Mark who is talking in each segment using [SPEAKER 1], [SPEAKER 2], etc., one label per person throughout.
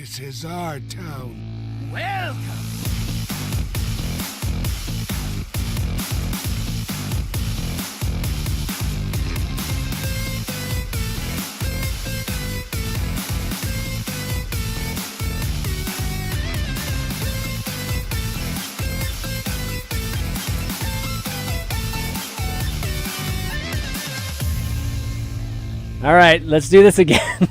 [SPEAKER 1] This is our town.
[SPEAKER 2] Welcome!
[SPEAKER 3] All right, let's do this again.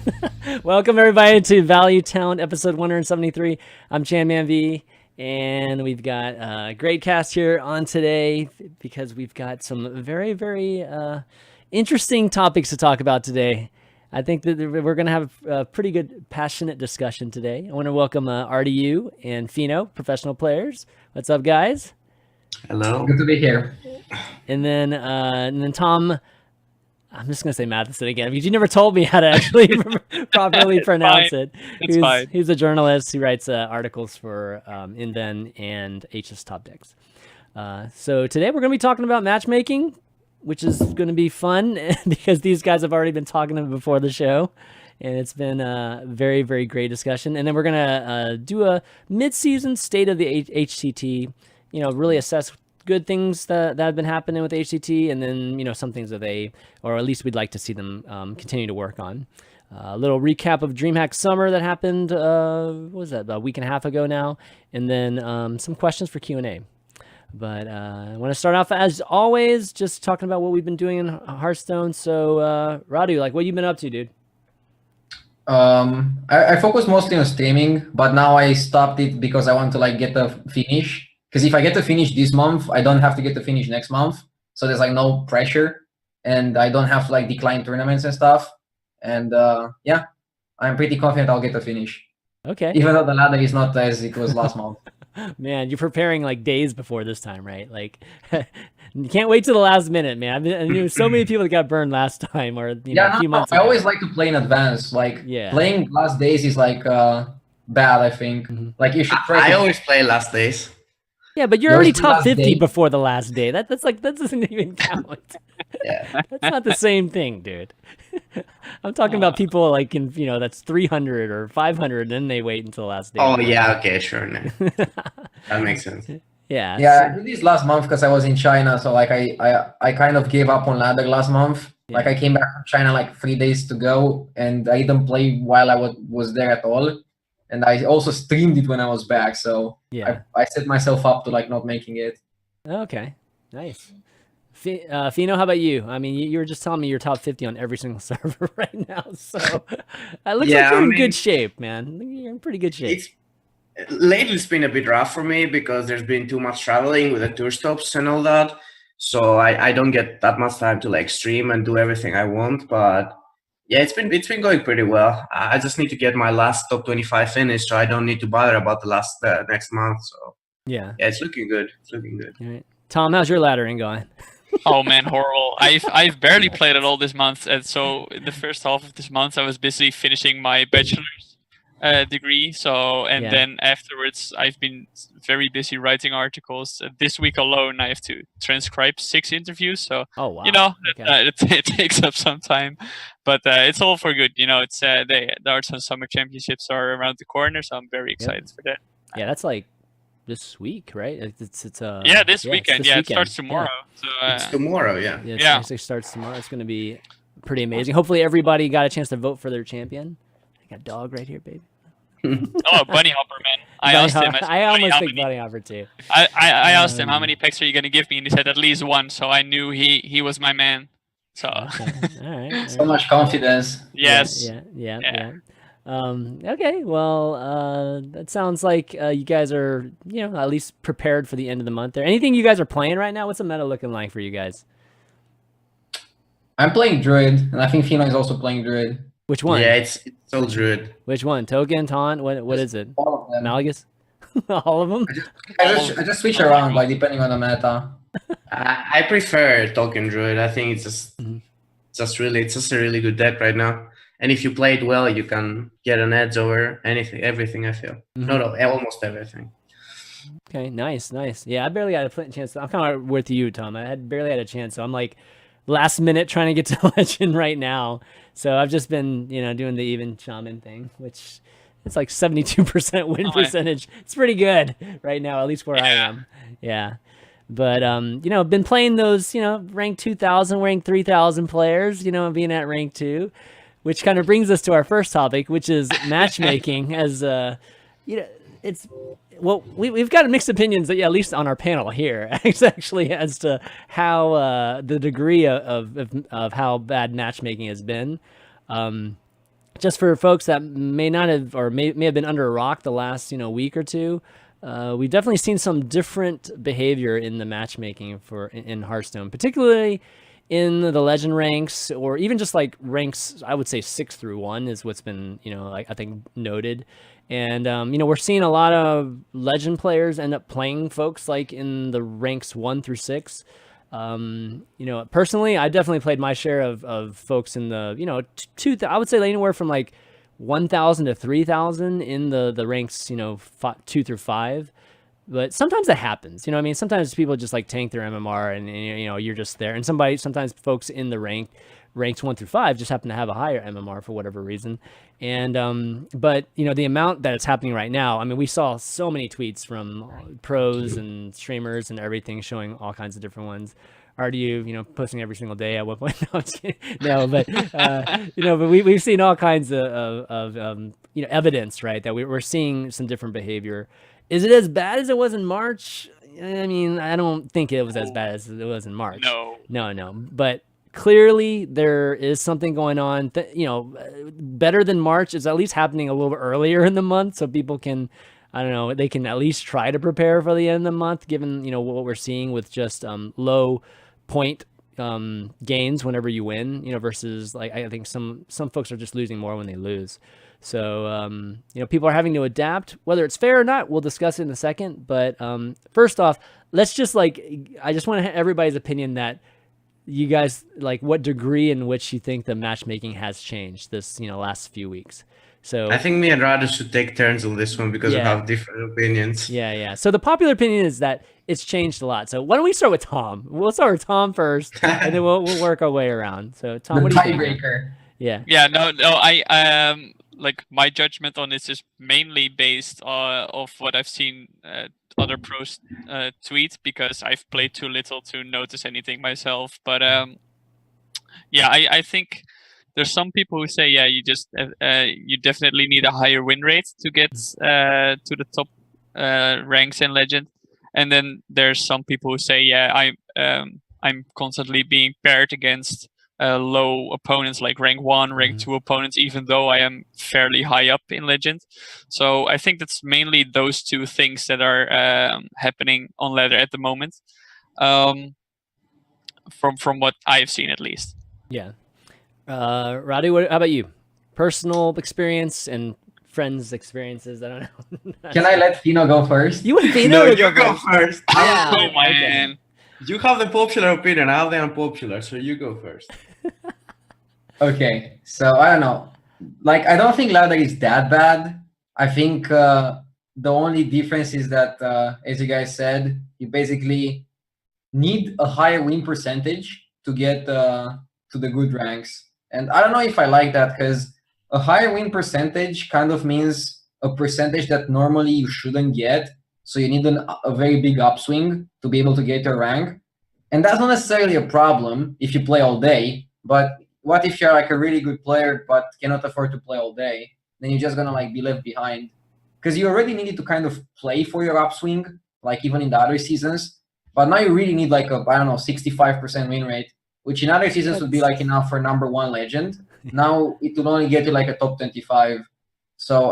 [SPEAKER 3] Welcome everybody to Value Town, episode 173. I'm ChanManV, and we've got a great cast here on today because we've got some very, very interesting topics to talk about today. I think that we're going to have a pretty good, passionate discussion today. I want to welcome RDU and Feno, professional players. What's up, guys?
[SPEAKER 4] Hello.
[SPEAKER 5] Good to be here.
[SPEAKER 3] And then Tom. I'm just gonna say Matthiessen again because you never told me how to actually properly pronounce it.
[SPEAKER 6] It's fine.
[SPEAKER 3] He's a journalist who writes articles for InVen and HS Top Decks. So today we're gonna be talking about matchmaking, which is gonna be fun because these guys have already been talking about it before the show, and it's been a very, very great discussion. And then we're gonna do a mid-season state of the HCT. You know, really assess good things that have been happening with HCT, and then, you know, some things that they, or at least we'd like to see them continue to work on. A little recap of DreamHack Summer that happened, what was that, about a week and a half ago now, and then some questions for Q&A. But I want to start off, as always, just talking about what we've been doing in Hearthstone. So, Radu, like, what you been up to, dude?
[SPEAKER 5] I focus mostly on streaming, but now I stopped it because I want to like get the finish. Because if I get to finish this month, I don't have to get to finish next month. So there's like no pressure, and I don't have to like decline tournaments and stuff. And yeah, I'm pretty confident I'll get to finish.
[SPEAKER 3] Okay.
[SPEAKER 5] Even though the ladder is not as it was last month.
[SPEAKER 3] Man, you're preparing like days before this time, right? Like, you can't wait till the last minute, man. I knew so many people that got burned last time, or you know, a few months
[SPEAKER 5] I
[SPEAKER 3] ago.
[SPEAKER 5] always like to play in advance. Like playing last days is like bad, I think. Like you should try
[SPEAKER 4] I always play last days.
[SPEAKER 3] Yeah, but you're already top 50 before the last day. That doesn't even count.
[SPEAKER 4] Yeah.
[SPEAKER 3] That's not the same thing, dude. I'm talking about people like in, you know, that's 300 or 500, then they wait until the last day.
[SPEAKER 4] Oh yeah, okay, sure. No. That makes sense.
[SPEAKER 3] Yeah.
[SPEAKER 5] Yeah, I did this last month because I was in China, so like I kind of gave up on ladder last month. Yeah. Like I came back from China like 3 days to go, and I didn't play while I was there at all. And I also streamed it when I was back, so yeah, I set myself up to like not making it.
[SPEAKER 3] Okay, nice. Feno, how about you? I mean, you were just telling me you're top 50 on every single server right now, so it looks like you're in good shape, man. You're in pretty good shape.
[SPEAKER 4] Lately, it's been a bit rough for me because there's been too much traveling with the tour stops and all that, so I don't get that much time to like stream and do everything I want, but. Yeah, it's been going pretty well. I just need to get my last top 25 finished, so I don't need to bother about the next month. So yeah, it's looking good. It's looking good.
[SPEAKER 3] All right. Tom, how's your laddering going?
[SPEAKER 6] Oh man, horrible. I've barely played at all this month, and so in the first half of this month, I was busy finishing my bachelor's degree. So then afterwards, I've been very busy writing articles. This week alone, I have to transcribe 6 interviews. So you know, it takes up some time, but it's all for good. You know, it's the Hearthstone Summer Championships are around the corner, so I'm very excited for that.
[SPEAKER 3] Yeah, that's like this week, right? It's
[SPEAKER 6] this weekend. It starts tomorrow. Yeah. So
[SPEAKER 4] it's tomorrow. Yeah.
[SPEAKER 3] It actually starts tomorrow. It's going to be pretty amazing. Hopefully, everybody got a chance to vote for their champion. I got a dog right here, baby.
[SPEAKER 6] Oh, Bunny Hopper, man. I asked him.
[SPEAKER 3] I almost picked Bunny Hopper too.
[SPEAKER 6] I asked him how many picks are you going to give me, and he said at least one. So I knew he was my man. So
[SPEAKER 3] okay. All right.
[SPEAKER 5] So much confidence.
[SPEAKER 6] Yes.
[SPEAKER 3] Yeah. Okay. Well, that sounds like you guys are, you know, at least prepared for the end of the month. There. Anything you guys are playing right now? What's the meta looking like for you guys?
[SPEAKER 5] I'm playing Druid, and I think Feno is also playing Druid.
[SPEAKER 3] Which one?
[SPEAKER 4] Yeah, it's all Druid.
[SPEAKER 3] Which one? Token, Taunt? What is it?
[SPEAKER 5] All of them.
[SPEAKER 3] Malagus? All of them?
[SPEAKER 5] I just switch around like depending on the meta.
[SPEAKER 4] I prefer Token Druid. I think it's just a really good deck right now. And if you play it well, you can get an edge over everything. I feel almost everything.
[SPEAKER 3] Okay, nice. Yeah, I barely had a chance. I'm kind of with you, Tom. I barely had a chance, so I'm like last minute trying to get to Legend right now. So I've just been, you know, doing the even shaman thing, which it's like 72% win percentage. It's pretty good right now, at least where I
[SPEAKER 6] Yeah.
[SPEAKER 3] am. Yeah. But, you know, been playing those, you know, rank 2,000, rank 3,000 players, you know, being at rank 2, which kind of brings us to our first topic, which is matchmaking. As, you know, it's, well, we've got mixed opinions, at least on our panel here, actually, as to how the degree of how bad matchmaking has been. Just for folks that may not have, or may have been under a rock the last, you know, week or two, we've definitely seen some different behavior in the matchmaking in Hearthstone, particularly in the legend ranks, or even just like ranks, I would say 6 through 1 is what's been, you know, like I think noted. And, you know, we're seeing a lot of legend players end up playing folks like in the ranks 1 through 6. You know, personally, I definitely played my share of folks in the, you know, I would say anywhere from like 1,000 to 3,000 in the ranks, you know, 2 through 5. But sometimes that happens, you know what I mean? Sometimes people just like tank their MMR and you know, you're just there. And sometimes folks in the ranks 1 through 5 just happen to have a higher MMR for whatever reason. And, but you know, the amount that it's happening right now, I mean, we saw so many tweets from pros and streamers and everything showing all kinds of different ones. RDU, you know, posting every single day at one point. No, I'm just kidding. No, but you know, but we've seen all kinds of you know, evidence, right, that we're seeing some different behavior. Is it as bad as it was in March? I mean, I don't think it was as bad as it was in March. No. But clearly there is something going on. You know, better than March is at least happening a little bit earlier in the month, so people can, I don't know, they can at least try to prepare for the end of the month, given, you know, what we're seeing with just low point gains whenever you win, you know, versus like I think some folks are just losing more when they lose. So you know, people are having to adapt. Whether it's fair or not, we'll discuss it in a second. But first off, let's just I just want everybody's opinion that you guys, like, what degree in which you think the matchmaking has changed this, you know, last few weeks. So
[SPEAKER 4] I think me and Radu should take turns on this one because we have different opinions.
[SPEAKER 3] Yeah. So the popular opinion is that it's changed a lot. So why don't we start with Tom? We'll start with Tom first, and then we'll work our way around. So Tom, what do you think?
[SPEAKER 5] Tiebreaker.
[SPEAKER 3] Yeah.
[SPEAKER 6] No. I like, my judgment on this is mainly based of what I've seen other pros tweet, because I've played too little to notice anything myself. But yeah, I think there's some people who say, yeah, you definitely need a higher win rate to get to the top ranks in Legend. And then there's some people who say, yeah, I'm constantly being paired against low opponents, like rank 1, rank 2 opponents, even though I am fairly high up in Legend. So I think that's mainly those two things that are happening on ladder at the moment, from what I've seen at least.
[SPEAKER 3] Yeah. Radu, how about you? Personal experience and friends' experiences. I don't know.
[SPEAKER 5] Can I let Feno go first?
[SPEAKER 3] You and Feno?
[SPEAKER 4] No, you go first.
[SPEAKER 3] Yeah.
[SPEAKER 6] Oh man.
[SPEAKER 4] You have the popular opinion. I have the unpopular, so you go first.
[SPEAKER 5] Okay, so I don't know. Like, I don't think ladder is that bad. I think the only difference is that, as you guys said, you basically need a higher win percentage to get to the good ranks. And I don't know if I like that, because a higher win percentage kind of means a percentage that normally you shouldn't get. So you need a very big upswing to be able to get your rank. And that's not necessarily a problem if you play all day. But what if you're like a really good player but cannot afford to play all day? Then you're just going to like be left behind. Because you already needed to kind of play for your upswing, like even in the other seasons. But now you really need like a, I don't know, 65% win rate, which in other seasons would be like enough for #1 legend. Now it will only get you like a top 25. So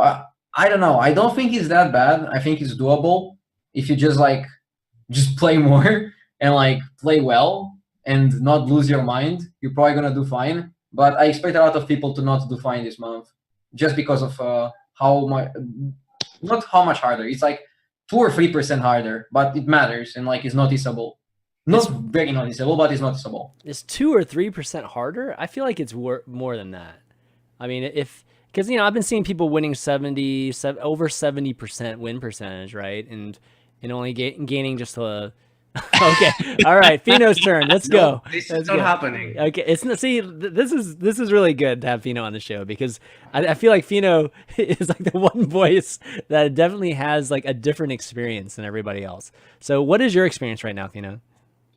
[SPEAKER 5] I don't know. I don't think it's that bad. I think it's doable if you just play more and like play well and not lose your mind. You're probably gonna do fine. But I expect a lot of people to not do fine this month, just because of how much, not how much harder. It's like 2 or 3% harder, but it matters and like it's noticeable. Not very noticeable, but it's noticeable.
[SPEAKER 3] Is 2 or 3% harder? I feel like it's more than that. I mean, because, you know, I've been seeing people winning over 70% win percentage, right? And only gaining just a Okay. All right. Feno's turn. Let's go.
[SPEAKER 4] This
[SPEAKER 3] Let's
[SPEAKER 4] is not
[SPEAKER 3] go.
[SPEAKER 4] happening.
[SPEAKER 3] Okay. This is really good to have Feno on the show because I feel like Feno is like the one voice that definitely has like a different experience than everybody else. So what is your experience right now, Feno?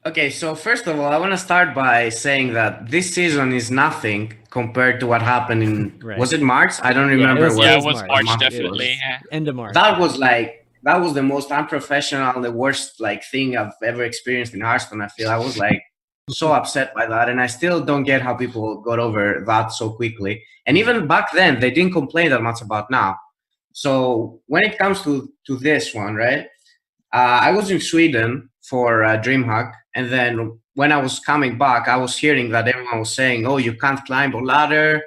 [SPEAKER 4] Okay, so first of all, I want to start by saying that this season is nothing compared to what happened in,
[SPEAKER 3] Right.
[SPEAKER 4] was it March? I don't remember.
[SPEAKER 6] Yeah, it was
[SPEAKER 3] March.
[SPEAKER 6] March,
[SPEAKER 4] month it
[SPEAKER 6] definitely.
[SPEAKER 4] was.
[SPEAKER 6] Yeah.
[SPEAKER 3] End of March.
[SPEAKER 4] That was the most unprofessional, the worst like thing I've ever experienced in Hearthstone. I feel I was like so upset by that, and I still don't get how people got over that so quickly. And even back then, they didn't complain that much about now. So when it comes to this one, right? I was in Sweden for DreamHack, and then when I was coming back, I was hearing that everyone was saying, "Oh, you can't climb a ladder.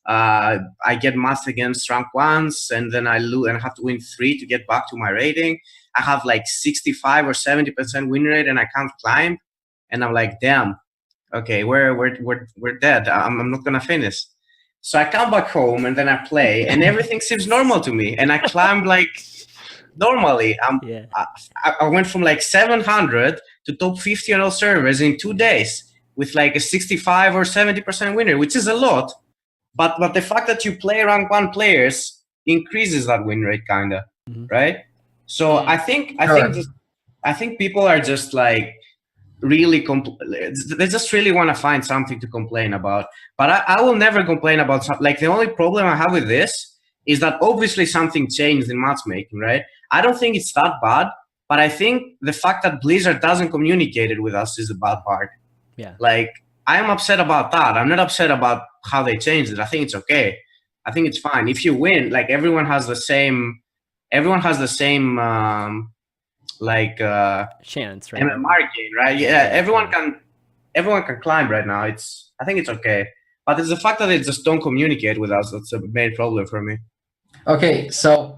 [SPEAKER 4] I get matched against rank ones, and then I lose, and I have to win 3 to get back to my rating. I have like 65 or 70% win rate, and I can't climb." And I'm like, "Damn, okay, we're dead. I'm not gonna finish." So I come back home, and then I play, and everything seems normal to me, and I climb like normally.
[SPEAKER 3] Yeah.
[SPEAKER 4] I went from like 700 to top 50 on all servers in 2 days with like a 65 or 70% winner, which is a lot. But the fact that you play rank 1 players increases that win rate, kinda, right? So I think people are just like really they just really want to find something to complain about. But I will never complain about something. Like the only problem I have with this is that obviously something changed in matchmaking, right? I don't think it's that bad, but I think the fact that Blizzard doesn't communicate it with us is the bad part.
[SPEAKER 3] Yeah.
[SPEAKER 4] Like, I'm upset about that. I'm not upset about how they changed it. I think it's okay. I think it's fine. If you win, like everyone has the same like
[SPEAKER 3] chance, right?
[SPEAKER 4] MMR gain, right? Yeah, everyone can climb right now. I think it's okay. But it's the fact that they just don't communicate with us that's a main problem for me.
[SPEAKER 5] Okay, so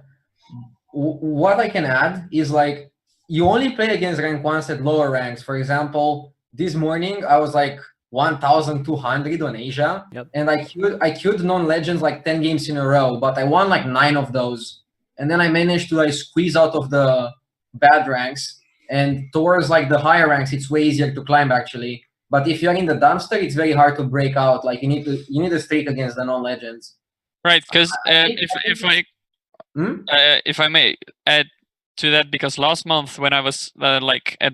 [SPEAKER 5] what I can add is like you only play against rank ones at lower ranks. For example, this morning I was like 1,200 on Asia, and I queued non-legends like 10 games in a row, but I won like 9 of those, and then I managed to like squeeze out of the bad ranks, and towards like the higher ranks, it's way easier to climb actually. But if you're in the dumpster, it's very hard to break out. Like you need a streak against the non-legends.
[SPEAKER 6] Right, because if I may add to that, because last month when I was like at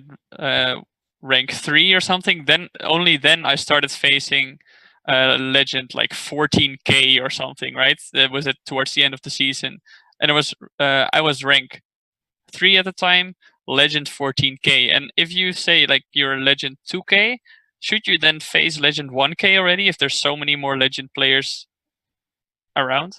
[SPEAKER 6] rank 3 or something, then I started facing legend like 14k or something, right? That was towards the end of the season, and it was I was rank 3 at the time, legend 14k. And if you say like you're legend 2k, should you then face legend 1k already if there's so many more legend players around?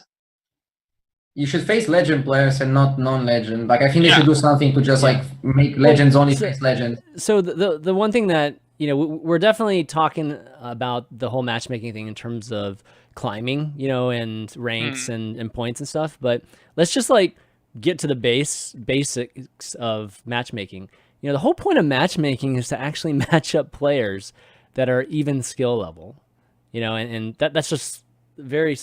[SPEAKER 5] You should face legend players and not non-legend. Like I think they should do something to just like make legends only face legends.
[SPEAKER 3] So the one thing that, you know, we're definitely talking about the whole matchmaking thing in terms of climbing, you know, and ranks and points and stuff. But let's just like get to the basics of matchmaking. You know, the whole point of matchmaking is to actually match up players that are even skill level, you know, and that's just very,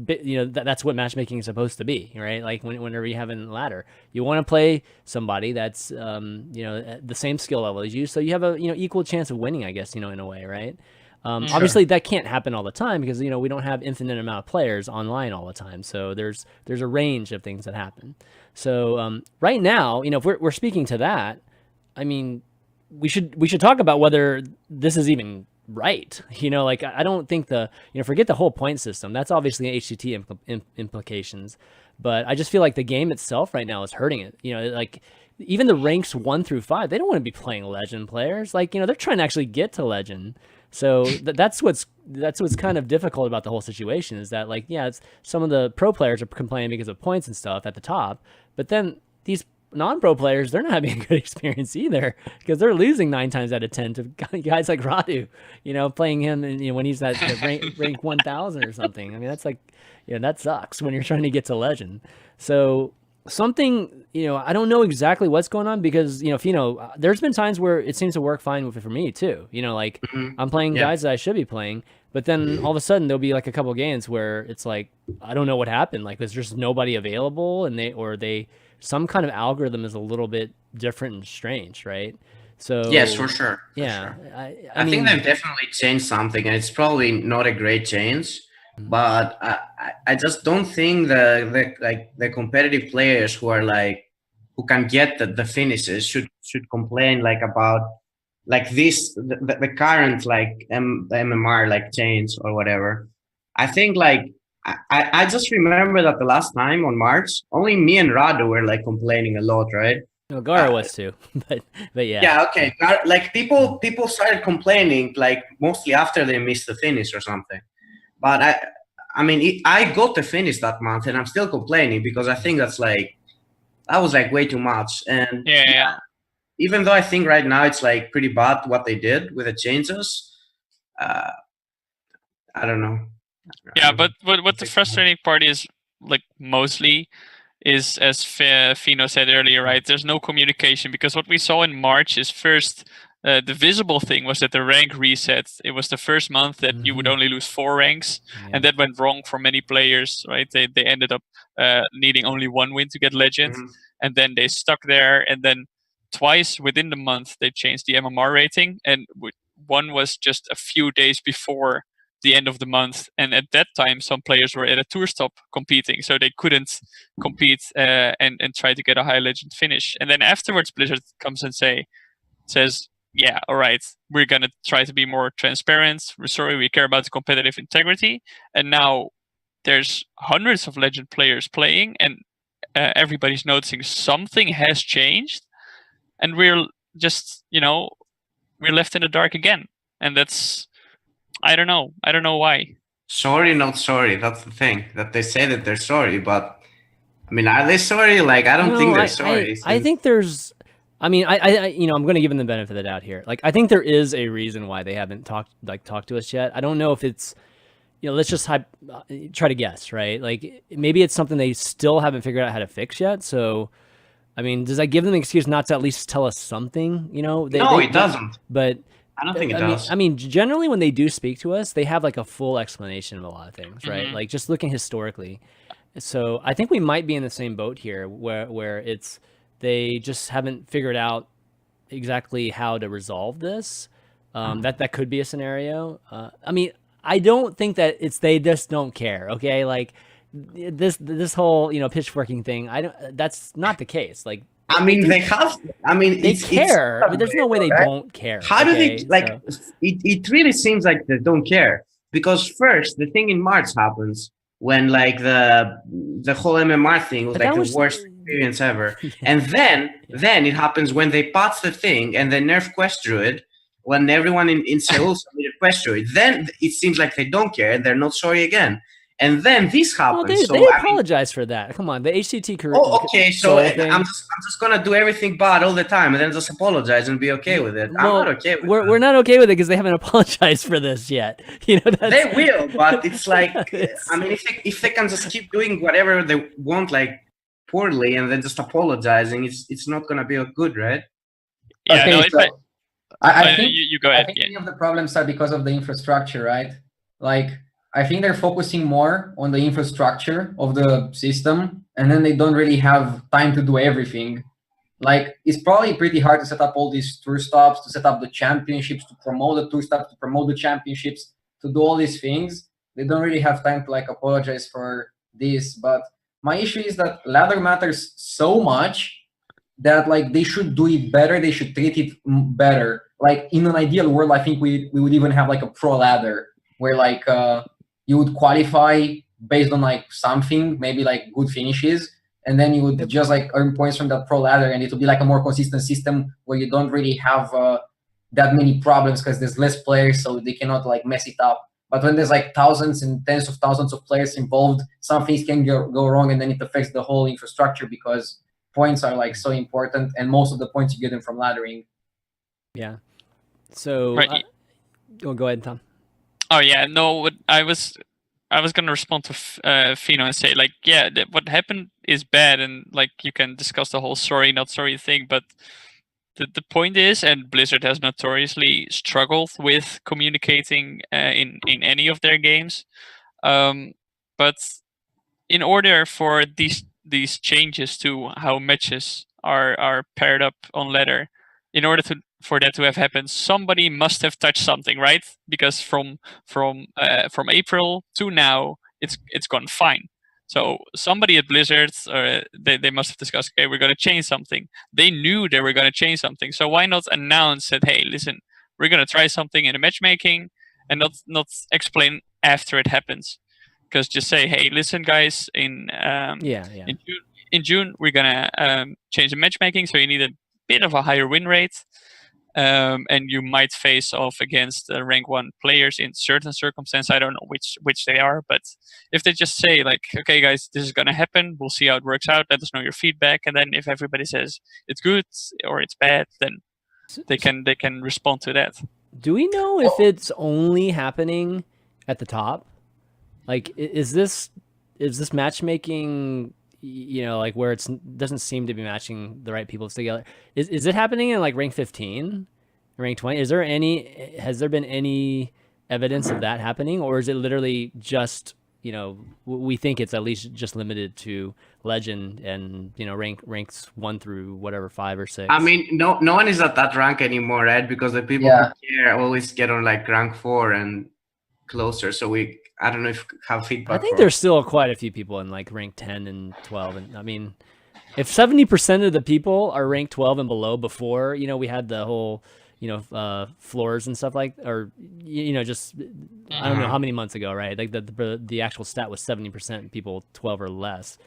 [SPEAKER 3] you know, that's what matchmaking is supposed to be, right? Like whenever you have a ladder, you want to play somebody that's, you know, at the same skill level as you, so you have a, you know, equal chance of winning, I guess, you know, in a way, right? Obviously that can't happen all the time because, you know, we don't have infinite amount of players online all the time. So there's a range of things that happen. So right now, you know, if we're speaking to that, I mean, we should talk about whether this is even right. You know, like I don't think you know, forget the whole point system. That's obviously HCT implications, but I just feel like the game itself right now is hurting it. You know, like even the ranks 1 through 5, they don't want to be playing legend players. Like, you know, they're trying to actually get to legend. So that's what's kind of difficult about the whole situation is that, like, yeah, it's some of the pro players are complaining because of points and stuff at the top, but then these non-pro players, they're not having a good experience either because they're losing 9 times out of 10 to guys like RDU, you know, playing him, and you know, when he's at rank 1,000 or something. I mean, that's like, you know, that sucks when you're trying to get to legend. So something, you know, I don't know exactly what's going on because, you know, there's been times where it seems to work fine with it for me too. You know, like I'm playing guys that I should be playing, but then all of a sudden there'll be like a couple games where it's like, I don't know what happened. Like there's just nobody available, and some kind of algorithm is a little bit different and strange, right? So
[SPEAKER 4] Yes, for sure.
[SPEAKER 3] yeah,
[SPEAKER 4] Sure.
[SPEAKER 3] I mean,
[SPEAKER 4] think they've definitely changed something, and it's probably not a great change. But I just don't think the competitive players who are like who can get the finishes should complain like about like this the current like the MMR like change or whatever. I think like I just remember that the last time on March, only me and Radu were like complaining a lot, right?
[SPEAKER 3] no, Gara was too, but yeah.
[SPEAKER 4] Yeah, okay. Like people started complaining like mostly after they missed the finish or something. But I mean, I got the finish that month, and I'm still complaining because I think that was like way too much. And
[SPEAKER 6] Yeah.
[SPEAKER 4] even though I think right now it's like pretty bad what they did with the changes, I don't know.
[SPEAKER 6] Yeah, but what the frustrating part is, like, mostly is, as Feno said earlier, right? There's no communication, because what we saw in March is first, the visible thing was that the rank reset. It was the first month that you would only lose 4 ranks, and that went wrong for many players, right? They ended up needing only 1 win to get legend, and then they stuck there, and then twice within the month they changed the MMR rating, and one was just a few days before the end of the month, and at that time some players were at a tour stop competing, so they couldn't compete and try to get a high legend finish. And then afterwards Blizzard comes and says, yeah, all right, we're gonna try to be more transparent, we're sorry, we care about the competitive integrity. And now there's hundreds of legend players playing, and everybody's noticing something has changed, and we're just, we're left in the dark again. And that's, I don't know why.
[SPEAKER 4] Sorry, not sorry. That's the thing. That they say that they're sorry, but I mean, are they sorry? Like, I don't think they're sorry.
[SPEAKER 3] I think there's. I mean, I I'm going to give them the benefit of the doubt here. Like, I think there is a reason why they haven't talked to us yet. I don't know if it's, let's just try to guess, right? Like, maybe it's something they still haven't figured out how to fix yet. So, I mean, does that give them an excuse not to at least tell us something?
[SPEAKER 4] No, it doesn't.
[SPEAKER 3] But
[SPEAKER 4] I don't think it does.
[SPEAKER 3] I mean, generally when they do speak to us, they have like a full explanation of a lot of things, right? Like, just looking historically. So I think we might be in the same boat here, where it's they just haven't figured out exactly how to resolve this. That could be a scenario. I mean, I don't think that it's they just don't care. Okay, like this whole pitchforking thing. That's not the case. Like,
[SPEAKER 4] I mean, they have. I mean,
[SPEAKER 3] they care, but there's no way they don't care.
[SPEAKER 4] How do they like? So. It really seems like they don't care, because first the thing in March happens when like the whole MMR thing was like the worst experience ever, and then it happens when they patch the thing and they nerf Quest Druid when everyone in Seoul submitted Quest Druid. Then it seems like they don't care and they're not sorry again. And then this happens.
[SPEAKER 3] Well, they apologize for that. Come on, the HCT career.
[SPEAKER 4] Oh, okay. So I'm just gonna do everything bad all the time, and then just apologize and be okay with it.
[SPEAKER 3] Well,
[SPEAKER 4] I'm not okay with it.
[SPEAKER 3] We're not okay with it because they haven't apologized for this yet.
[SPEAKER 4] They will, but it's like, I mean, if they can just keep doing whatever they want, like poorly, and then just apologizing, it's not gonna be good, right?
[SPEAKER 6] Yeah,
[SPEAKER 5] okay,
[SPEAKER 6] no,
[SPEAKER 5] so I think
[SPEAKER 6] you go ahead.
[SPEAKER 5] I think many of the problems are because of the infrastructure, right? Like, I think they're focusing more on the infrastructure of the system, and then they don't really have time to do everything. Like, it's probably pretty hard to set up all these tour stops, to set up the championships, to promote the tour stops, to promote the championships, to do all these things. They don't really have time to like apologize for this. But my issue is that ladder matters so much that like they should do it better. They should treat it better. Like, in an ideal world, I think we would even have like a pro ladder where like you would qualify based on like something, maybe like good finishes, and then you would just like earn points from that pro ladder, and it will be like a more consistent system where you don't really have that many problems because there's less players, so they cannot like mess it up. But when there's like thousands and tens of thousands of players involved, some things can go wrong, and then it affects the whole infrastructure because points are like so important, and most of the points you get them from laddering.
[SPEAKER 3] Yeah. So
[SPEAKER 6] right.
[SPEAKER 3] Go ahead, Tom.
[SPEAKER 6] Oh yeah, no. I was gonna respond to Feno and say like, yeah, what happened is bad, and like you can discuss the whole sorry not sorry thing, but the point is, and Blizzard has notoriously struggled with communicating in any of their games, but in order for these changes to how matches are paired up on ladder, in order for that to have happened, somebody must have touched something, right? Because from April to now, it's gone fine. So somebody at Blizzard, they must have discussed, okay, we're going to change something. They knew they were going to change something. So why not announce that, hey, listen, we're going to try something in the matchmaking, and not explain after it happens. Because just say, hey, listen, guys, in June we're gonna change the matchmaking, so you need a bit of a higher win rate, and you might face off against rank 1 players in certain circumstances. I don't know which they are, but if they just say like, okay, guys, this is gonna happen, we'll see how it works out. Let us know your feedback, and then if everybody says it's good or it's bad, then they can respond to that.
[SPEAKER 3] Do we know if it's only happening at the top? Like, is this matchmaking, you know, like where it doesn't seem to be matching the right people together? Is it happening in like rank 15, rank 20? Has there been any evidence of that happening, or is it literally just, you know, we think it's at least just limited to legend and, you know, ranks 1 through whatever 5 or 6?
[SPEAKER 4] I mean, no one is at that rank anymore, right? Because the people who care always get on like rank 4 and closer. So I don't know if have feedback.
[SPEAKER 3] I think there's still quite a few people in like rank 10 and 12. And I mean, if 70% of the people are rank 12 and below before, you know, we had the whole, you know, floors and stuff like, or, you know, just, I don't know how many months ago, right? Like the actual stat was 70% people 12 or less.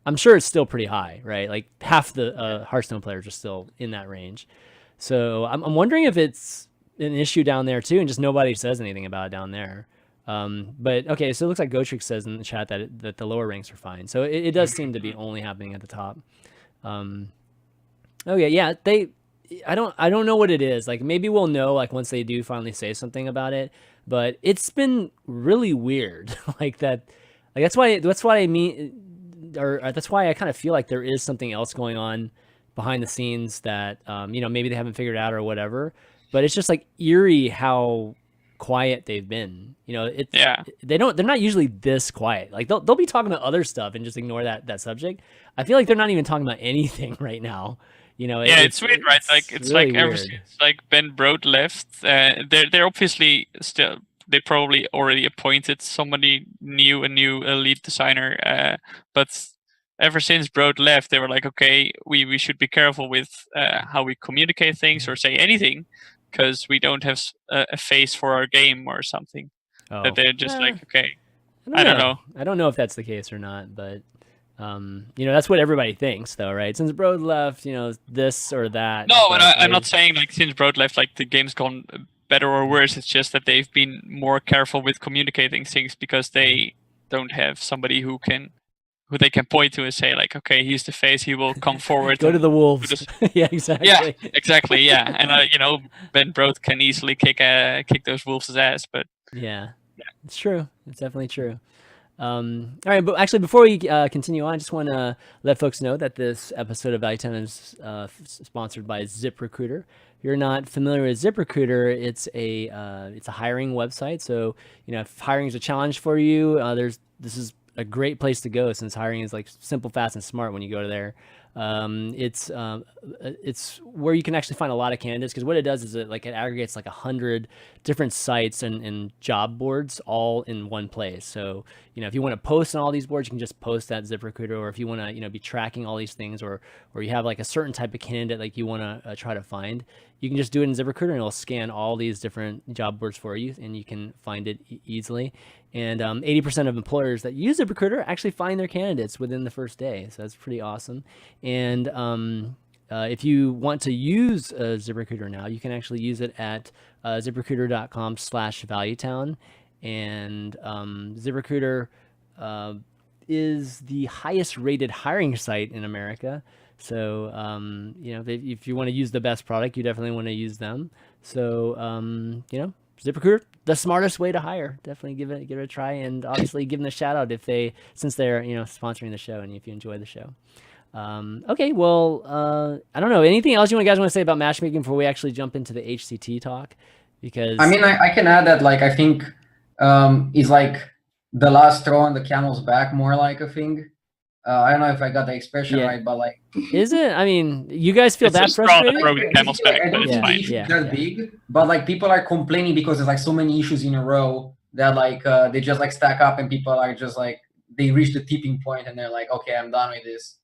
[SPEAKER 3] I'm sure it's still pretty high, right? Like half the Hearthstone players are still in that range. So I'm wondering if it's an issue down there too, and just nobody says anything about it down there. But okay, so it looks like Gotrix says in the chat that the lower ranks are fine. So it does seem to be only happening at the top. Okay, yeah, I don't know what it is. Like maybe we'll know like once they do finally say something about it. But it's been really weird, like that. Like that's why I mean, or that's why I kind of feel like there is something else going on behind the scenes that you know, maybe they haven't figured out or whatever. But it's just like eerie how quiet they've been. You know, they're not usually this quiet. Like they'll be talking about other stuff and just ignore that subject. I feel like they're not even talking about anything right now. You know,
[SPEAKER 6] it's weird, right? Like it's
[SPEAKER 3] really
[SPEAKER 6] like ever since like Ben Broad left, they're obviously still, they probably already appointed somebody new, a new lead designer, but ever since Broad left, they were like, okay, we should be careful with how we communicate things or say anything, because we don't have a face for our game or something. That they're just like, okay, I don't know.
[SPEAKER 3] I don't know if that's the case or not, but you know, that's what everybody thinks, though, right? Since Broad left, you know, this or that.
[SPEAKER 6] No, but I'm not saying like since Broad left, like the game's gone better or worse. It's just that they've been more careful with communicating things because they don't have somebody who they can point to and say like, okay, he's the face, he will come forward.
[SPEAKER 3] Go to the wolves. Yeah, exactly.
[SPEAKER 6] Yeah, exactly. Yeah, and you know, Ben Broad can easily kick those wolves' ass, but
[SPEAKER 3] yeah, it's true. It's definitely true. All right, but actually, before we continue on, I just want to let folks know that this episode of Value Town is sponsored by ZipRecruiter. If you're not familiar with ZipRecruiter, it's a hiring website. So you know, if hiring is a challenge for you, this is a great place to go since hiring is like simple, fast, and smart when you go to there. It's where you can actually find a lot of candidates, because what it does is it aggregates like 100 different sites and job boards all in one place. So, you know, if you want to post on all these boards, you can just post at ZipRecruiter, or if you want to, you know, be tracking all these things, or you have like a certain type of candidate like you want to try to find, you can just do it in ZipRecruiter and it'll scan all these different job boards for you and you can find it easily. And 80% of employers that use ZipRecruiter actually find their candidates within the first day. So that's pretty awesome. And if you want to use ZipRecruiter now, you can actually use it at ZipRecruiter.com/ValueTown. And ZipRecruiter is the highest rated hiring site in America. So, you know, if you want to use the best product, you definitely want to use them. So, you know, ZipRecruiter, the smartest way to hire. Definitely give it a try, and obviously give them a shout out since they're, you know, sponsoring the show, and if you enjoy the show. Okay, well, I don't know, anything else you guys want to say about matchmaking before we actually jump into the HCT talk? Because
[SPEAKER 5] I mean, I can add that, like, I think it's like the last straw on the camel's back, more like a thing. I don't know if I got the expression
[SPEAKER 3] Yeah.
[SPEAKER 5] right, but like,
[SPEAKER 3] Is it? I mean, you guys feel
[SPEAKER 6] It's
[SPEAKER 3] that
[SPEAKER 6] a straw that
[SPEAKER 3] frustrated?
[SPEAKER 6] broke the camel's back,
[SPEAKER 5] I
[SPEAKER 6] but
[SPEAKER 5] don't
[SPEAKER 6] it's
[SPEAKER 5] think
[SPEAKER 6] fine.
[SPEAKER 5] the issue
[SPEAKER 3] Yeah,
[SPEAKER 5] is that
[SPEAKER 3] yeah.
[SPEAKER 5] big, but like people are complaining because there's like so many issues in a row that like they just like stack up, and people are just like they reach the tipping point and they're like, okay, I'm done with this.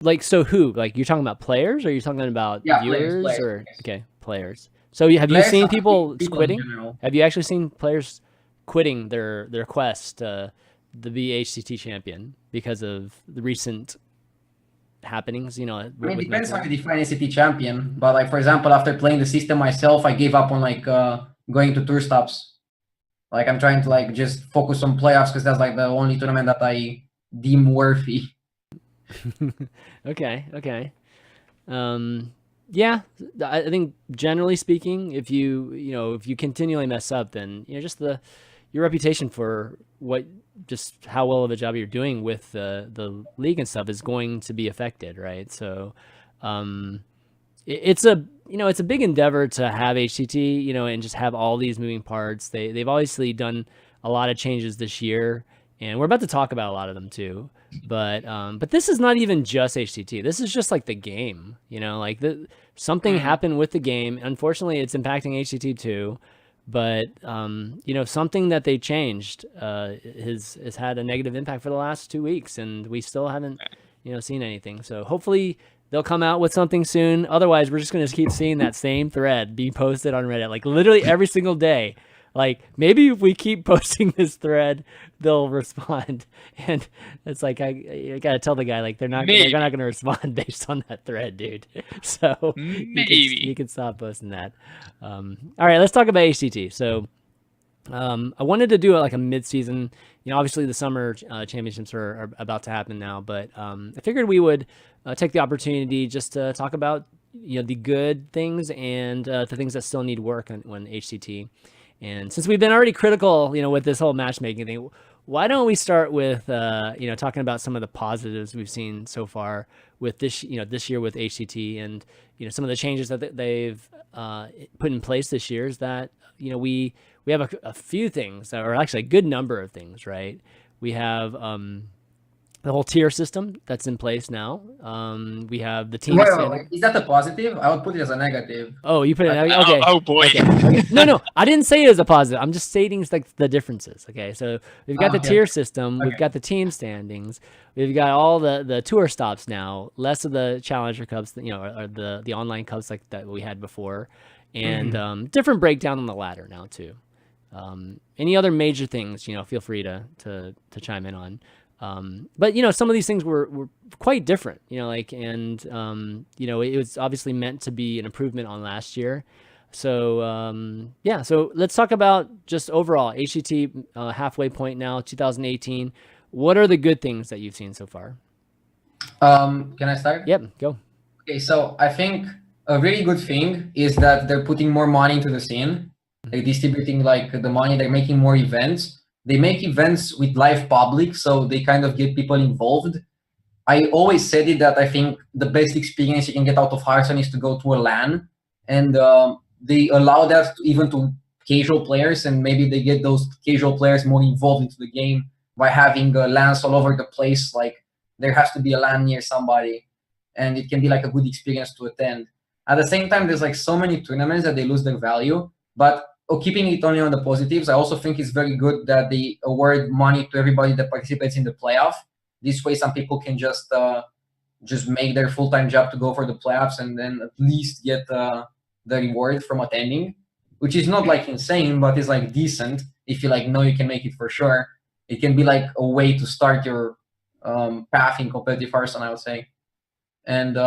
[SPEAKER 3] Like, so who? Like, you're talking about players, or you're talking about
[SPEAKER 5] Yeah,
[SPEAKER 3] viewers,
[SPEAKER 5] players.
[SPEAKER 3] or okay, players. So have you
[SPEAKER 5] Players
[SPEAKER 3] seen
[SPEAKER 5] are
[SPEAKER 3] people
[SPEAKER 5] people in
[SPEAKER 3] quitting?
[SPEAKER 5] general.
[SPEAKER 3] Have you actually seen players quitting their quest to be HCT champion because of the recent happenings? You know,
[SPEAKER 5] I mean, it depends how
[SPEAKER 3] Mattheiessen?
[SPEAKER 5] you define HCT champion, but like for example, after playing the system myself, I gave up on like going to tour stops. Like I'm trying to like just focus on playoffs because that's like the only tournament that I deem worthy.
[SPEAKER 3] Okay. Yeah, I think generally speaking, if you continually mess up, then just your reputation for just how well of a job you're doing with the league and stuff is going to be affected, right? So, it's a big endeavor to have HCT, and just have all these moving parts. They've obviously done a lot of changes this year, and we're about to talk about a lot of them too. But this is not even just HCT. This is just like the game, like something happened with the game. Unfortunately, it's impacting HCT too. But something that they changed has had a negative impact for the last 2 weeks, and we still haven't seen anything. So hopefully they'll come out with something soon. Otherwise, we're just going to keep seeing that same thread be posted on Reddit, like literally every single day. Like, maybe if we keep posting this thread, they'll respond. And it's like, I gotta tell the guy, like, they're not going to respond based on that thread, dude. So you can stop posting that. All right, let's talk about HCT. So I wanted to do like a mid-season. Obviously the summer championships are about to happen now, but I figured we would take the opportunity just to talk about the good things and the things that still need work on HCT. And since we've been already critical, with this whole matchmaking thing, why don't we start with, talking about some of the positives we've seen so far with this year with HCT, and some of the changes that they've put in place this year is that we have a few things, or actually a good number of things, right? We have the whole tier system that's in place now. We have the team.
[SPEAKER 5] Well, is that a positive? I would put it as a negative.
[SPEAKER 3] Oh, you put it okay.
[SPEAKER 6] Oh boy.
[SPEAKER 3] Okay. No, I didn't say it as a positive. I'm just stating like the differences. Okay, so we've got the tier system. We've got the team standings. We've got all the tour stops now. Less of the challenger cups, or the online cups like that we had before, and different breakdown on the ladder now too. Any other major things? Feel free to chime in on. But some of these things were quite different, it was obviously meant to be an improvement on last year. So so let's talk about just overall HCT halfway point now, 2018. What are the good things that you've seen so far?
[SPEAKER 5] Can I start?
[SPEAKER 3] Yep, go.
[SPEAKER 5] Okay, so I think a really good thing is that they're putting more money into the scene. They're distributing like the money. They're making more events. They make events with live public, so they kind of get people involved. I always said it that I think the best experience you can get out of Hearthstone is to go to a LAN, and they allow that even to casual players, and maybe they get those casual players more involved into the game by having LANs all over the place. Like there has to be a LAN near somebody, and it can be like a good experience to attend. At the same time, there's like so many tournaments that they lose their value, but keeping it only on the positives, I also think it's very good that they award money to everybody that participates in the playoff. This way, some people can just make their full-time job to go for the playoffs and then at least get the reward from attending, which is not like insane, but it's like decent. If you like know you can make it for sure, it can be like a way to start your path in competitive Hearthstone, I would say. And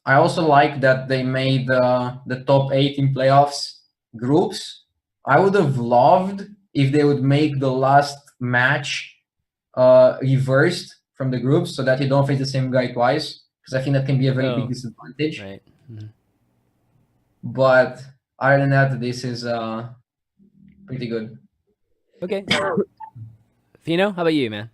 [SPEAKER 5] I also like that they made the top 8 in playoffs groups. I would have loved if they would make the last match reversed from the groups so that you don't face the same guy twice, because I think that can be a very big disadvantage.
[SPEAKER 3] Right.
[SPEAKER 5] But other than that, this is pretty good.
[SPEAKER 3] Okay. Feno, how about you, man?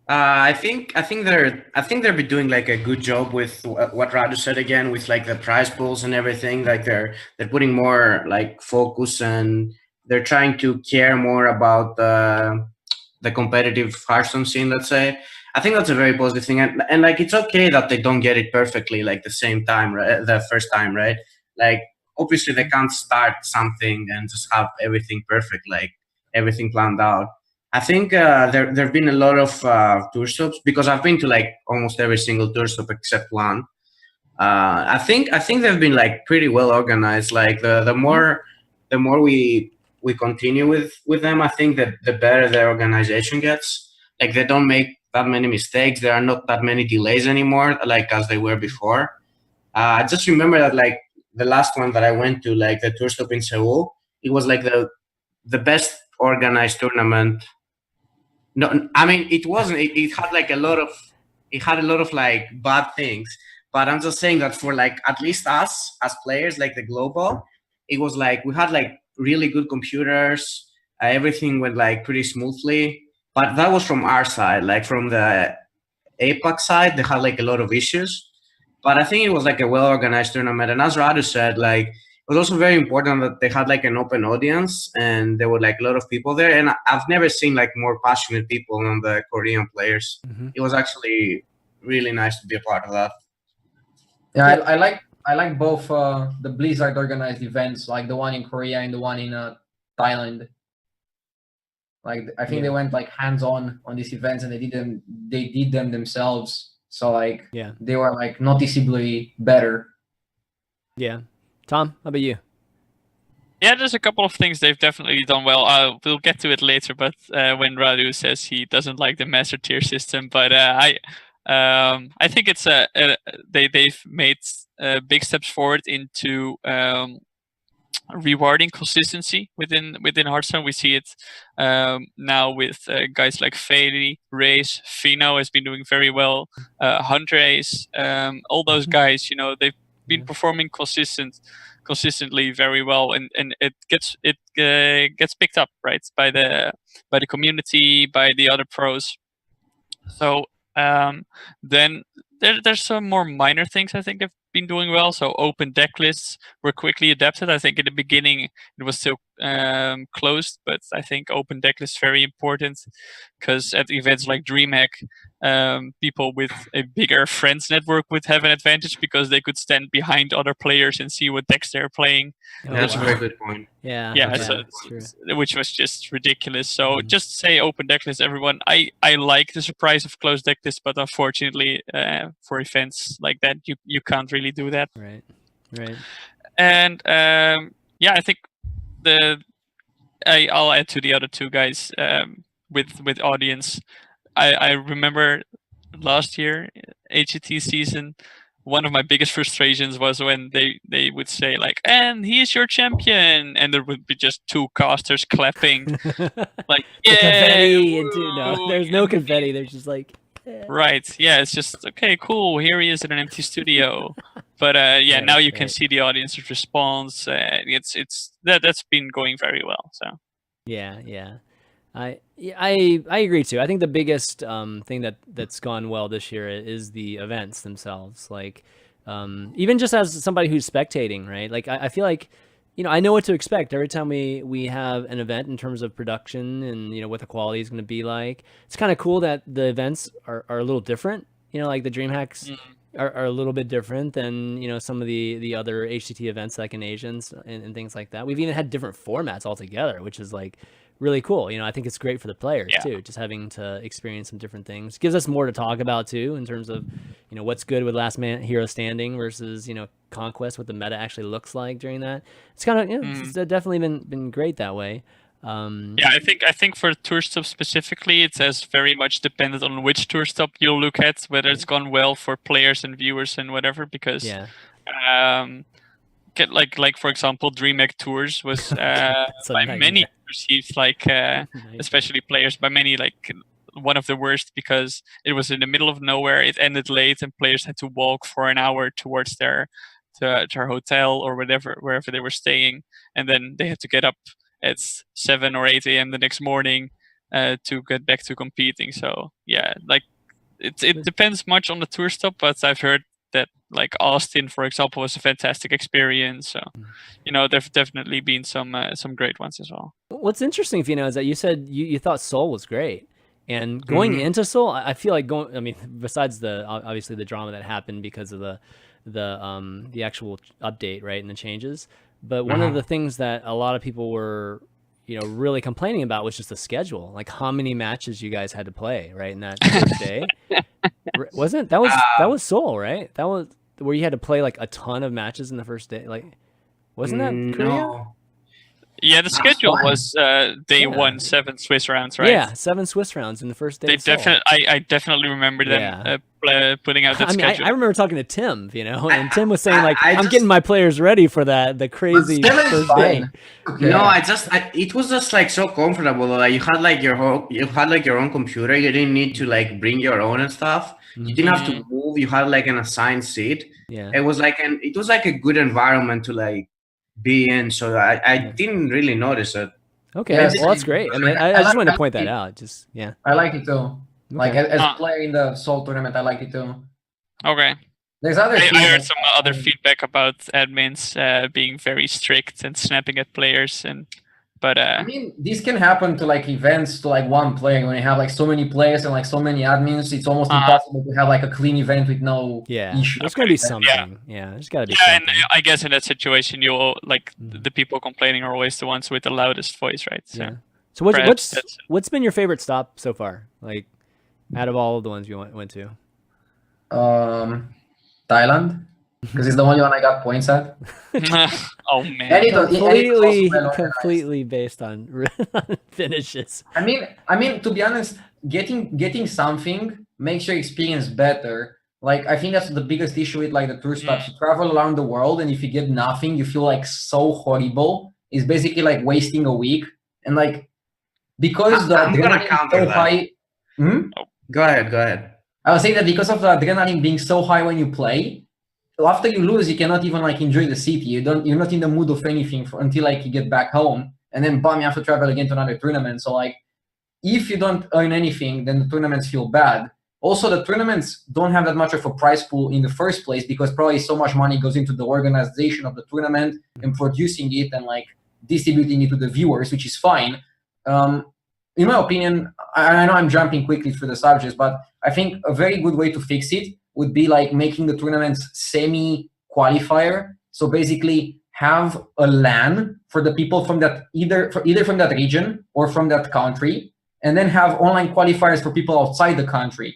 [SPEAKER 4] I think they're be doing like a good job with what Radu said again, with like the prize pools and everything. Like they're putting more like focus, and they're trying to care more about the competitive Hearthstone scene, let's say. I think that's a very positive thing, and like it's okay that they don't get it perfectly like the same time, right? The first time, right? Like obviously they can't start something and just have everything perfect, like everything planned out. I think there've been a lot of tour stops, because I've been to like almost every single tour stop except one. I think they've been like pretty well organized. Like the more we continue with them, I think that the better their organization gets. Like they don't make that many mistakes. There are not that many delays anymore, like as they were before. I just remember that like the last one that I went to, like the tour stop in Seoul, it was like the best organized tournament. No, I mean it wasn't. It had like a lot of like bad things. But I'm just saying that for like at least us as players, like the global, it was like we had like really good computers. Everything went like pretty smoothly. But that was from our side. Like from the APAC side, they had like a lot of issues. But I think it was like a well-organized tournament. And as Radu said, like it was also very important that they had like an open audience and there were like a lot of people there. And I've never seen like more passionate people on the Korean players. It was actually really nice to be a part of that.
[SPEAKER 5] Yeah, I like both the Blizzard organized events, like the one in Korea and the one in Thailand. Like I think they went like hands-on on these events, and they did them themselves. So like they were like noticeably better.
[SPEAKER 3] Yeah. Tom, how about you?
[SPEAKER 6] Yeah, there's a couple of things they've definitely done well. We'll get to it later, but when Radu says he doesn't like the master tier system, but I think it's they've made big steps forward into rewarding consistency within Hearthstone. We see it now with guys like Feli, Race, Feno has been doing very well. Huntrace, all those guys, you know, they've been performing consistently very well, and it gets picked up, right, by the community, by the other pros. So then there's some more minor things I think they've been doing well. So open deck lists were quickly adapted. I think in the beginning it was still closed, but I think open deck lists very important, because at events like DreamHack, people with a bigger friends network would have an advantage because they could stand behind other players and see what decks they're playing.
[SPEAKER 4] That's a very good point.
[SPEAKER 6] Which was just ridiculous. So just say open deck list, everyone. I like the surprise of closed deck lists, but unfortunately for events like that, you can't really do that.
[SPEAKER 3] Right.
[SPEAKER 6] And I think I'll add to the other two guys with audience. I remember last year HCT season, one of my biggest frustrations was when they would say like, and he's your champion, and there would be just two casters clapping like,
[SPEAKER 3] confetti no, there's no confetti. There's just like
[SPEAKER 6] right, yeah, it's just okay, cool, here he is in an empty studio. But now you can see the audience's response. That's been going very well. So
[SPEAKER 3] yeah. I agree too. I think the biggest thing that's gone well this year is the events themselves. Like even just as somebody who's spectating, right? Like I feel like, you know, I know what to expect every time we have an event in terms of production and, you know, what the quality is going to be like. It's kind of cool that the events are a little different. You know, like the DreamHacks are a little bit different than, you know, some of the other HCT events like in Asians and things like that. We've even had different formats altogether, which is like really cool. You know, I think it's great for the players too, just having to experience some different things. Gives us more to talk about too, in terms of, you know, what's good with Last Man Hero Standing versus, you know, Conquest, what the meta actually looks like during that. It's kind of, you know, it's definitely been great that way.
[SPEAKER 6] I think for tour stop specifically, it's as very much dependent on which tour stop you'll look at, whether it's gone well for players and viewers and whatever, because like for example, DreamHack Tours was by many perceived like especially players, by many like one of the worst, because it was in the middle of nowhere, it ended late, and players had to walk for an hour towards their hotel or wherever they were staying, and then they had to get up at 7 or 8 a.m. the next morning to get back to competing. So yeah, like it depends much on the tour stop, but I've heard that like Austin, for example, was a fantastic experience. So, you know, there've definitely been some great ones as well.
[SPEAKER 3] What's interesting, Feno, is that you said you thought Seoul was great. And going into Seoul, I feel like I mean, besides obviously the drama that happened because of the actual update, right, and the changes. But one of the things that a lot of people were, really complaining about was just the schedule, like how many matches you guys had to play, right, in that first day. Wasn't that was Seoul, right? That was where you had to play like a ton of matches in the first day. Like, wasn't that Korea?
[SPEAKER 4] No.
[SPEAKER 6] Yeah, the schedule was day 1, 7 Swiss rounds, right?
[SPEAKER 3] Yeah, 7 Swiss rounds in the first day.
[SPEAKER 6] I definitely remember them putting out that schedule.
[SPEAKER 3] I remember talking to Tim, and Tim was saying I'm getting my players ready for the crazy first day.
[SPEAKER 4] Okay. No, it was just like so comfortable. Like you had like your own computer. You didn't need to like bring your own and stuff. You didn't have to move. You had like an assigned seat.
[SPEAKER 3] Yeah,
[SPEAKER 4] it was like a good environment to like be in. So I didn't really notice it.
[SPEAKER 3] Okay, well that's great. I mean, I just wanted to point that out. Just
[SPEAKER 5] I like it too.
[SPEAKER 3] Okay.
[SPEAKER 5] Like as a player in the Seoul tournament, I like it too.
[SPEAKER 6] Okay.
[SPEAKER 5] There's other.
[SPEAKER 6] I heard some other feedback about admins being very strict and snapping at players, but
[SPEAKER 5] I mean, this can happen to like events to like one player when you have like so many players and like so many admins. It's almost impossible to have like a clean event with no issue.
[SPEAKER 3] There's gonna be something. Yeah, there's gotta be. Something.
[SPEAKER 6] And I guess in that situation, the people complaining are always the ones with the loudest voice, right? So,
[SPEAKER 3] So what's been your favorite stop so far? Like, out of all of the ones you went to?
[SPEAKER 5] Thailand, because it's the only one I got points at.
[SPEAKER 6] Oh man!
[SPEAKER 3] Completely based on finishes.
[SPEAKER 5] I mean, to be honest, getting something makes your experience better. Like, I think that's the biggest issue with like the tour stops. You travel around the world, and if you get nothing, you feel like so horrible. It's basically like wasting a week, and like because the adrenaline is so high.
[SPEAKER 4] Go ahead.
[SPEAKER 5] I was saying that because of the adrenaline being so high when you play, after you lose, you cannot even like enjoy the city. You're not in the mood of anything until like you get back home, and then you have to travel again to another tournament. So like, if you don't earn anything, then the tournaments feel bad. Also, the tournaments don't have that much of a prize pool in the first place because probably so much money goes into the organization of the tournament and producing it and like distributing it to the viewers, which is fine. In my opinion, I know I'm jumping quickly through the subjects, but I think a very good way to fix it would be like making the tournaments semi-qualifier. So basically have a LAN for the people from that either from that region or from that country, and then have online qualifiers for people outside the country.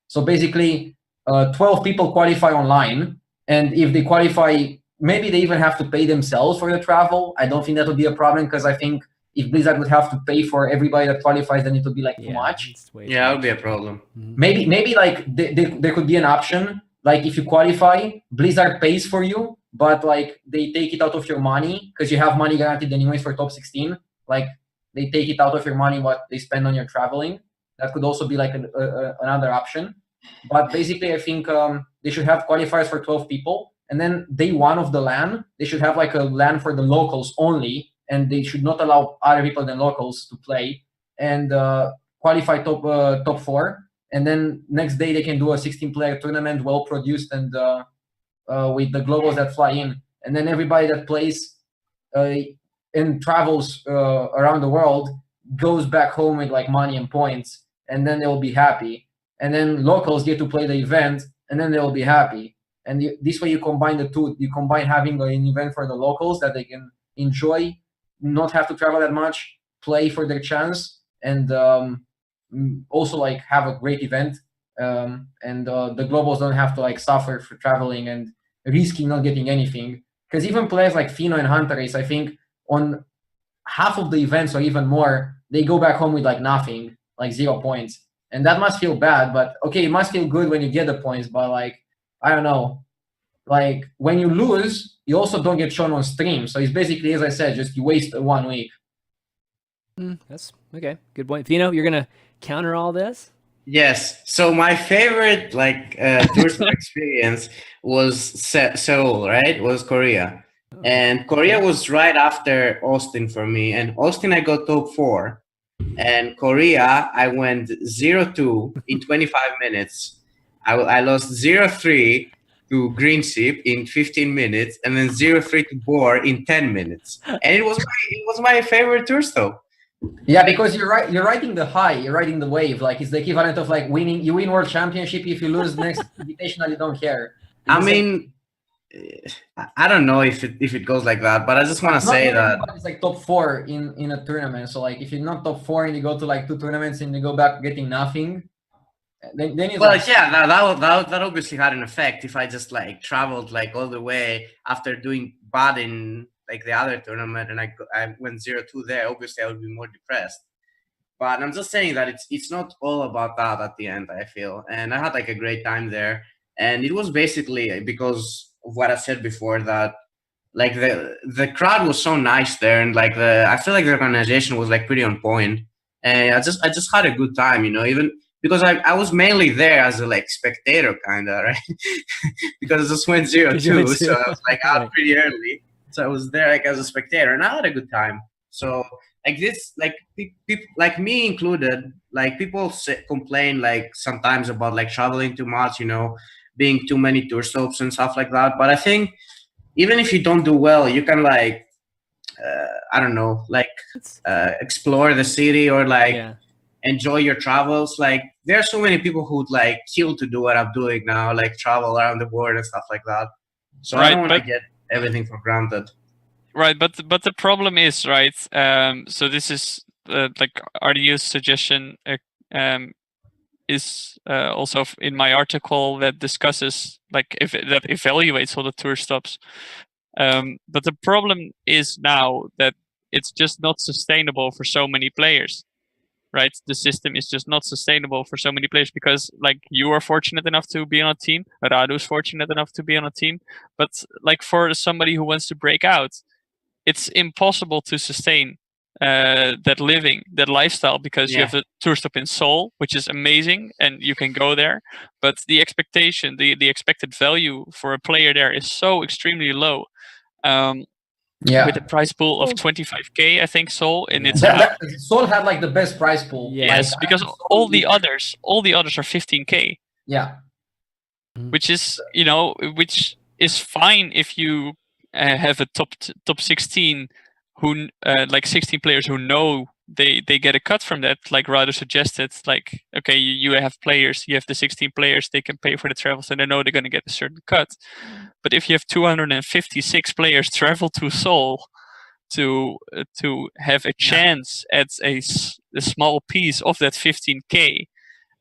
[SPEAKER 5] So basically 12 people qualify online, and if they qualify, maybe they even have to pay themselves for the travel. I don't think that would be a problem because I think if Blizzard would have to pay for everybody that qualifies, then it would be like too much.
[SPEAKER 4] Yeah, it would be a problem.
[SPEAKER 5] Maybe like there could be an option. Like if you qualify, Blizzard pays for you, but like they take it out of your money because you have money guaranteed anyways for top 16. Like they take it out of your money what they spend on your traveling. That could also be like another option. But basically, I think they should have qualifiers for 12 people. And then day one of the LAN, they should have like a LAN for the locals only. And they should not allow other people than locals to play and qualify top 4. And then next day they can do a 16-player tournament, well produced and with the globals that fly in. And then everybody that plays and travels around the world goes back home with like money and points, and then they'll be happy. And then locals get to play the event, and then they'll be happy. And this way you combine the two. You combine having an event for the locals that they can enjoy, not have to travel that much, play for their chance, and also like have a great event. And the globals don't have to like suffer for traveling and risking not getting anything. Because even players like Feno and Hunter Race, I think on half of the events or even more, they go back home with like nothing, like 0 points. And that must feel bad, but okay, it must feel good when you get the points, but like, I don't know. Like when you lose, you also don't get shown on stream. So it's basically, as I said, just you waste 1 week.
[SPEAKER 3] That's okay. Good point. Feno, you're going to counter all this?
[SPEAKER 4] Yes. So my favorite like tour experience was Seoul, right? Was Korea. And Korea was right after Austin for me. And Austin, I got top 4. And Korea, I went 0-2 in 25 minutes. I lost 0-3 to Green Ship in 15 minutes, and then 0-3 to Boar in 10 minutes. And it was my favorite tour stop.
[SPEAKER 5] Yeah, because you're right. You're riding the high. You're riding the wave. Like it's the equivalent of like winning. You win World Championship. If you lose next invitational, you don't care.
[SPEAKER 4] I mean, I don't know if it goes like that, but I just want to say that
[SPEAKER 5] it's like top 4 in a tournament. So like if you're not top 4 and you go to like 2 tournaments and you go back getting nothing, then it's
[SPEAKER 4] well,
[SPEAKER 5] like,
[SPEAKER 4] yeah, that obviously had an effect. If I just like traveled like all the way after doing bad in like the other tournament and I went 0-2 there, obviously I would be more depressed. But I'm just saying that it's not all about that at the end, I feel. And I had like a great time there. And it was basically because of what I said before, that like the crowd was so nice there, and like I feel like the organization was like pretty on point. And I just had a good time, you know, even because I was mainly there as a like spectator kind of, right? Because I just went 0-2, so I was like out pretty early. So I was there like as a spectator, and I had a good time. So like this, like people like me included, like people complain like sometimes about like traveling too much, you know, being too many tour stops and stuff like that. But I think even if you don't do well, you can like I don't know, like explore the city or like enjoy your travels. Like there are so many people who'd like kill to do what I'm doing now, like travel around the world and stuff like that. So I don't want to get everything for granted.
[SPEAKER 6] Right, but the problem is, right, so this is like RDU's suggestion is also in my article that discusses like that evaluates all the tour stops. But the problem is now that it's just not sustainable for so many players, right? The system is just not sustainable for so many players because like you are fortunate enough to be on a team, Radu's fortunate enough to be on a team, but like for somebody who wants to break out, it's impossible to sustain that lifestyle because you have a tour stop in Seoul, which is amazing, and you can go there. But the expectation, the expected value for a player there is so extremely low. With a prize pool of 25K, I think Seoul, and it's
[SPEAKER 5] Seoul had like the best prize pool.
[SPEAKER 6] Yes, like, because all the others are 15K.
[SPEAKER 5] Yeah,
[SPEAKER 6] which is which is fine if you have a top 16 who like 16 players who know they get a cut from that, like Radu suggested. Like, okay, you have players, you have the 16 players, they can pay for the travel, so they know they're going to get a certain cut. But if you have 256 players travel to Seoul to have a chance at a small piece of that 15K,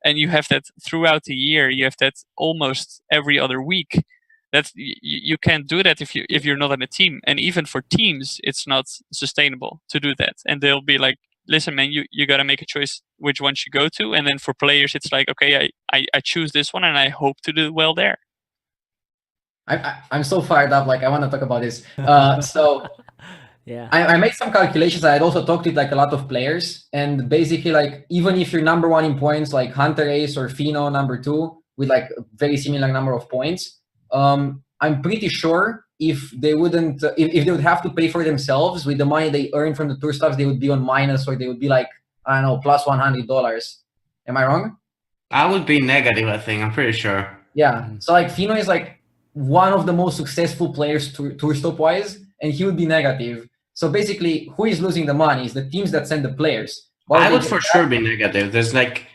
[SPEAKER 6] and you have that throughout the year, you have that almost every other week. That you can't do that if you're not on a team, and even for teams, it's not sustainable to do that. And they'll be like, "Listen, man, you got to make a choice which one you go to." And then for players, it's like, "Okay, I choose this one, and I hope to do well there."
[SPEAKER 5] I'm so fired up. Like I want to talk about this. So
[SPEAKER 3] yeah,
[SPEAKER 5] I made some calculations. I had also talked with like a lot of players, and basically like even if you're number 1 in points, like Hunter Ace or Feno number 2 with like a very similar number of points. I'm pretty sure if they wouldn't, if they would have to pay for themselves with the money they earn from the tour stops, they would be on minus, or they would be like, I don't know, plus $100. Am I wrong?
[SPEAKER 4] I would be negative, I think. I'm pretty sure.
[SPEAKER 5] Yeah. So like Feno is like one of the most successful players tour stop wise, and he would be negative. So basically, who is losing the money is the teams that send the players.
[SPEAKER 4] I would for sure be negative. There's like,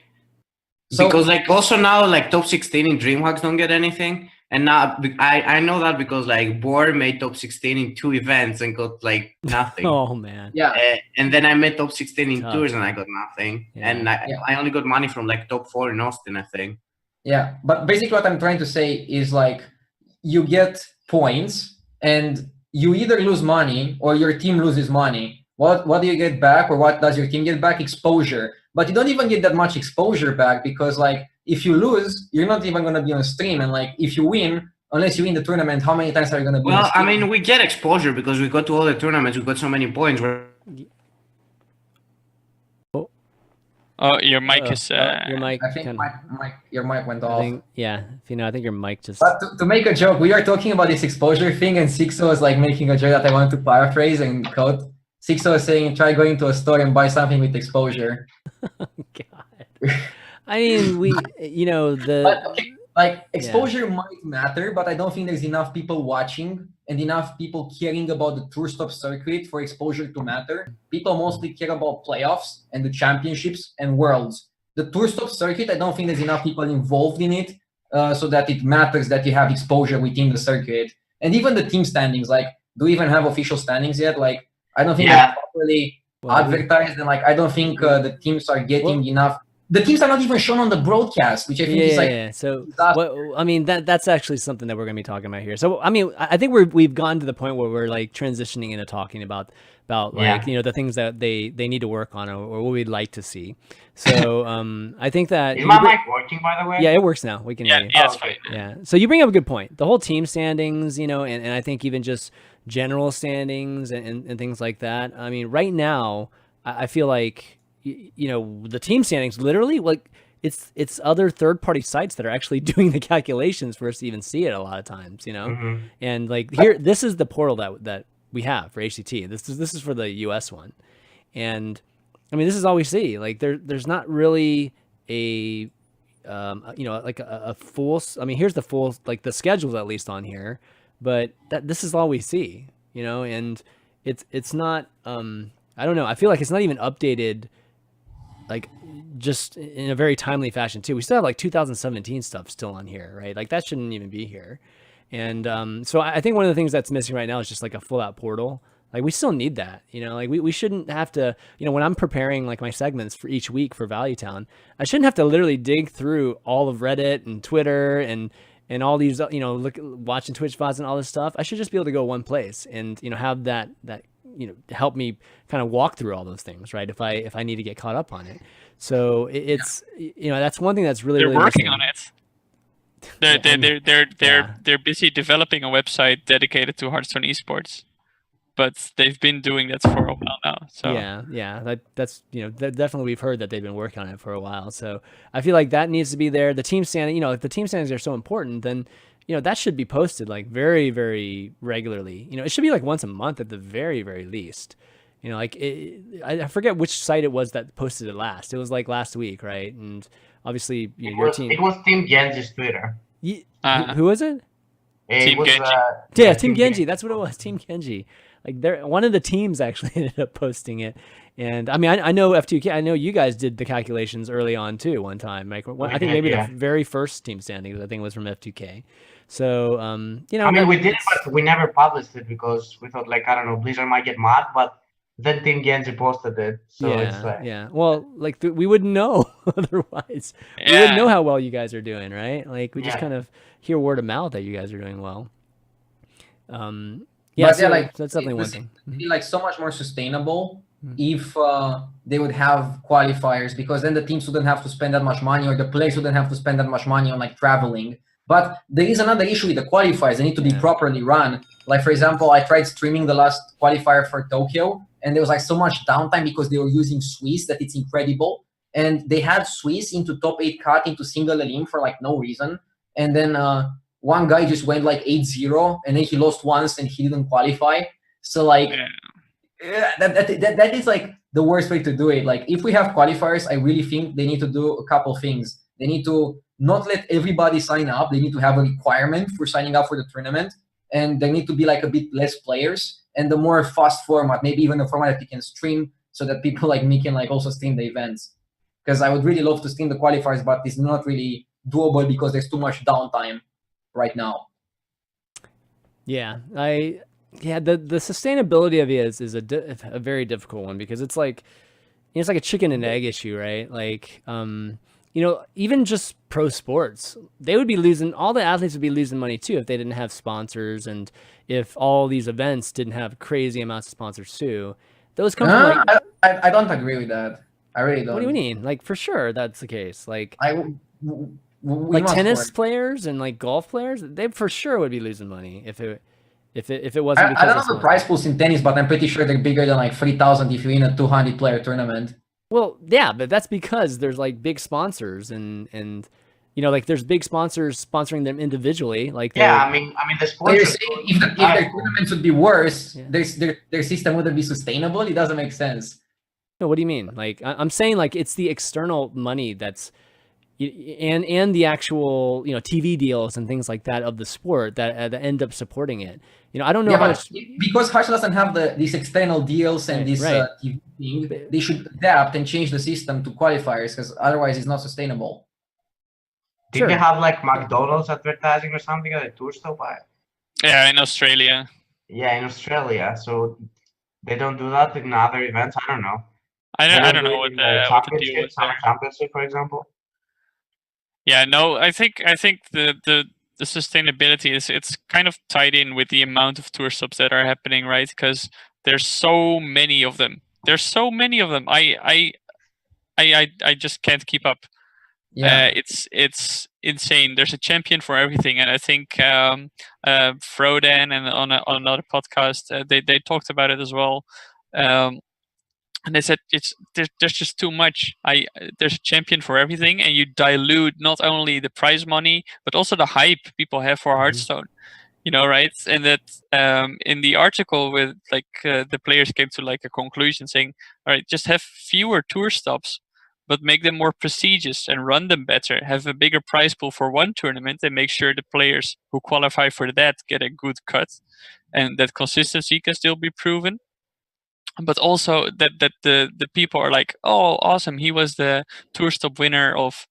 [SPEAKER 4] because like also now like top 16 in DreamHacks don't get anything. And now I know that because like Boar made top 16 in 2 events and got like nothing.
[SPEAKER 3] Oh man.
[SPEAKER 5] Yeah.
[SPEAKER 4] And then I made top 16 in tours and I got nothing. Yeah. And I only got money from like top 4 in Austin, I think.
[SPEAKER 5] Yeah, but basically what I'm trying to say is like you get points and you either lose money or your team loses money. What do you get back, or what does your team get back? Exposure. But you don't even get that much exposure back because like if you lose, you're not even going to be on stream. And like if you win, unless you win the tournament, how many times are you going to be on stream?
[SPEAKER 4] Well, I mean, we get exposure because we go to all the tournaments. We got so many points.
[SPEAKER 6] Oh, your mic is...
[SPEAKER 3] your mic.
[SPEAKER 5] I think your mic went off.
[SPEAKER 3] Yeah, I think your mic just...
[SPEAKER 5] But to make a joke, we are talking about this exposure thing, and Sixo was like making a joke that I wanted to paraphrase and quote. Sixo was saying, try going to a store and buy something with exposure.
[SPEAKER 3] God. I mean,
[SPEAKER 5] Like exposure might matter, but I don't think there's enough people watching and enough people caring about the tour stop circuit for exposure to matter. People mostly care about playoffs and the championships and worlds. The tour stop circuit, I don't think there's enough people involved in it so that it matters that you have exposure within the circuit. And even the team standings, like, do we even have official standings yet? Like, I don't think they're properly advertised, and like, I don't think the teams are getting enough. The teams are not even shown on the broadcast, which I think is like
[SPEAKER 3] So, I mean, that's actually something that we're going to be talking about here. So, I mean, I think we've gotten to the point where we're like transitioning into talking about like the things that they need to work on or what we'd like to see. So, I think that
[SPEAKER 2] is my mic working, by the way?
[SPEAKER 3] Yeah, it works now. We can hear you.
[SPEAKER 6] Yeah, it's fine.
[SPEAKER 3] Yeah. So you bring up a good point. The whole team standings, and I think even just general standings and things like that. I mean, right now, I feel like the team standings literally like it's other third-party sites that are actually doing the calculations for us to even see it a lot of times, and like here, this is the portal that we have for HCT. This is for the US one, and I mean, this is all we see. Like there's not really a like a full. I mean, here's the full, like the schedules at least on here, but this is all we see, and it's not. I don't know. I feel like it's not even updated, like just in a very timely fashion too. We still have like 2017 stuff still on here, right? Like that shouldn't even be here. And so I think one of the things that's missing right now is just like a full out portal. Like we still need that, like we shouldn't have to, when I'm preparing like my segments for each week for Value Town, I shouldn't have to literally dig through all of Reddit and Twitter and all these, watching Twitch VODs and all this stuff. I should just be able to go one place and, have that help me kind of walk through all those things, right? If I need to get caught up on it. So it's, that's one thing that's really,
[SPEAKER 6] They're
[SPEAKER 3] really
[SPEAKER 6] working
[SPEAKER 3] missing.
[SPEAKER 6] on it. They're busy developing a website dedicated to Hearthstone esports, but they've been doing that for a while now. So
[SPEAKER 3] that's definitely we've heard that they've been working on it for a while. So I feel like that needs to be there. The team standing, if the team standings are so important, then that should be posted like very, very regularly. It should be like once a month at the very, very least. I forget which site it was that posted it last. It was like last week, right? And obviously, your team.
[SPEAKER 2] It was Team Genji's Twitter.
[SPEAKER 3] Who was it?
[SPEAKER 6] Team Genji.
[SPEAKER 3] Team Genji. That's what it was. Team Genji. Like one of the teams actually ended up posting it. And I mean, I know F2K. I know you guys did the calculations early on too. One time, like I think maybe the very first team standings. I think was from F2K. So I
[SPEAKER 2] mean, we did, but we never published it because we thought, like, I don't know, Blizzard might get mad, but then Team Genji posted it. So it's like,
[SPEAKER 3] well, like we wouldn't know otherwise. We wouldn't know how well you guys are doing, right? Like we just kind of hear word of mouth that you guys are doing well.
[SPEAKER 5] Like
[SPEAKER 3] that's definitely one thing.
[SPEAKER 5] It'd be like so much more sustainable if they would have qualifiers, because then the teams wouldn't have to spend that much money, or the players wouldn't have to spend that much money on like traveling. But there is another issue with the qualifiers. They need to be properly run. Like, for example, I tried streaming the last qualifier for Tokyo, and there was like so much downtime because they were using Swiss that it's incredible. And they had Swiss into top 8 cut into single elim for like no reason. And then one guy just went like 8-0, and then he lost once and he didn't qualify. So like that is like the worst way to do it. Like if we have qualifiers, I really think they need to do a couple things. They need to not let everybody sign up. They need to have a requirement for signing up for the tournament, and there need to be like a bit less players and the more fast format, maybe even a format that you can stream so that people like me can like also stream the events. Because I would really love to stream the qualifiers, but it's not really doable because there's too much downtime right now.
[SPEAKER 3] The sustainability of it is a very difficult one, because it's like a chicken and egg issue, right? Like even just pro sports, they would be losing, all the athletes would be losing money too if they didn't have sponsors, and if all these events didn't have crazy amounts of sponsors too. Those come from like,
[SPEAKER 5] I don't agree with that. I really don't.
[SPEAKER 3] What do you mean? Like for sure that's the case. Like
[SPEAKER 5] like
[SPEAKER 3] tennis players and like golf players, they for sure would be losing money if it wasn't.
[SPEAKER 5] I don't know the prize pools in tennis, but I'm pretty sure they're bigger than like 3,000 if you win a 200-player tournament.
[SPEAKER 3] Well, yeah, but that's because there's like big sponsors and like there's big sponsors sponsoring them individually. Like
[SPEAKER 2] I mean the
[SPEAKER 5] sponsors. You're saying if their tournaments would be worse, their system wouldn't be sustainable. It doesn't make sense.
[SPEAKER 3] No, what do you mean? Like I'm saying, like it's the external money that's and the actual TV deals and things like that of the sport that end up supporting it. I don't know how much,
[SPEAKER 5] because Hearthstone doesn't have these external deals and this TV thing, they should adapt and change the system to qualifiers, because otherwise it's not sustainable.
[SPEAKER 2] Did they have like McDonald's advertising or something at the tour stop?
[SPEAKER 6] Yeah, in Australia.
[SPEAKER 2] Yeah, in Australia. So they don't do that in other events. I don't know.
[SPEAKER 6] I don't know what the deal was there.
[SPEAKER 2] Championship, for example.
[SPEAKER 6] Yeah, no, I think the sustainability it's kind of tied in with the amount of tour stops that are happening, right? Because there's so many of them. I just can't keep up.
[SPEAKER 5] Yeah.
[SPEAKER 6] It's insane. There's a champion for everything, and I think Frodan and on another podcast they talked about it as well. And they said there's just too much. There's a champion for everything, and you dilute not only the prize money but also the hype people have for Hearthstone. Right? And that in the article with the players came to like a conclusion saying, all right, just have fewer tour stops, but make them more prestigious and run them better. Have a bigger prize pool for one tournament and make sure the players who qualify for that get a good cut, and that consistency can still be proven. But also that the people are like, oh, awesome, he was the tour stop winner of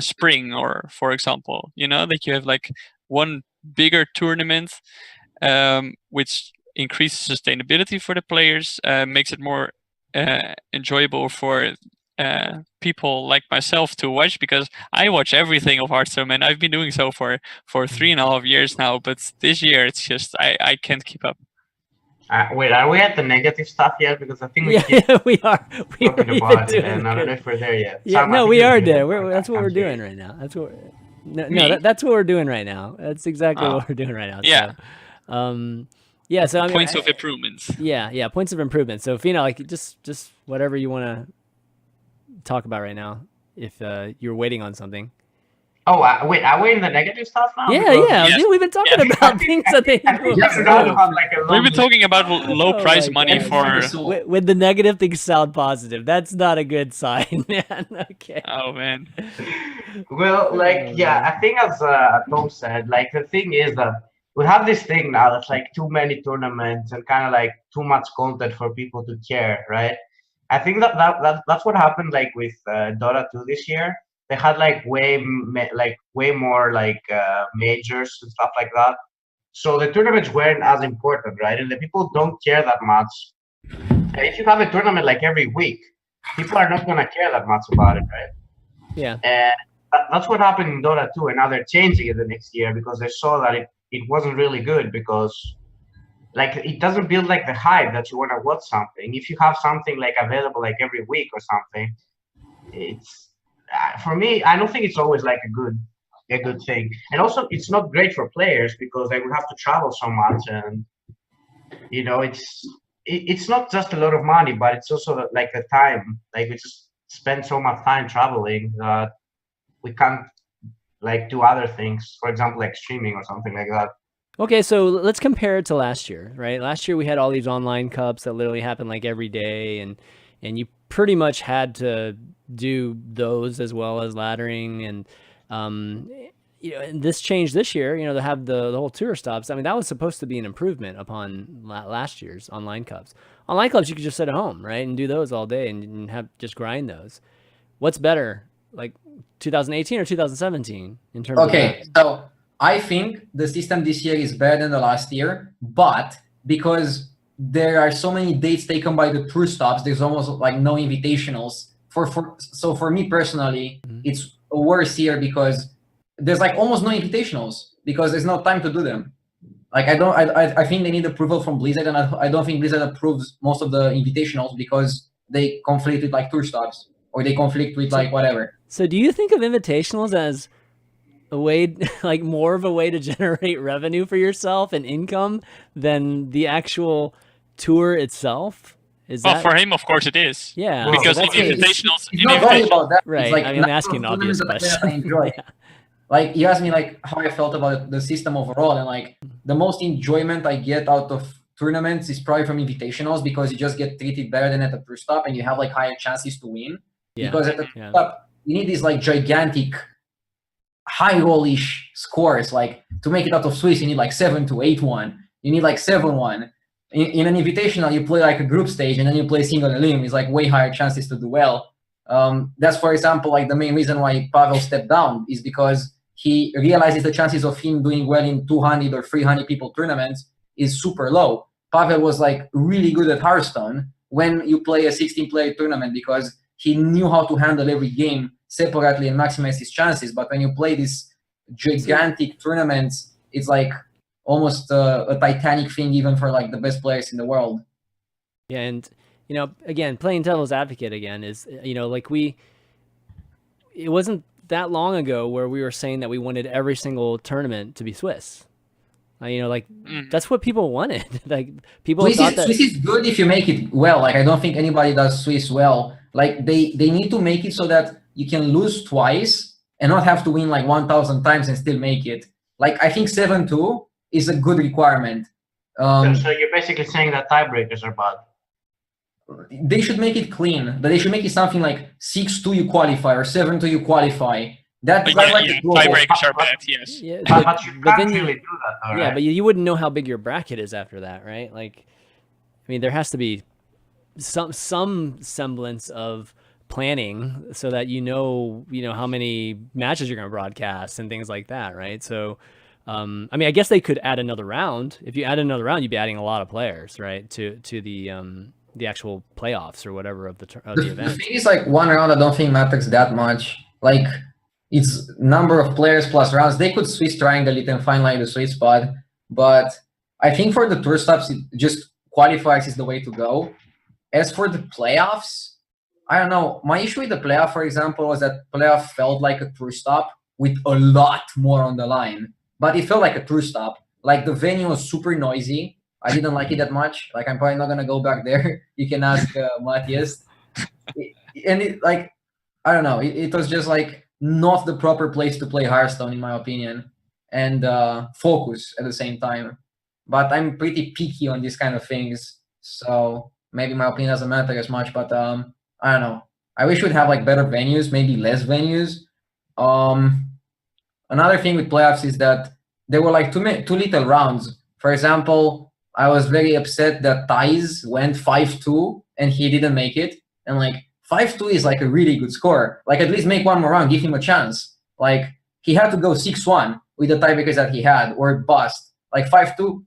[SPEAKER 6] spring, or for example, that you have like one bigger tournament, which increases sustainability for the players, makes it more enjoyable for people like myself to watch, because I watch everything of Hearthstone, and I've been doing so for 3.5 years now. But this year, it's just I can't keep up.
[SPEAKER 2] Wait, are we at the negative stuff yet? Because I think we
[SPEAKER 3] we are.
[SPEAKER 2] talking about it, and I don't know if we're there yet.
[SPEAKER 3] Yeah, no, we are there. That's what we're doing right now. That's what. That's what we're doing right now. That's exactly what we're doing right now.
[SPEAKER 6] Yeah.
[SPEAKER 3] So, yeah. So
[SPEAKER 6] points of improvements.
[SPEAKER 3] Yeah, points of improvement. So, Feno, like just whatever you want to talk about right now, if you're waiting on something.
[SPEAKER 2] Oh, wait, are we in the negative stuff now?
[SPEAKER 3] Yeah.
[SPEAKER 6] Yes.
[SPEAKER 3] Dude, we've been talking about things that they.
[SPEAKER 6] We've been talking about low prize money for.
[SPEAKER 3] When the negative things sound positive, that's not a good sign, man. Okay.
[SPEAKER 6] Oh man.
[SPEAKER 2] Well, I think as Tom said, the thing is that we have this thing now that's like too many tournaments and kind of like too much content for people to care, right? I think that's what happened like with Dota 2 this year. They had way more majors and stuff like that. So the tournaments weren't as important, right? And the people don't care that much. And if you have a tournament every week, people are not gonna care that much about it, right?
[SPEAKER 3] Yeah.
[SPEAKER 2] And that's what happened in Dota 2, and now they're changing it the next year because they saw that it wasn't really good, because it doesn't build the hype that you want to watch something. If you have something available every week or something, it's for me, I don't think it's always a good thing. And also, it's not great for players because they would have to travel so much, and it's not just a lot of money, but it's also the time. We just spend so much time traveling that we can't do other things. For example, streaming or something like that.
[SPEAKER 3] Okay, so let's compare it to last year, right? Last year we had all these online cups that literally happened every day, and you pretty much had to do those as well as laddering, and and this changed this year. To have the whole tour stops. I mean, that was supposed to be an improvement upon last year's online cups. Online cups you could just sit at home, right, and do those all day and have just grind those. What's better, 2018 or 2017 in terms?
[SPEAKER 5] Okay, so I think the system this year is better than the last year, but because there are so many dates taken by the tour stops, there's almost no invitationals. So for me personally, it's a worse year because there's almost no invitationals because there's no time to do them. I think they need approval from Blizzard, and I don't think Blizzard approves most of the invitationals because they conflict with tour stops, or they conflict with whatever.
[SPEAKER 3] So do you think of invitationals as a way, more of a way to generate revenue for yourself and income than the actual tour itself?
[SPEAKER 6] For him, of course, it is.
[SPEAKER 3] Yeah,
[SPEAKER 6] because
[SPEAKER 5] invitationals. It's not only about that.
[SPEAKER 3] Right.
[SPEAKER 5] It's
[SPEAKER 3] I'm asking an obvious question.
[SPEAKER 5] I enjoy. Yeah. You asked me how I felt about the system overall, and the most enjoyment I get out of tournaments is probably from invitationals, because you just get treated better than at the tour stop, and you have higher chances to win.
[SPEAKER 3] Yeah.
[SPEAKER 5] Because at the tour stop, these like gigantic high rollish scores. Like to make it out of Swiss, you need like 7 to 8-1. You need like 7-1. In an invitational, you play like a group stage and then you play single elim. It's like way higher chances to do well. That's, for example, like the main reason why Pavel stepped down is because he realizes the chances of him doing well in 200 or 300 people tournaments is super low. Pavel was like really good at Hearthstone when you play a 16-player tournament because he knew how to handle every game separately and maximize his chances. But when you play these gigantic tournaments, it's like almost a Titanic thing even for like the best players in the world.
[SPEAKER 3] Yeah, and you know, again, playing devil's advocate again is, you know, like it wasn't that long ago where we were saying that we wanted every single tournament to be Swiss. You know, like that's what people wanted. Like people thought that
[SPEAKER 5] Swiss is good if you make it well. Like I don't think anybody does Swiss well. Like they need to make it so that you can lose twice and not have to win like 1,000 times and still make it. Like I think 7-2 is a good requirement.
[SPEAKER 2] So you're basically saying that tiebreakers are bad.
[SPEAKER 5] They should make it clean. But they should make it something like 6-2 you qualify or 7-2 you qualify. That's like
[SPEAKER 6] tiebreakers are bad, yes.
[SPEAKER 3] Yeah,
[SPEAKER 2] But you
[SPEAKER 3] but
[SPEAKER 2] can't
[SPEAKER 3] then
[SPEAKER 2] really do that, though,
[SPEAKER 3] yeah,
[SPEAKER 2] right?
[SPEAKER 3] but you wouldn't know how big your bracket is after that, right? Like, I mean, there has to be some semblance of planning so that you know how many matches you're going to broadcast and things like that, right? So, I mean, I guess they could add another round. If you add another round, you'd be adding a lot of players, right? To the actual playoffs or whatever of the event.
[SPEAKER 5] The thing is, like, one round I don't think matters that much. Like, it's number of players plus rounds. They could Swiss triangle it and find like the sweet spot. But I think for the tour stops, just qualifiers is the way to go. As for the playoffs, I don't know. My issue with the playoff, for example, was that playoff felt like a tour stop with a lot more on the line. But it felt like a tour stop. Like the venue was super noisy. I didn't like it that much. Like I'm probably not gonna go back there. You can ask Matthiesen. And it, like, I don't know. It was just like not the proper place to play Hearthstone, in my opinion, and focus at the same time. But I'm pretty picky on these kind of things, so maybe my opinion doesn't matter as much. But I don't know. I wish we'd have like better venues, maybe less venues. Another thing with playoffs is that there were like too little rounds. For example, I was very upset that Thais went 5-2 and he didn't make it. And like 5-2 is like a really good score. Like at least make one more round, give him a chance. Like he had to go 6-1 with the tiebreakers that he had or bust. Like 5-2,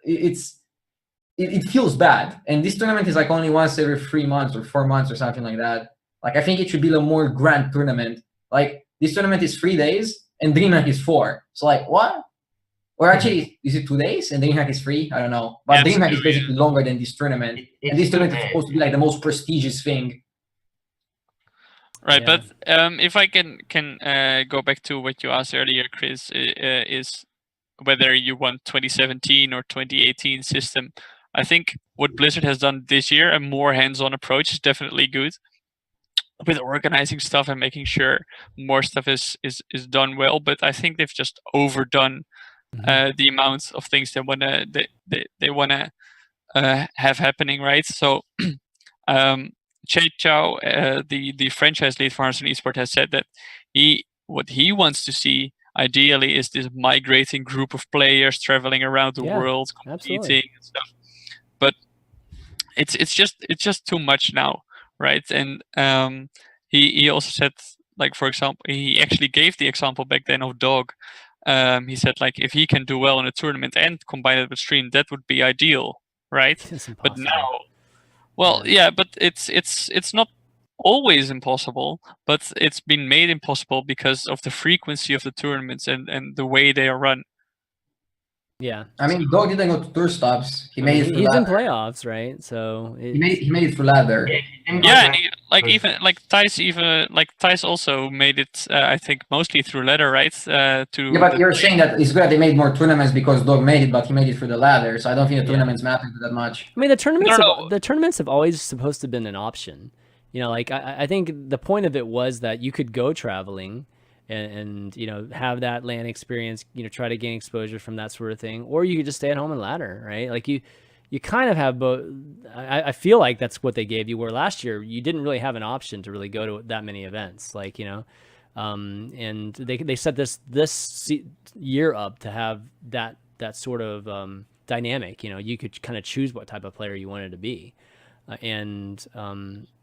[SPEAKER 5] it feels bad. And this tournament is like only once every 3 months or 4 months or something like that. Like I think it should be a more grand tournament. Like this tournament is 3 days and DreamHack is 4. So like what? Or actually, is it 2 days and DreamHack is 3? I don't know. But DreamHack is basically longer than this tournament. And this tournament is supposed to be like the most prestigious thing.
[SPEAKER 6] Right, yeah. But if I can go back to what you asked earlier, Chris, is whether you want 2017 or 2018 system. I think what Blizzard has done this year, a more hands-on approach, is definitely good. With organizing stuff and making sure more stuff is done well, but I think they've just overdone the amount of things they wanna have happening, right? So, Che Chow, the franchise lead for Hearthstone Esports, has said that what he wants to see ideally is this migrating group of players traveling around the world, competing and stuff. But it's just too much now, right? And he also said, like, for example, he actually gave the example back then of Dog. He said, like, if he can do well in a tournament and combine it with stream, that would be ideal, right? But now, well, yeah, but it's not always impossible, but it's been made impossible because of the frequency of the tournaments and the way they are run.
[SPEAKER 3] Yeah,
[SPEAKER 5] I mean, Dog didn't go to tour stops. He made it.
[SPEAKER 3] He's in playoffs, right? So
[SPEAKER 5] he made it for ladder.
[SPEAKER 6] Yeah, Thais also made it. I think mostly through ladder, right?
[SPEAKER 5] Yeah, but you're saying that it's good they made more tournaments because Dog made it, but he made it through the ladder. So I don't think the tournaments matter that much.
[SPEAKER 3] I mean, the tournaments have always supposed to have been an option. You know, like I think the point of it was that you could go traveling. And you know, have that LAN experience, you know, try to gain exposure from that sort of thing, or you could just stay at home and ladder, right? Like you you kind of have both. I feel like that's what they gave you, where last year you didn't really have an option to really go to that many events, like, you know, and they set this year up to have that sort of dynamic. You know, you could kind of choose what type of player you wanted to be. And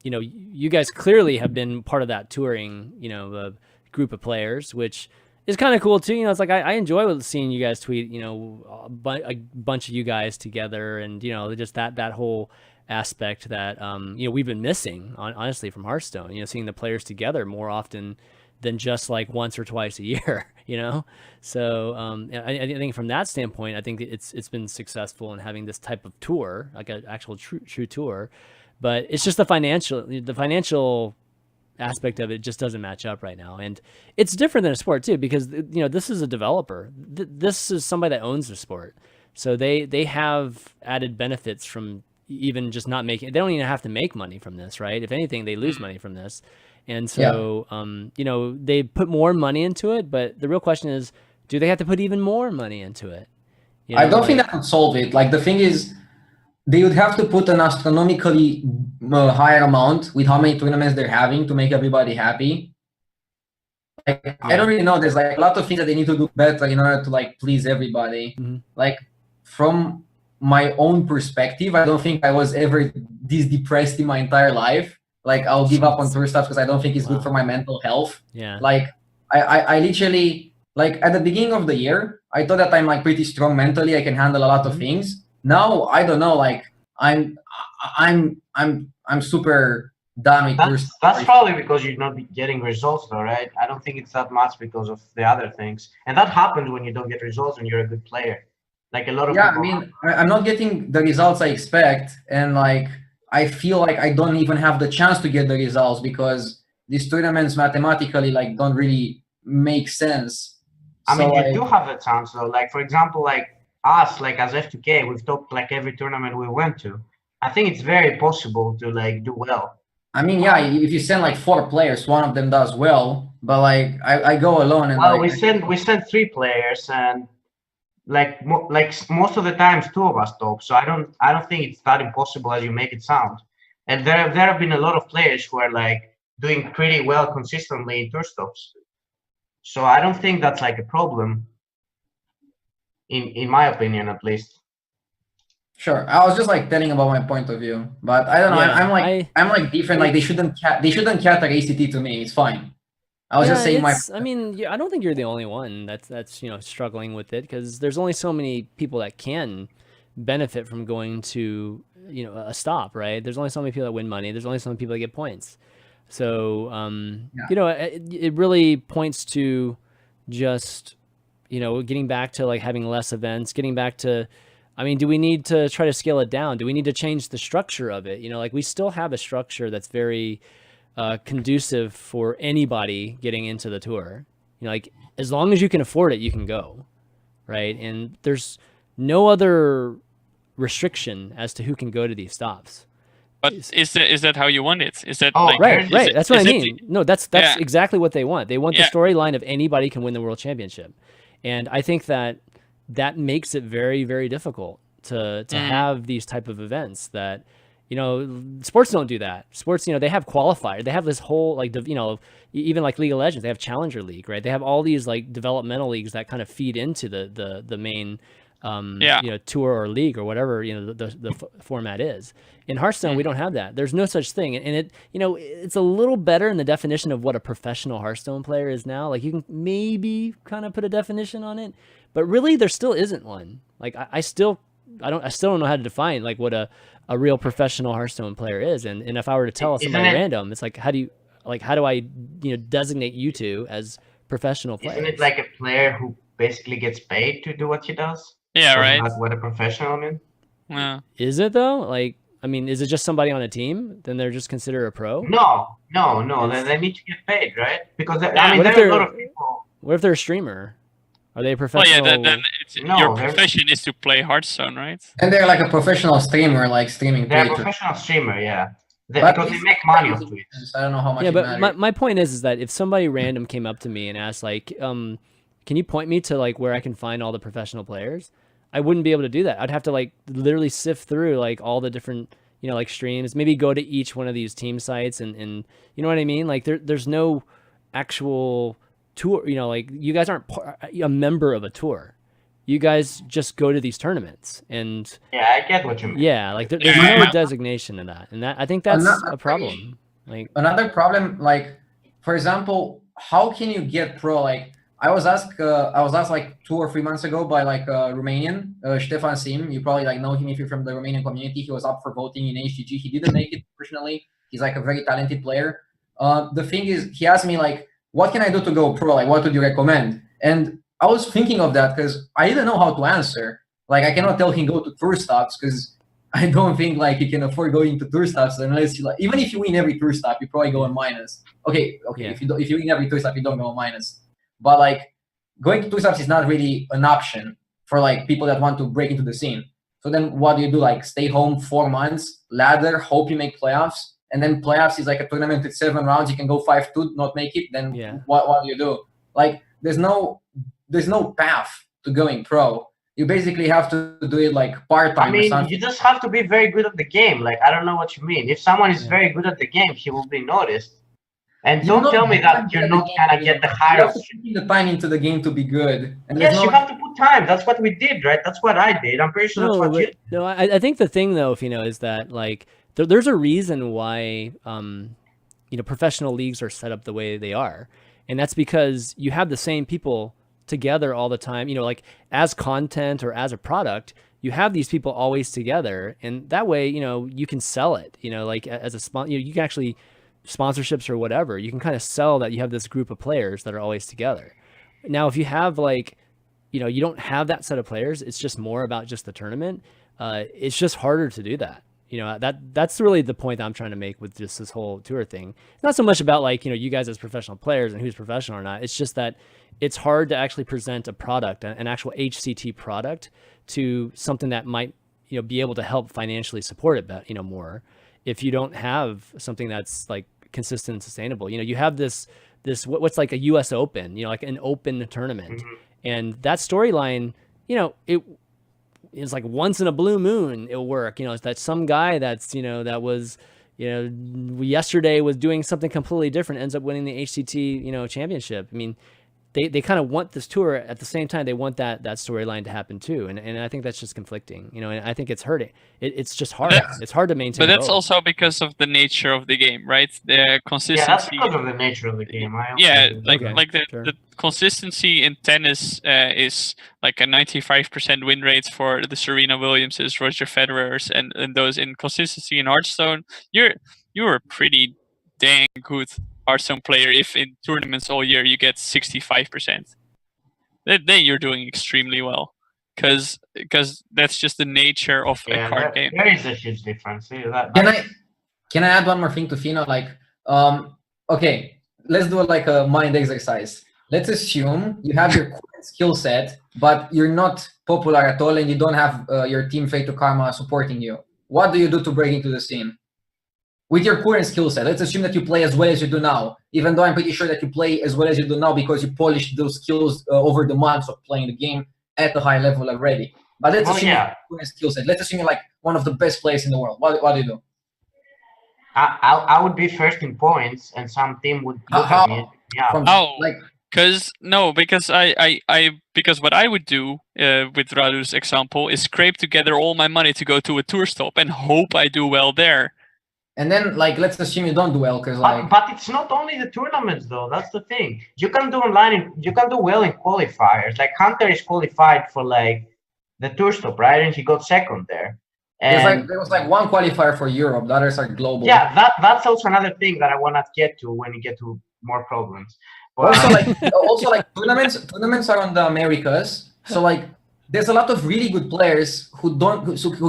[SPEAKER 3] you know, you guys clearly have been part of that touring, you know, group of players, which is kind of cool too. You know, it's like I enjoy seeing you guys tweet, you know, a bunch of you guys together, and you know, just that whole aspect that you know, we've been missing honestly from Hearthstone. You know, seeing the players together more often than just like once or twice a year. You know, so I think from that standpoint, I think it's been successful in having this type of tour, like an actual true tour. But it's just the financial aspect of it just doesn't match up right now, and it's different than a sport too, because you know, this is a developer. This is somebody that owns the sport, so they have added benefits from even just not making. They don't even have to make money from this, right? If anything, they lose money from this. And so, you know, they put more money into it, but the real question is, do they have to put even more money into it? You know,
[SPEAKER 5] I don't think that would solve it. Like, the thing is, they would have to put an astronomically higher amount with how many tournaments they're having to make everybody happy. Like, I don't really know. There's like a lot of things that they need to do better in order to like please everybody. Like, from my own perspective, I don't think I was ever this depressed in my entire life. Like, I'll give up on tour stuff because I don't think it's good for my mental health.
[SPEAKER 3] Yeah.
[SPEAKER 5] Like, I literally, like, at the beginning of the year, I thought that I'm like pretty strong mentally. I can handle a lot of things. Now, I don't know. Like, I'm super done with tour stuff.
[SPEAKER 2] That's probably because you're not getting results, though, right? I don't think it's that much because of the other things, and that happens when you don't get results and you're a good player. Like a lot of people.
[SPEAKER 5] I mean, I'm not getting the results I expect, and like, I feel like I don't even have the chance to get the results because these tournaments mathematically like don't really make sense.
[SPEAKER 2] I mean, you do have a chance though. Like, for example, like us, like as F2K, we've topped like every tournament we went to. I think it's very possible to like do well.
[SPEAKER 5] I mean, yeah, if you send like 4 players, one of them does well, but like I go alone and
[SPEAKER 2] well,
[SPEAKER 5] like,
[SPEAKER 2] we sent 3 players, and like most of the times 2 of us top. So I don't think it's that impossible as you make it sound. And there have been a lot of players who are like doing pretty well consistently in tour stops. So I don't think that's like a problem, in my opinion, at least.
[SPEAKER 5] Sure, I was just like telling about my point of view, but I don't know.
[SPEAKER 3] Yeah,
[SPEAKER 5] I'm like different. Like, they shouldn't cater ACT to me. It's fine. I was just saying
[SPEAKER 3] I mean, I don't think you're the only one that's you know, struggling with it, because there's only so many people that can benefit from going to, you know, a stop, right? There's only so many people that win money. There's only so many people that get points. So you know, it really points to just, you know, getting back to like having less events, getting back to, I mean, do we need to try to scale it down? Do we need to change the structure of it? You know, like, we still have a structure that's very conducive for anybody getting into the tour. You know, like, as long as you can afford it, you can go, right? And there's no other restriction as to who can go to these stops.
[SPEAKER 6] But is that how you want it? Is that
[SPEAKER 3] right? That's what I mean. No, that's exactly what they want. They want the storyline of anybody can win the world championship, and I think that makes it very, very difficult to have these type of events that, you know, sports don't do that. Sports, you know, they have qualifier. They have this whole, like, you know, even like League of Legends, they have Challenger League, right? They have all these like developmental leagues that kind of feed into the main, you know, tour or league or whatever, you know, the format is. In Hearthstone, we don't have that. There's no such thing. And it, you know, it's a little better in the definition of what a professional Hearthstone player is now. Like, you can maybe kind of put a definition on it, but really there still isn't one. Like, I still don't know how to define like what a real professional Hearthstone player is. And if I were to tell somebody random, it's like, how do I, you know, designate you two as professional players?
[SPEAKER 2] Isn't it like a player who basically gets paid to do what he does?
[SPEAKER 6] Yeah, so right.
[SPEAKER 2] That's what a professional means.
[SPEAKER 6] Yeah.
[SPEAKER 3] Is it though? Like, I mean, is it just somebody on a team? Then they're just considered a pro?
[SPEAKER 2] No. They need to get paid, right? Because I mean, there are a lot of people.
[SPEAKER 3] What if they're a streamer? Are they a professional?
[SPEAKER 6] Well, yeah, then your profession is to play Hearthstone, right?
[SPEAKER 5] And they're like a professional streamer, like streaming.
[SPEAKER 2] They're a professional streamer, yeah. Because they make money off Twitch.
[SPEAKER 5] I don't know how much.
[SPEAKER 3] Yeah, but my point is that if somebody random came up to me and asked, like, can you point me to like where I can find all the professional players? I wouldn't be able to do that. I'd have to like literally sift through like all the different, you know, like streams, maybe go to each one of these team sites and you know what I mean? Like there's no actual tour, you know, like you guys aren't a member of a tour. You guys just go to these tournaments and
[SPEAKER 2] yeah, I get what you mean.
[SPEAKER 3] yeah, like there's no designation in that. And that, I think that's a problem. Like
[SPEAKER 5] another problem, like, for example, how can you get pro? Like, I was asked like 2 or 3 months ago by like a Romanian, Stefan Sim. You probably like know him if you're from the Romanian community. He was up for voting in HGG. He didn't make it personally. He's like a very talented player. The thing is, he asked me like, what can I do to go pro? Like, what would you recommend? And I was thinking of that because I didn't know how to answer. Like, I cannot tell him go to tour stops because I don't think like you can afford going to tour stops unless you like, even if you win every tour stop, you probably go on minus. Okay.
[SPEAKER 3] Yeah.
[SPEAKER 5] If you win every tour stop, you don't go on minus. But like going to tour stops is not really an option for like people that want to break into the scene. So then what do you do? Like stay home 4 months, ladder, hope you make playoffs, and then playoffs is like a tournament with 7 rounds. You can go 5-2, not make it. Then what do you do? Like there's no path to going pro. You basically have to do it like part-time.
[SPEAKER 2] I mean, you just have to be very good at the game. Like, I don't know what you mean. If someone is very good at the game, he will be noticed. And don't tell me that you're not gonna get the highest.
[SPEAKER 5] You have to put the time into the game to be good. And
[SPEAKER 2] yes, you have to put time. That's what we did, right? That's what I did. I'm pretty sure that's what you did.
[SPEAKER 3] No, I think the thing though, Feno, is that like there's a reason why you know, professional leagues are set up the way they are, and that's because you have the same people together all the time. You know, like as content or as a product, you have these people always together, and that way, you know, you can sell it. You know, like as a sponsor, you know, you can actually sponsorships or whatever. You can kind of sell that you have this group of players that are always together. Now, if you have like, you know, you don't have that set of players, it's just more about just the tournament. It's just harder to do that. You know, that's really the point that I'm trying to make with just this whole tour thing. It's not so much about like, you know, you guys as professional players and who's professional or not. It's just that it's hard to actually present a product, an actual HCT product, to something that might, you know, be able to help financially support it, you know, more, if you don't have something that's like consistent and sustainable. You know, you have this what's like a US Open, you know, like an open tournament, and that storyline, you know, it's like once in a blue moon it'll work. You know, it's that some guy that's, you know, that was, you know, yesterday was doing something completely different, ends up winning the HCT, you know, championship. I mean, they kind of want this tour at the same time. They want that storyline to happen too. And I think that's just conflicting, you know, and I think it's hurting. It's just hard. It's hard to maintain.
[SPEAKER 6] But that's also because of the nature of the game, right? The consistency.
[SPEAKER 2] Yeah, that's because of the nature of the game.
[SPEAKER 6] The consistency in tennis is like a 95% win rate for the Serena Williamses, Roger Federers, and those. In consistency in Hearthstone, you're a pretty dang good Hearthstone player if in tournaments all year you get 65%. Then you're doing extremely well, because that's just the nature of a card game.
[SPEAKER 2] There is a huge difference.
[SPEAKER 5] Can I add one more thing to Feno? Like, okay, let's do like a mind exercise. Let's assume you have your current skill set, but you're not popular at all, and you don't have your team Fate to Karma supporting you. What do you do to break into the scene? With your current skill set, let's assume that you play as well as you do now, even though I'm pretty sure that you play as well as you do now because you polished those skills over the months of playing the game at a high level already. But let's assume your current skill set. Let's assume you're like one of the best players in the world. What do you do?
[SPEAKER 2] I would be first in points, and some team would look at me. Yeah.
[SPEAKER 6] Because because what I would do with Radu's example is scrape together all my money to go to a tour stop and hope I do well there.
[SPEAKER 5] And then, like, let's assume you don't do well, because like.
[SPEAKER 2] But it's not only the tournaments, though. That's the thing. You can do online. You can do well in qualifiers. Like Hunter is qualified for like the tour stop, right? And he got second there. And
[SPEAKER 5] there was like one qualifier for Europe. The others are global.
[SPEAKER 2] Yeah, that's also another thing that I want to get to when you get to more problems. But
[SPEAKER 5] also like tournaments are on the Americas. So like, there's a lot of really good players who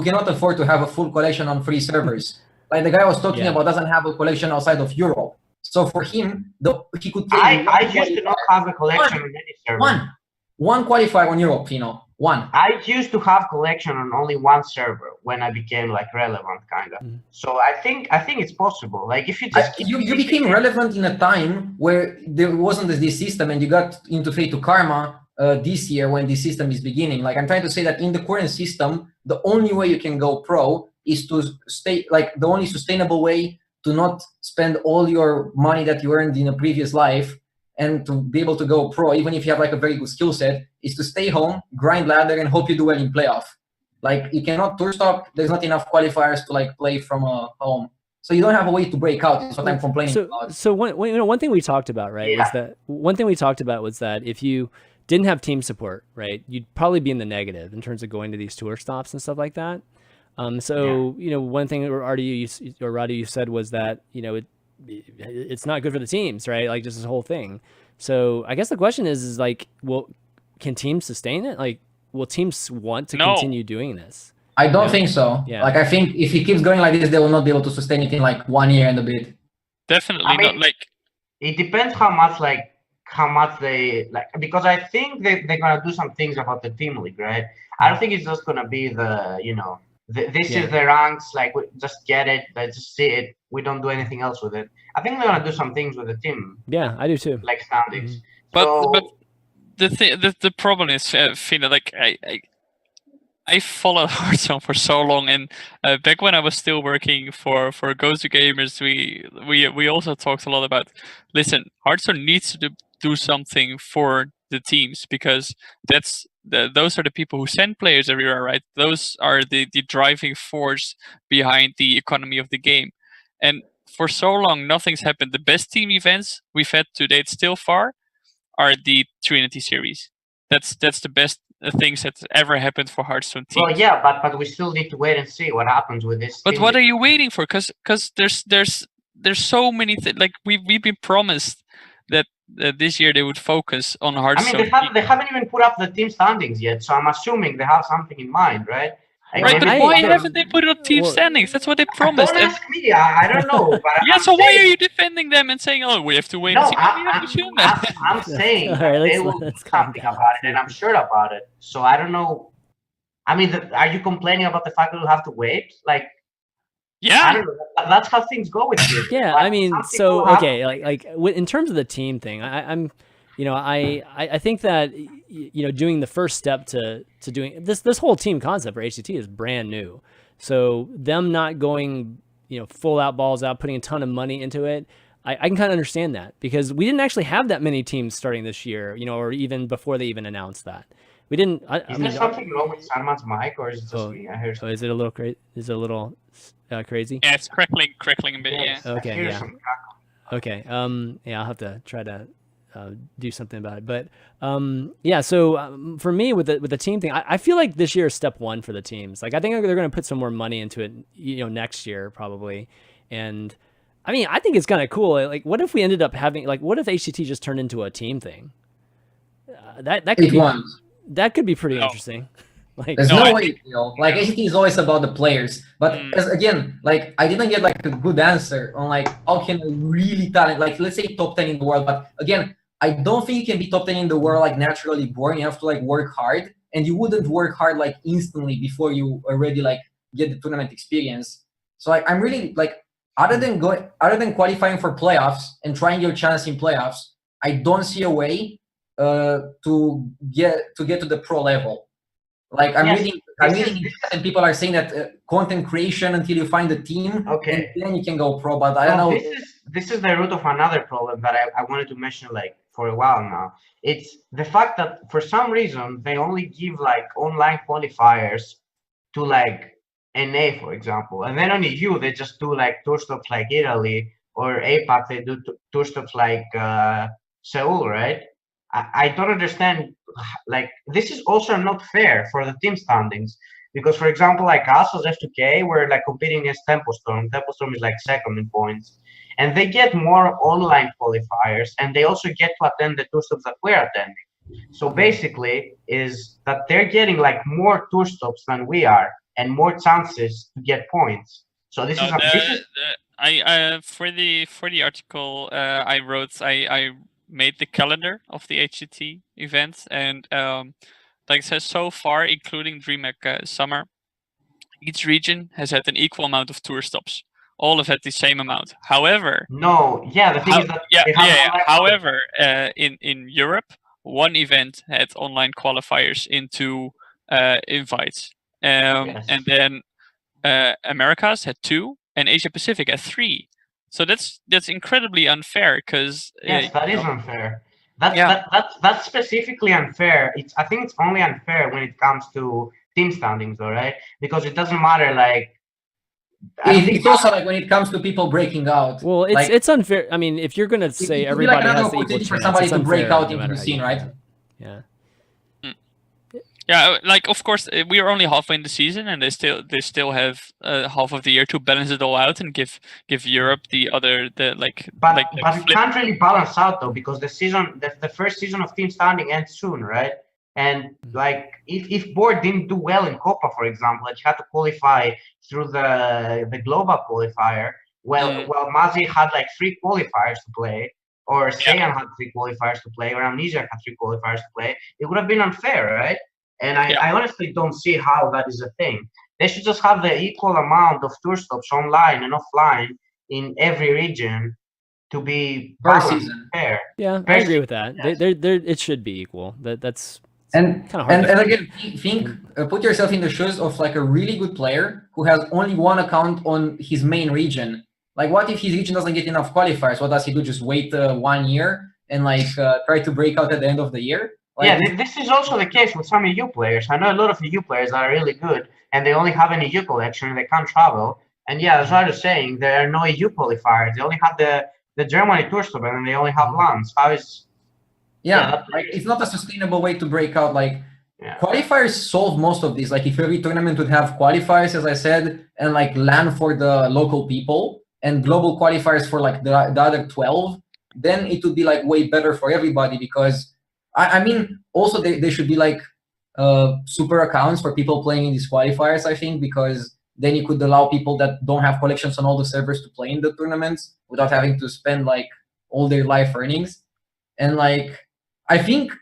[SPEAKER 5] cannot afford to have a full collection on free servers. Like the guy I was talking about doesn't have a collection outside of Europe. So for him, he could play.
[SPEAKER 2] I used to not have a collection on any server.
[SPEAKER 5] One qualifier on Europe, one.
[SPEAKER 2] I used to have collection on only one server when I became like relevant, kind of. So I think it's possible. Like if you just
[SPEAKER 5] you became relevant in a time where there wasn't this system, and you got into Fate to Karma, this year when this system is beginning. Like, I'm trying to say that in the current system, the only way you can go pro is to stay, like, the only sustainable way to not spend all your money that you earned in a previous life and to be able to go pro, even if you have like a very good skill set, is to stay home, grind ladder, and hope you do well in playoff. Like, you cannot tour stop. There's not enough qualifiers to like play from home. So you don't have a way to break out. Is what I'm complaining about.
[SPEAKER 3] So one thing we talked about, right, was that if you didn't have team support, right, you'd probably be in the negative in terms of going to these tour stops and stuff like that. One thing Radu you said was that, it's not good for the teams, right? Like, just this whole thing. So I guess the question is like, well, can teams sustain it? Like, will teams want to continue doing this?
[SPEAKER 5] I don't think so. Yeah. Like, I think if it keeps going like this, they will not be able to sustain it in like 1 year and a bit.
[SPEAKER 6] Definitely not. Like,
[SPEAKER 2] it depends how much they like, because I think they're gonna do some things about the team league, right? I don't think it's just gonna be this is the ranks, like, we just get it, let's just see it, we don't do anything else with it. I think they're gonna do some things with the team.
[SPEAKER 3] Yeah, I do too.
[SPEAKER 2] Like standings.
[SPEAKER 6] But the problem is, Feno, like, I followed Hearthstone for so long, and back when I was still working for Go-To Gamers, we also talked a lot about, listen, Hearthstone needs to do something for the teams, because those are the people who send players everywhere, right? Those are the driving force behind the economy of the game. And for so long, nothing's happened. The best team events we've had to date still far are the Trinity series. That's the best things that's ever happened for Hearthstone teams.
[SPEAKER 2] Well, yeah, but we still need to wait and see what happens with this.
[SPEAKER 6] But what are you waiting for? Because there's so many things. Like, we've been promised that this year they would focus on Hearthstone.
[SPEAKER 2] I mean, they haven't even put up the team standings yet, so I'm assuming they have something in mind, right?
[SPEAKER 6] Right, but why haven't they put it on team standings? That's what they promised.
[SPEAKER 2] Don't ask me. I don't know. But
[SPEAKER 6] yeah, so why are you defending them and saying, "Oh, we have to wait"?
[SPEAKER 2] No,
[SPEAKER 6] and see?
[SPEAKER 2] I'm saying they will do something about it, and I'm sure about it. So I don't know. I mean, are you complaining about the fact that we'll have to wait? Like,
[SPEAKER 6] yeah,
[SPEAKER 2] I don't know. That's how things go with you.
[SPEAKER 3] Yeah,
[SPEAKER 2] Like,
[SPEAKER 3] I mean, so okay, like in terms of the team thing, I think that doing the first step to doing this whole team concept for HCT is brand new. So them not going full out, balls out, putting a ton of money into it, I can kind of understand that, because we didn't actually have that many teams starting this year, or even before they even announced that. We didn't.
[SPEAKER 2] Is there something wrong with ChanManV's mic, or is it just me? I heard.
[SPEAKER 3] Is it a little crazy? Is it a little crazy?
[SPEAKER 6] Yeah, it's crackling a bit. Yeah.
[SPEAKER 3] Okay. Yeah. Okay. Yeah, I'll have to try to do something about it. But so for me with the team thing, I feel like this year is step one for the teams. Like, I think they're going to put some more money into it, next year probably. And I mean, I think it's kind of cool. Like, what if we ended up having, like, what if HCT just turned into a team thing? That could be pretty interesting. Like,
[SPEAKER 5] there's no way, like, HCT is always about the players, but as again, like, I didn't get like a good answer on like how can a really talent, like, let's say top 10 in the world, but again, I don't think you can be top 10 in the world like naturally born. You have to like work hard, and you wouldn't work hard like instantly before you already like get the tournament experience. So like, I'm really like, other than qualifying for playoffs and trying your chance in playoffs, I don't see a way to get to the pro level. Like, I'm reading, and people are saying that content creation until you find a team,
[SPEAKER 2] okay,
[SPEAKER 5] and then you can go pro. But I don't know.
[SPEAKER 2] This is the root of another problem that I wanted to mention like for a while now. It's the fact that for some reason they only give like online qualifiers to like NA, for example, and then on EU they just do like tour stops like Italy, or APAC they do tour stops like Seoul, right? I don't understand. Like, this is also not fair for the team standings, because for example, like us as F2K, we're like competing against Tempostorm. Tempostorm is like second in points, and they get more online qualifiers, and they also get to attend the tour stops that we're attending. So basically, is that they're getting like more tour stops than we are, and more chances to get points. So this is
[SPEAKER 6] for the article I wrote, I made the calendar of the HCT events, and like I said, so far, including DreamHack Summer, each region has had an equal amount of tour stops. All have had the same amount. However,
[SPEAKER 2] the thing is that
[SPEAKER 6] however, in Europe, one event had online qualifiers into invites,
[SPEAKER 2] Yes.
[SPEAKER 6] and then Americas had 2, and Asia Pacific had 3. So that's incredibly unfair because
[SPEAKER 2] Yes, that is unfair. That's
[SPEAKER 6] Yeah.
[SPEAKER 2] that's specifically unfair. I think it's only unfair when it comes to team standings, though, right? Because it doesn't matter. Like, I think
[SPEAKER 5] It's also like when it comes to people breaking out.
[SPEAKER 3] Well,
[SPEAKER 5] like,
[SPEAKER 3] it's unfair. I mean, if you're gonna
[SPEAKER 5] it
[SPEAKER 3] say
[SPEAKER 5] could be like
[SPEAKER 3] everybody
[SPEAKER 5] another
[SPEAKER 3] has the equal
[SPEAKER 5] opportunity for
[SPEAKER 3] chance,
[SPEAKER 5] somebody
[SPEAKER 3] it's
[SPEAKER 5] to break
[SPEAKER 3] unfair
[SPEAKER 5] out
[SPEAKER 3] no
[SPEAKER 5] into
[SPEAKER 3] matter
[SPEAKER 5] the
[SPEAKER 3] how
[SPEAKER 5] scene,
[SPEAKER 3] you
[SPEAKER 5] right?
[SPEAKER 3] do it. Yeah.
[SPEAKER 6] Yeah, like of course we are only halfway in the season, and they still have half of the year to balance it all out and give Europe the
[SPEAKER 2] But it can't really balance out though, because the first season of team standing ends soon, right? And like if board didn't do well in Copa, for example, and you had to qualify through the global qualifier, well Mazi had like 3 qualifiers to play, or Saiyan had 3 qualifiers to play, or Amnesia had 3 qualifiers to play, it would have been unfair, right? And I honestly don't see how that is a thing. They should just have the equal amount of tour stops online and offline in every region to be
[SPEAKER 5] Per
[SPEAKER 2] balanced,
[SPEAKER 5] season.
[SPEAKER 3] I
[SPEAKER 2] fair.
[SPEAKER 3] agree with that.
[SPEAKER 2] Yes.
[SPEAKER 3] It should be equal. That's
[SPEAKER 5] And
[SPEAKER 3] kind of hard.
[SPEAKER 5] and again, put yourself in the shoes of like a really good player who has only one account on his main region. Like, what if his region doesn't get enough qualifiers? What does he do? Just wait 1 year and like try to break out at the end of the year? Like,
[SPEAKER 2] Yeah, this is also the case with some EU players. I know a lot of EU players that are really good, and they only have an EU collection, and they can't travel. And yeah, as I was saying, there are no EU qualifiers. They only have the Germany Tour Stop, and they only have LANs. How is
[SPEAKER 5] like, it's not a sustainable way to break out. Like,
[SPEAKER 2] Yeah.
[SPEAKER 5] qualifiers solve most of these. Like, if every tournament would have qualifiers, as I said, and like LAN for the local people and global qualifiers for like the other 12, then it would be like way better for everybody. Because I mean, also they should be like super accounts for people playing in these qualifiers, I think, because then you could allow people that don't have collections on all the servers to play in the tournaments without having to spend like all their life earnings. And like, I think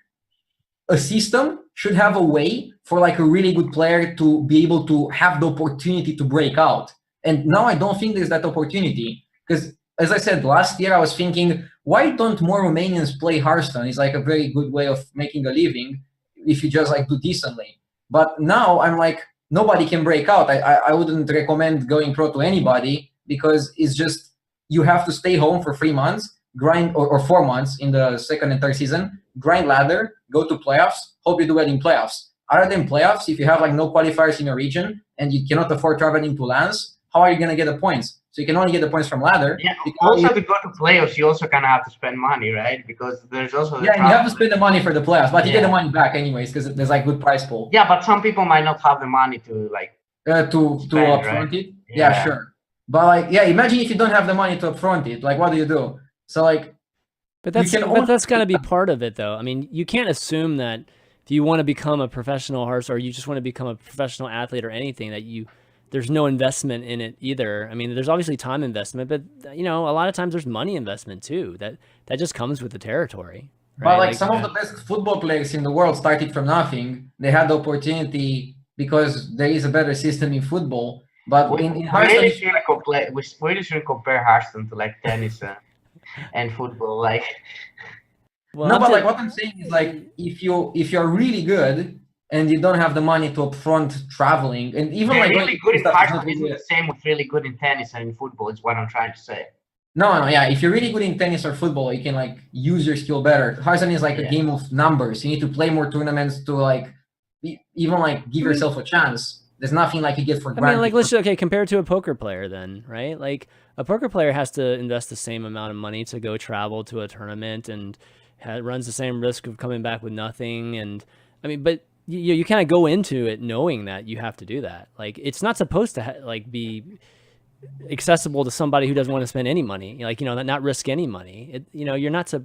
[SPEAKER 5] a system should have a way for like a really good player to be able to have the opportunity to break out. And now I don't think there's that opportunity, because as I said, last year I was thinking, why don't more Romanians play Hearthstone? It's like a very good way of making a living if you just like do decently. But now I'm like, nobody can break out. I wouldn't recommend going pro to anybody, because it's just, you have to stay home for 3 months, grind, or 4 months in the second and third season, grind ladder, go to playoffs, hope you do well in playoffs. Other than playoffs, if you have like no qualifiers in your region and you cannot afford traveling to LANs, how are you going to get the points? So you can only get the points from ladder.
[SPEAKER 2] Yeah, also to go to playoffs, you also kind of have to spend money, right? Because there's also
[SPEAKER 5] and you have to spend the money for the playoffs, but you get the money back anyways, because there's like good prize pool.
[SPEAKER 2] Yeah, but some people might not have the money to like
[SPEAKER 5] to
[SPEAKER 2] spend,
[SPEAKER 5] upfront
[SPEAKER 2] right?
[SPEAKER 5] it. Yeah, sure. But like, yeah, imagine if you don't have the money to upfront it. Like, what do you do? So like,
[SPEAKER 3] But that's got to be part of it, though. I mean, you can't assume that if you want to become a professional horse, or you just want to become a professional athlete or anything, that there's no investment in it either. I mean, there's obviously time investment, but you know, a lot of times there's money investment too. That just comes with the territory. Right?
[SPEAKER 5] But like some of the best football players in the world started from nothing. They had the opportunity because there is a better system in football. But
[SPEAKER 2] we
[SPEAKER 5] in
[SPEAKER 2] really
[SPEAKER 5] Hearthstone,
[SPEAKER 2] shouldn't compare Hearthstone to like tennis and football. Like,
[SPEAKER 3] Well,
[SPEAKER 5] no, but like what I'm saying is like, if you're really good and you don't have the money to upfront traveling, and even like
[SPEAKER 2] really good in
[SPEAKER 5] stuff
[SPEAKER 2] Hearthstone isn't the same with really good in tennis and in football. Is what I'm trying to say.
[SPEAKER 5] No, yeah. If you're really good in tennis or football, you can like use your skill better. Hearthstone is like a game of numbers. You need to play more tournaments to like even like give yourself a chance. There's nothing like you get for granted.
[SPEAKER 3] I mean, like compared to a poker player, then, right? Like a poker player has to invest the same amount of money to go travel to a tournament, and runs the same risk of coming back with nothing. And I mean, but you kind of go into it knowing that you have to do that. Like, it's not supposed to like be accessible to somebody who doesn't want to spend any money, like, you know, not risk any money. You're not to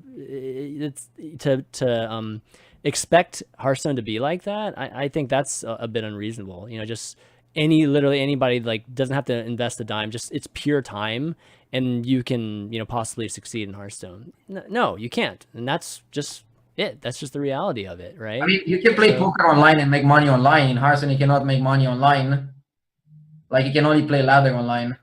[SPEAKER 3] expect Hearthstone to be like that. I think that's a bit unreasonable. You know, just literally anybody like doesn't have to invest a dime. Just it's pure time, and you can, you know, possibly succeed in Hearthstone. No, you can't, and that's just it. That's just the reality of it, right?
[SPEAKER 5] I mean, you can play poker online and make money online. In Hearthstone, you cannot make money online. Like, you can only play ladder online.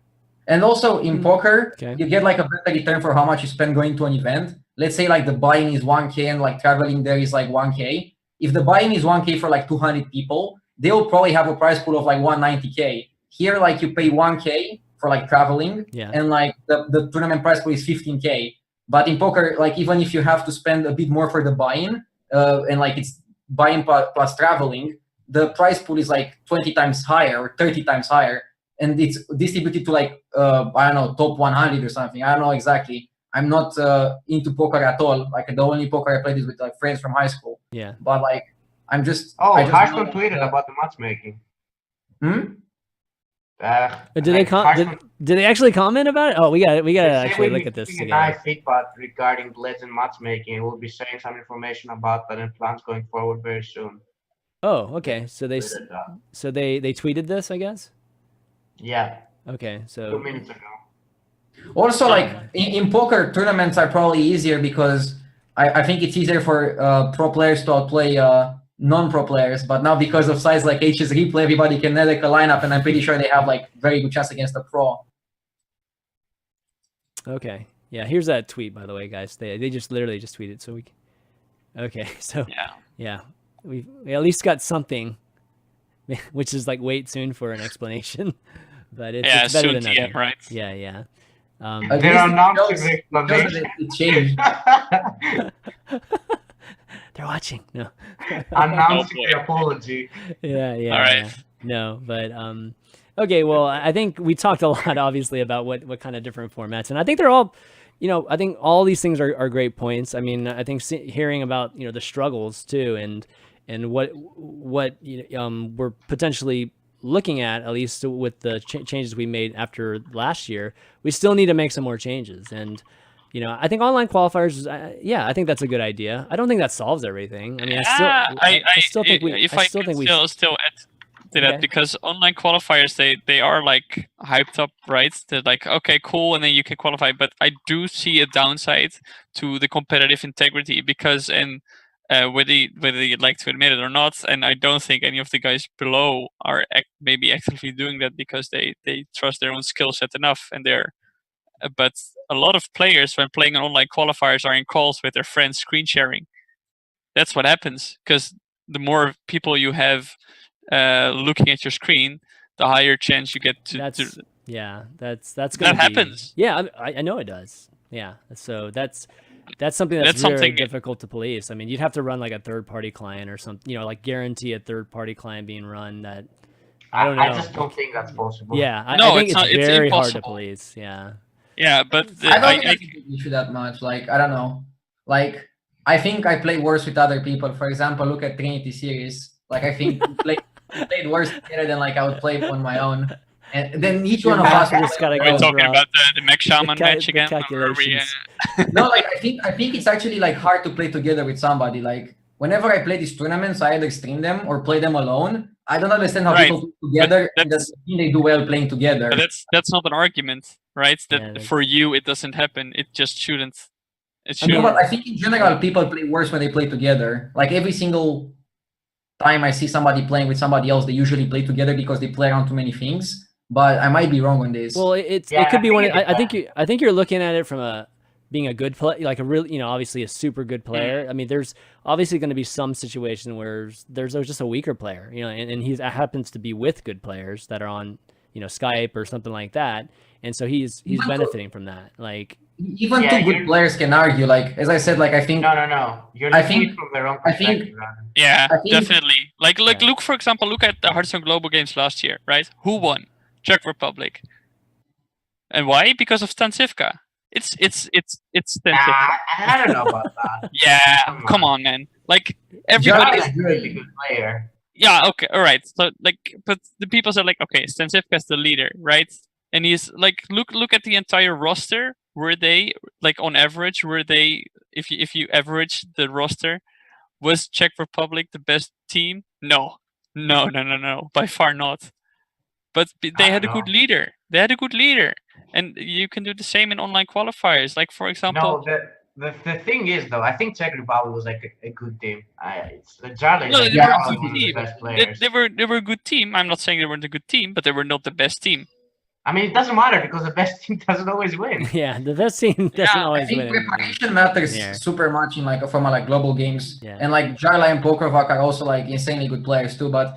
[SPEAKER 5] And also in poker, you get like a better return for how much you spend going to an event. let's say like the buy-in is 1K and like traveling there is like 1K. If the buy-in is 1K for like 200 people, they will probably have a prize pool of like 190K. Here, like you pay 1K for like traveling, and like the tournament prize pool is 15K. But in poker, like even if you have to spend a bit more for the buy-in, and like it's buy-in plus traveling, the prize pool is like 20 times higher or 30 times higher, and it's distributed to like I don't know, top 100 or something. I don't know exactly. I'm not into poker at all. Like the only poker I played is with like friends from high school.
[SPEAKER 3] Yeah.
[SPEAKER 5] But like I'm just.
[SPEAKER 2] Oh, Hearthstone tweeted about the matchmaking.
[SPEAKER 3] Did they actually comment about it? Oh, we got to actually look at this together.
[SPEAKER 2] Nice feedback regarding Legend matchmaking. We'll be sharing some information about that and plans going forward very soon.
[SPEAKER 3] Oh, okay. So they tweeted this, I guess.
[SPEAKER 2] Yeah.
[SPEAKER 3] Okay, so
[SPEAKER 2] 2 minutes ago.
[SPEAKER 5] Also, like in poker, tournaments are probably easier because I think it's easier for pro players to outplay non-pro players. But now because of sites like HS Replay, everybody can edit a lineup, and I'm pretty sure they have like very good chance against a pro.
[SPEAKER 3] Okay, yeah. Here's that tweet, by the way, guys. They just literally just tweeted, so we. Okay, so yeah, we at least got something, which is like wait soon for an explanation, but it's better than nothing.
[SPEAKER 6] Right?
[SPEAKER 3] Yeah.
[SPEAKER 2] They're announcing
[SPEAKER 5] it changed.
[SPEAKER 3] They're watching. No.
[SPEAKER 2] Announcing the apology.
[SPEAKER 3] Yeah.
[SPEAKER 6] All right.
[SPEAKER 3] Yeah. No, but okay. Well, I think we talked a lot, obviously, about what kind of different formats, and I think they're all, I think all these things are great points. I mean, I think hearing about the struggles too, and what we're potentially looking at least with the changes we made after last year, we still need to make some more changes. And I think online qualifiers, I think that's a good idea. I don't think that solves everything. I mean, I still think we
[SPEAKER 6] still add to that, because online qualifiers, they are like hyped up, right? They're like, okay, cool, and then you can qualify. But I do see a downside to the competitive integrity, because whether you'd like to admit it or not, and I don't think any of the guys below are maybe actively doing that because they trust their own skill set enough, and but a lot of players, when playing on online qualifiers, are in calls with their friends screen sharing. That's what happens, because the more people you have looking at your screen, the higher chance you get to.
[SPEAKER 3] That's
[SPEAKER 6] that happens.
[SPEAKER 3] Yeah, I know it does. Yeah, so that's something that's very difficult to police. I mean, you'd have to run like a third-party client or something, like guarantee a third-party client being run. That I don't know.
[SPEAKER 2] I just don't think that's possible.
[SPEAKER 3] Yeah, I think it's very hard to police. Yeah.
[SPEAKER 6] Yeah, but
[SPEAKER 5] I don't think it's an issue that much. Like, I don't know. Like, I think I play worse with other people. For example, look at Trinity Series. Like, I think we played worse together than like I would play on my own. And then each one of us
[SPEAKER 3] just gotta
[SPEAKER 6] We're talking about the Mech Shaman match again.
[SPEAKER 5] No, like I think it's actually like hard to play together with somebody. Like whenever I play these tournaments, I either stream them or play them alone. I don't understand how people play together. And they do well playing together.
[SPEAKER 6] But that's not an argument, right? That for you it doesn't happen. It just shouldn't.
[SPEAKER 5] But I think in general people play worse when they play together. Like every single time I see somebody playing with somebody else, they usually play together because they play around too many things. But I might be wrong on this.
[SPEAKER 3] Well, it could be one. I think you're looking at it from being a good player, like a really, obviously a super good player. I mean, there's obviously going to be some situation where there's just a weaker player, and he happens to be with good players that are on, Skype or something like that, and so he's benefiting from that. Like
[SPEAKER 5] even two good players can argue. Like as I said, like I think
[SPEAKER 2] no. You're looking from the wrong perspective.
[SPEAKER 6] Definitely. Like look, for example, look at the Hearthstone Global Games last year, right? Who won? Czech Republic. And why? Because of Stancivka. It's Stancivka.
[SPEAKER 2] I don't know about that.
[SPEAKER 6] Yeah, come on, man. Like everybody
[SPEAKER 2] is a really good player.
[SPEAKER 6] Yeah, okay, all right. So but the people said like, okay, Stancivka's the leader, right? And he's like, look at the entire roster. Were they like on average? Were they if you average the roster, was Czech Republic the best team? No, by far not. But they had a good leader. And you can do the same in online qualifiers. Like, for example...
[SPEAKER 2] No, the thing is, though, I think Czech Republic was like a good team. The Jarley
[SPEAKER 6] no,
[SPEAKER 2] like,
[SPEAKER 6] they were a good
[SPEAKER 2] one
[SPEAKER 6] team.
[SPEAKER 2] of the best players.
[SPEAKER 6] They were a good team. I'm not saying they weren't a good team, but they were not the best team.
[SPEAKER 2] I mean, it doesn't matter because the best team doesn't always win.
[SPEAKER 3] Yeah, the best team doesn't
[SPEAKER 5] I
[SPEAKER 3] always
[SPEAKER 5] think
[SPEAKER 3] win.
[SPEAKER 5] preparation matters
[SPEAKER 3] Yeah.
[SPEAKER 5] super much in like from like global games,
[SPEAKER 3] Yeah.
[SPEAKER 5] and like Jarla and Pokrovac are also like insanely good players too. But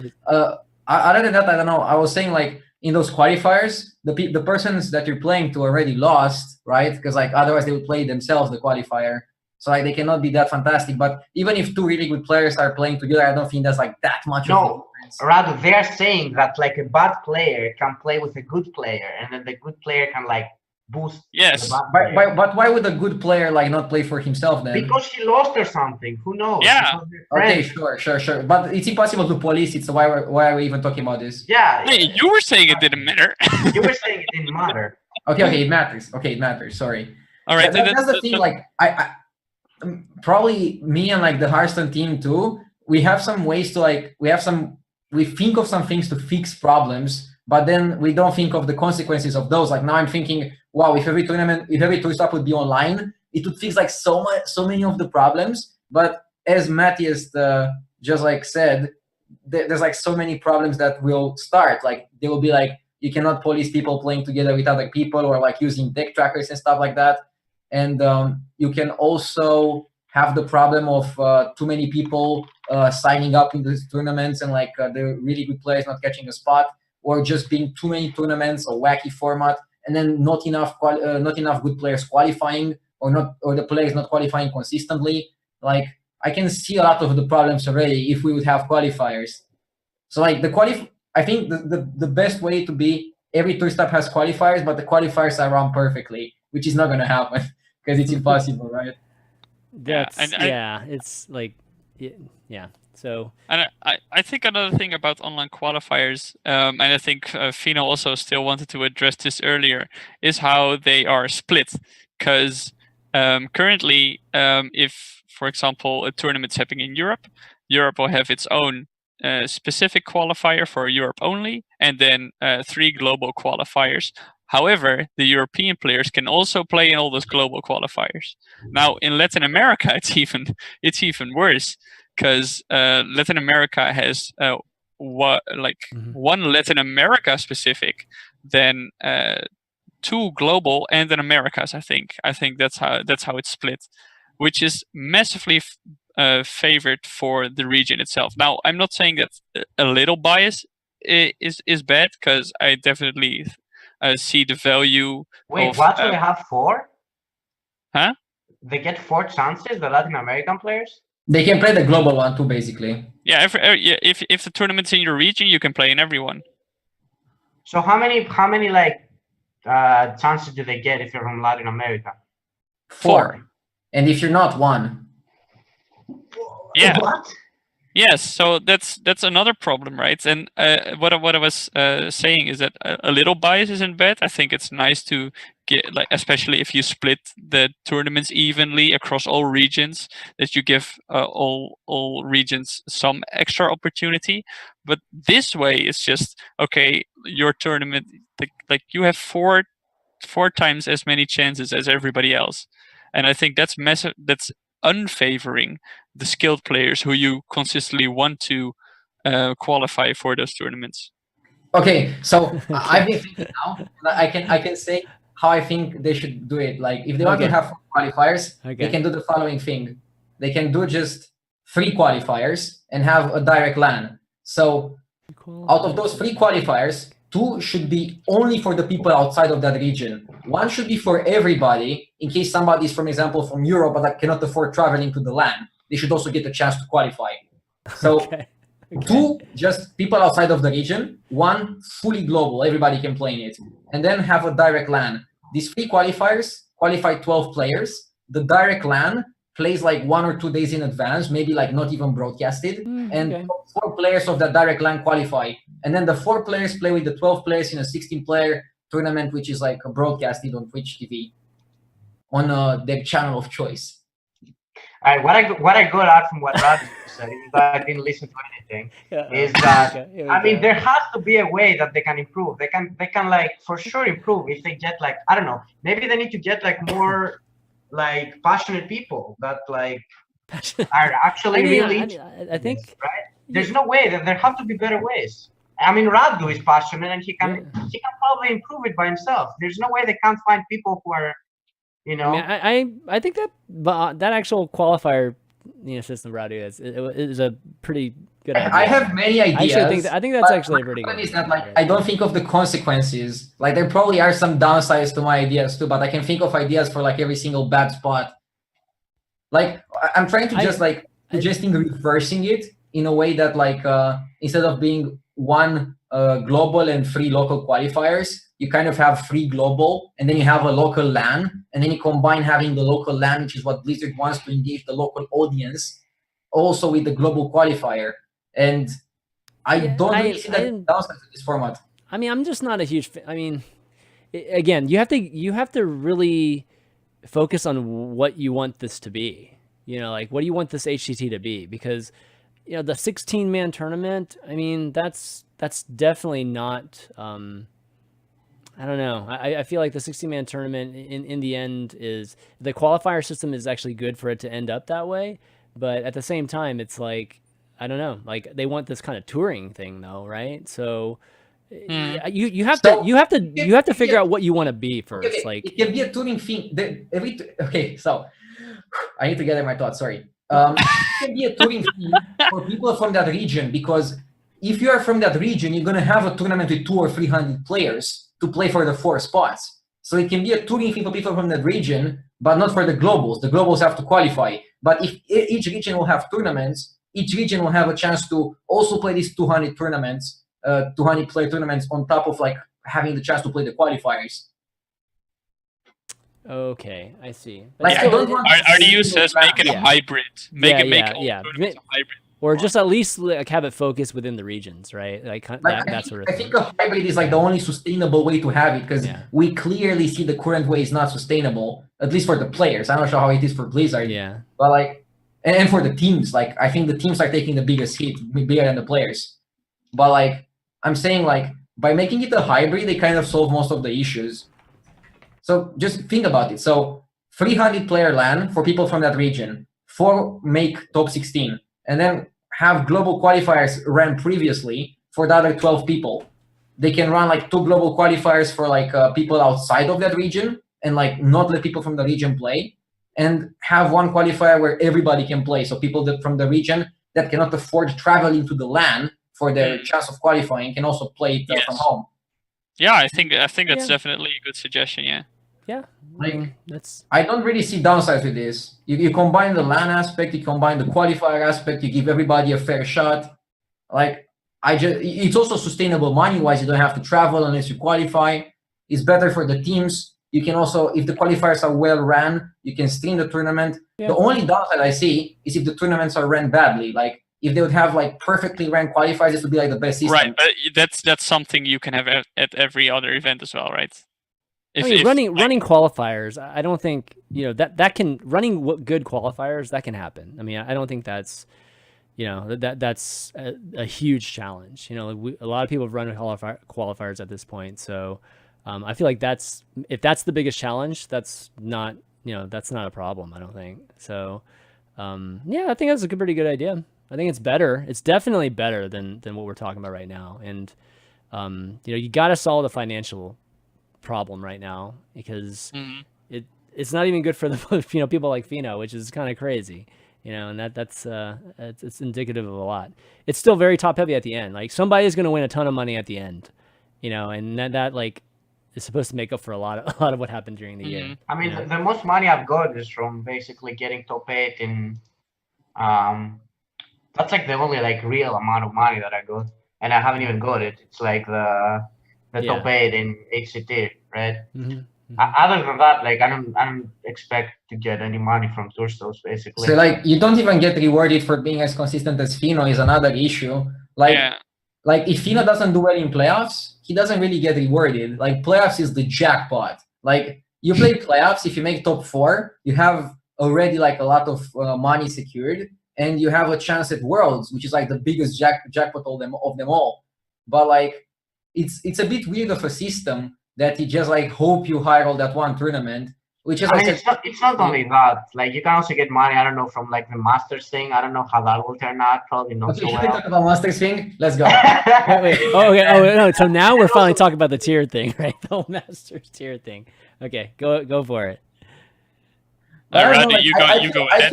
[SPEAKER 5] other than that, I don't know. I was saying like in those qualifiers, the persons that you're playing to already lost, right? Because like otherwise they would play themselves the qualifier, so like they cannot be that fantastic. But even if two really good players are playing together, I don't think that's like that much of a difference.
[SPEAKER 2] Rather, they're saying that like a bad player can play with a good player, and then the good player can like boost.
[SPEAKER 6] Yes.
[SPEAKER 2] The bad player.
[SPEAKER 5] But why would a good player like not play for himself then?
[SPEAKER 2] Because he lost or something. Who knows?
[SPEAKER 6] Yeah.
[SPEAKER 5] Okay, sure. But it's impossible to police it. So why are we even talking about this?
[SPEAKER 2] Yeah.
[SPEAKER 6] Hey, you were saying it didn't matter.
[SPEAKER 2] You were saying it didn't matter.
[SPEAKER 5] Okay, it matters. Okay, it matters. Sorry.
[SPEAKER 6] All right.
[SPEAKER 5] That's the thing. Like, I probably me and like the Hearthstone team too. We have some ways to like. We think of some things to fix problems, but then we don't think of the consequences of those. Like now, I'm thinking, wow, if every tour stop would be online, it would fix like so many of the problems. But as Matthias just like said, there's like so many problems that will start. Like there will be like you cannot police people playing together with other people, or like using deck trackers and stuff like that. And you can also have the problem of too many people signing up in these tournaments and like the really good players not catching a spot, or just being too many tournaments or wacky format, and then not enough good players qualifying, or the players not qualifying consistently. Like I can see a lot of the problems already if we would have qualifiers. So like I think the best way to be every tour stop has qualifiers, but the qualifiers are run perfectly, which is not going to happen because it's impossible, right?
[SPEAKER 3] It's like, yeah. So,
[SPEAKER 6] and I think another thing about online qualifiers, and I think Feno also still wanted to address this earlier, is how they are split. Because currently, if, for example, a tournament's happening in Europe, Europe will have its own specific qualifier for Europe only, and then 3 global qualifiers. However, the European players can also play in all those global qualifiers. Now, in Latin America, it's even worse, because Latin America has one Latin America specific, then 2 global, and then Americas. I think that's how it's split, which is massively favored for the region itself. Now, I'm not saying that a little bias is bad, because I definitely see the value.
[SPEAKER 2] Wait, what do they have 4?
[SPEAKER 6] Huh?
[SPEAKER 2] They get 4 chances, the Latin American players?
[SPEAKER 5] They can play the global one too, basically.
[SPEAKER 6] Yeah, if the tournament's in your region, you can play in everyone.
[SPEAKER 2] So how many like chances do they get if you're from Latin America?
[SPEAKER 5] 4. And if you're not, 1.
[SPEAKER 6] Yeah.
[SPEAKER 2] What?
[SPEAKER 6] Yes, so that's another problem, right? And what I was saying is that a little bias isn't bad. I think it's nice to get, like, especially if you split the tournaments evenly across all regions, that you give all regions some extra opportunity. But this way, it's just okay. Your tournament, like you have four times as many chances as everybody else, and I think that's that's unfavoring the skilled players who you consistently want to qualify for those tournaments.
[SPEAKER 5] Okay, so I've been thinking now. I can say how I think they should do it. Like if they want to have 4 qualifiers, they can do the following thing. They can do just 3 qualifiers and have a direct LAN. So out of those 3 qualifiers, 2 should be only for the people outside of that region. 1 should be for everybody, in case somebody is, for example, from Europe but cannot afford traveling to the LAN. They should also get a chance to qualify. So 2 just people outside of the region, 1 fully global, everybody can play in it, and then have a direct LAN. These 3 qualifiers qualify 12 players. The direct LAN plays like 1 or 2 days in advance, maybe like not even broadcasted, and 4 players of that direct LAN qualify. And then the 4 players play with the 12 players in a 16-player tournament, which is like broadcasted on Twitch TV on their channel of choice.
[SPEAKER 2] All right, what I got out from what Radu said, even though I didn't listen to anything, is that I mean there has to be a way that they can improve. They can like for sure improve if they get like, I don't know, maybe they need to get like more like passionate people that like are actually really
[SPEAKER 3] I think
[SPEAKER 2] right. There's no way that there have to be better ways. I mean, RDU is passionate, and he can probably improve it by himself. There's no way they can't find people who are, you know.
[SPEAKER 3] I mean, I think that that actual qualifier, system RDU is a pretty good idea.
[SPEAKER 5] I have many ideas.
[SPEAKER 3] I think that's actually pretty good.
[SPEAKER 5] Is that like I don't think of the consequences. Like there probably are some downsides to my ideas too, but I can think of ideas for like every single bad spot. Like I'm trying to just like suggesting reversing it in a way that like instead of being one global and 3 local qualifiers, you kind of have 3 global, and then you have a local LAN, and then you combine having the local LAN, which is what Blizzard wants to engage the local audience, also with the global qualifier. And I don't really see that downside to this format.
[SPEAKER 3] I mean, I'm just not a huge fan. I mean, again, you have to really focus on what you want this to be. Like what do you want this HCT to be? Because the 16-man tournament, I mean, that's definitely not. I don't know. I feel like the 16-man tournament in the end is the qualifier system is actually good for it to end up that way, but at the same time, it's like I don't know. Like they want this kind of touring thing, though, right? So you have to figure out what you want to be first.
[SPEAKER 5] Okay,
[SPEAKER 3] like
[SPEAKER 5] it can be a touring thing. Okay, so I need to gather my thoughts. Sorry. It can be a touring thing for people from that region, because if you are from that region, you're gonna have a tournament with 200 or 300 players to play for the 4 spots. So it can be a touring thing for people from that region, but not for the globals. The globals have to qualify. But if each region will have tournaments, each region will have a chance to also play these 200 tournaments, 200 player tournaments on top of like having the chance to play the qualifiers.
[SPEAKER 3] Okay, I see.
[SPEAKER 5] Like,
[SPEAKER 6] I don't want RDU says make it a hybrid. Make it a hybrid.
[SPEAKER 3] Or just at least like have it focused within the regions, right? Like that sort of thing.
[SPEAKER 5] I think a hybrid is like the only sustainable way to have it, because we clearly see the current way is not sustainable, at least for the players. I'm not sure how it is for Blizzard.
[SPEAKER 3] Yeah.
[SPEAKER 5] But like, and for the teams, like I think the teams are taking the biggest hit, bigger than the players. But like, I'm saying like by making it a hybrid, they kind of solve most of the issues. So just think about it. So 300 player LAN for people from that region, 4 make top 16, and then have global qualifiers ran previously for the other 12 people. They can run like 2 global qualifiers for like people outside of that region, and like not let people from the region play, and have 1 qualifier where everybody can play. So people that from the region that cannot afford traveling to the LAN for their chance of qualifying can also play it from home.
[SPEAKER 6] Yeah, I think that's definitely a good suggestion. Yeah.
[SPEAKER 3] Yeah.
[SPEAKER 5] Like I don't really see downsides with this. You combine the LAN aspect, you combine the qualifier aspect, you give everybody a fair shot. Like it's also sustainable money-wise. You don't have to travel unless you qualify. It's better for the teams. You can also, if the qualifiers are well ran, you can stream the tournament. Yeah. The only downside I see is if the tournaments are ran badly. Like if they would have like perfectly ran qualifiers, this would be like the best system.
[SPEAKER 6] Right, but that's something you can have at every other event as well, right?
[SPEAKER 3] Running qualifiers, I don't think that can running good qualifiers that can happen. I mean, I don't think that's that's a huge challenge. A lot of people have run qualifiers at this point, so I feel like if that's the biggest challenge, that's not a problem. I don't think so. I think that's a pretty good idea. I think it's better. It's definitely better than what we're talking about right now, and you got to solve the financial problem right now, because it's not even good for the people like Feno, which is kind of crazy, and that's it's indicative of a lot. It's still very top heavy at the end. Like somebody's going to win a ton of money at the end, and that like is supposed to make up for a lot of what happened during the year.
[SPEAKER 2] I mean, the most money I've got is from basically getting top 8 in that's like the only like real amount of money that I got, and I haven't even got it. It's like the top 8 in HCT, right? Other than that, like I don't expect to get any money from tour stops, basically.
[SPEAKER 5] So like you don't even get rewarded for being as consistent as Feno is another issue. Like if Feno doesn't do well in playoffs, he doesn't really get rewarded. Like playoffs is the jackpot. Like you play playoffs, if you make top 4, you have already like a lot of money secured, and you have a chance at Worlds, which is like the biggest jackpot of them all. But like it's a bit weird of a system that you just like hope you hire all that one tournament, which is
[SPEAKER 2] I
[SPEAKER 5] I
[SPEAKER 2] mean,
[SPEAKER 5] said,
[SPEAKER 2] it's not only that. Like, you can also get money. I don't know, from like the Masters thing. I don't know how that will turn out. Probably not
[SPEAKER 5] okay,
[SPEAKER 2] so
[SPEAKER 5] should we
[SPEAKER 2] well.
[SPEAKER 5] talk about Masters thing? Let's go.
[SPEAKER 3] Wait. Oh, okay. Oh, no. So now we're finally talking about the tier thing, right? The whole Masters tier thing. Okay, go for it.
[SPEAKER 5] I don't know,
[SPEAKER 6] Randy,
[SPEAKER 5] like,
[SPEAKER 6] you go ahead.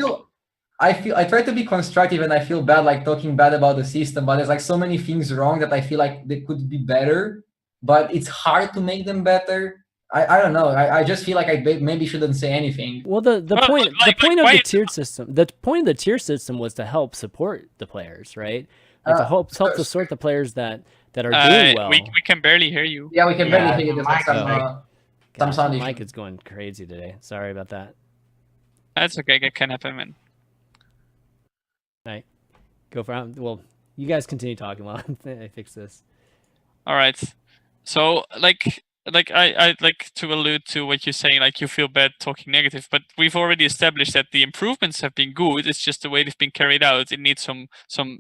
[SPEAKER 5] I try to be constructive, and I feel bad like talking bad about the system, but there's like so many things wrong that I feel like they could be better, but it's hard to make them better. I don't know. I just feel like I maybe shouldn't say anything.
[SPEAKER 3] Well, the
[SPEAKER 6] Well,
[SPEAKER 3] point
[SPEAKER 6] like,
[SPEAKER 3] the point of
[SPEAKER 6] why-
[SPEAKER 3] the tiered system, the point of the tier system was to help support the players, right? Like to help to sort the players that are doing well.
[SPEAKER 6] We can barely hear you.
[SPEAKER 5] Yeah, we can
[SPEAKER 2] Yeah,
[SPEAKER 5] barely hear you. There's like
[SPEAKER 2] the mic
[SPEAKER 5] some,
[SPEAKER 2] is
[SPEAKER 5] some
[SPEAKER 3] Gosh,
[SPEAKER 5] sound
[SPEAKER 3] the
[SPEAKER 5] issue.
[SPEAKER 3] mic is going crazy today. Sorry about that.
[SPEAKER 6] That's okay. It can happen, man.
[SPEAKER 3] Right. Go for it. Well, you guys continue talking while I fix this.
[SPEAKER 6] All right. So like I like to allude to what you're saying, like you feel bad talking negative, but we've already established that the improvements have been good. It's just the way they've been carried out. It needs some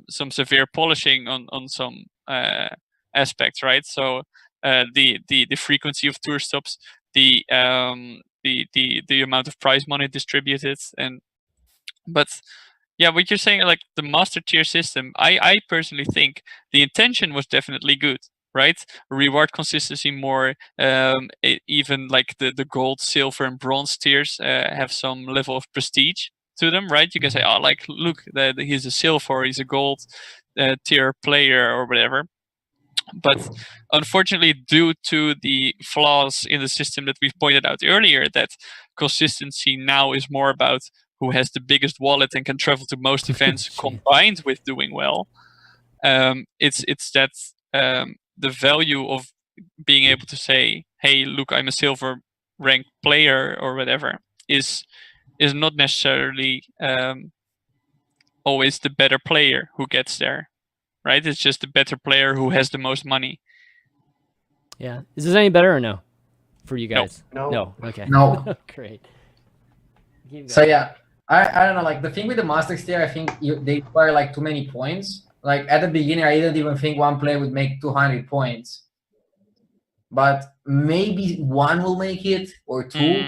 [SPEAKER 6] severe polishing on some aspects, right? So the frequency of tour stops, the amount of prize money distributed, but yeah, what you're saying, like the master tier system, I personally think the intention was definitely good, right? Reward consistency more, even like the gold, silver, and bronze tiers have some level of prestige to them, right? You can say, oh, like, look, he's a silver, he's a gold tier player or whatever. But unfortunately, due to the flaws in the system that we've pointed out earlier, that consistency now is more about who has the biggest wallet and can travel to most events combined with doing well. It's that the value of being able to say, hey, look, I'm a silver ranked player or whatever is not necessarily always the better player who gets there, right? It's just the better player who has the most money.
[SPEAKER 3] Yeah. Is this any better or no for you guys?
[SPEAKER 2] No.
[SPEAKER 3] No. Okay.
[SPEAKER 5] No.
[SPEAKER 3] Great. Keep
[SPEAKER 5] So
[SPEAKER 3] going.
[SPEAKER 5] yeah, I don't know. Like the thing with the Masters tier, I think they require like too many points. Like at the beginning, I didn't even think one player would make 200 points, but maybe one will make it or two.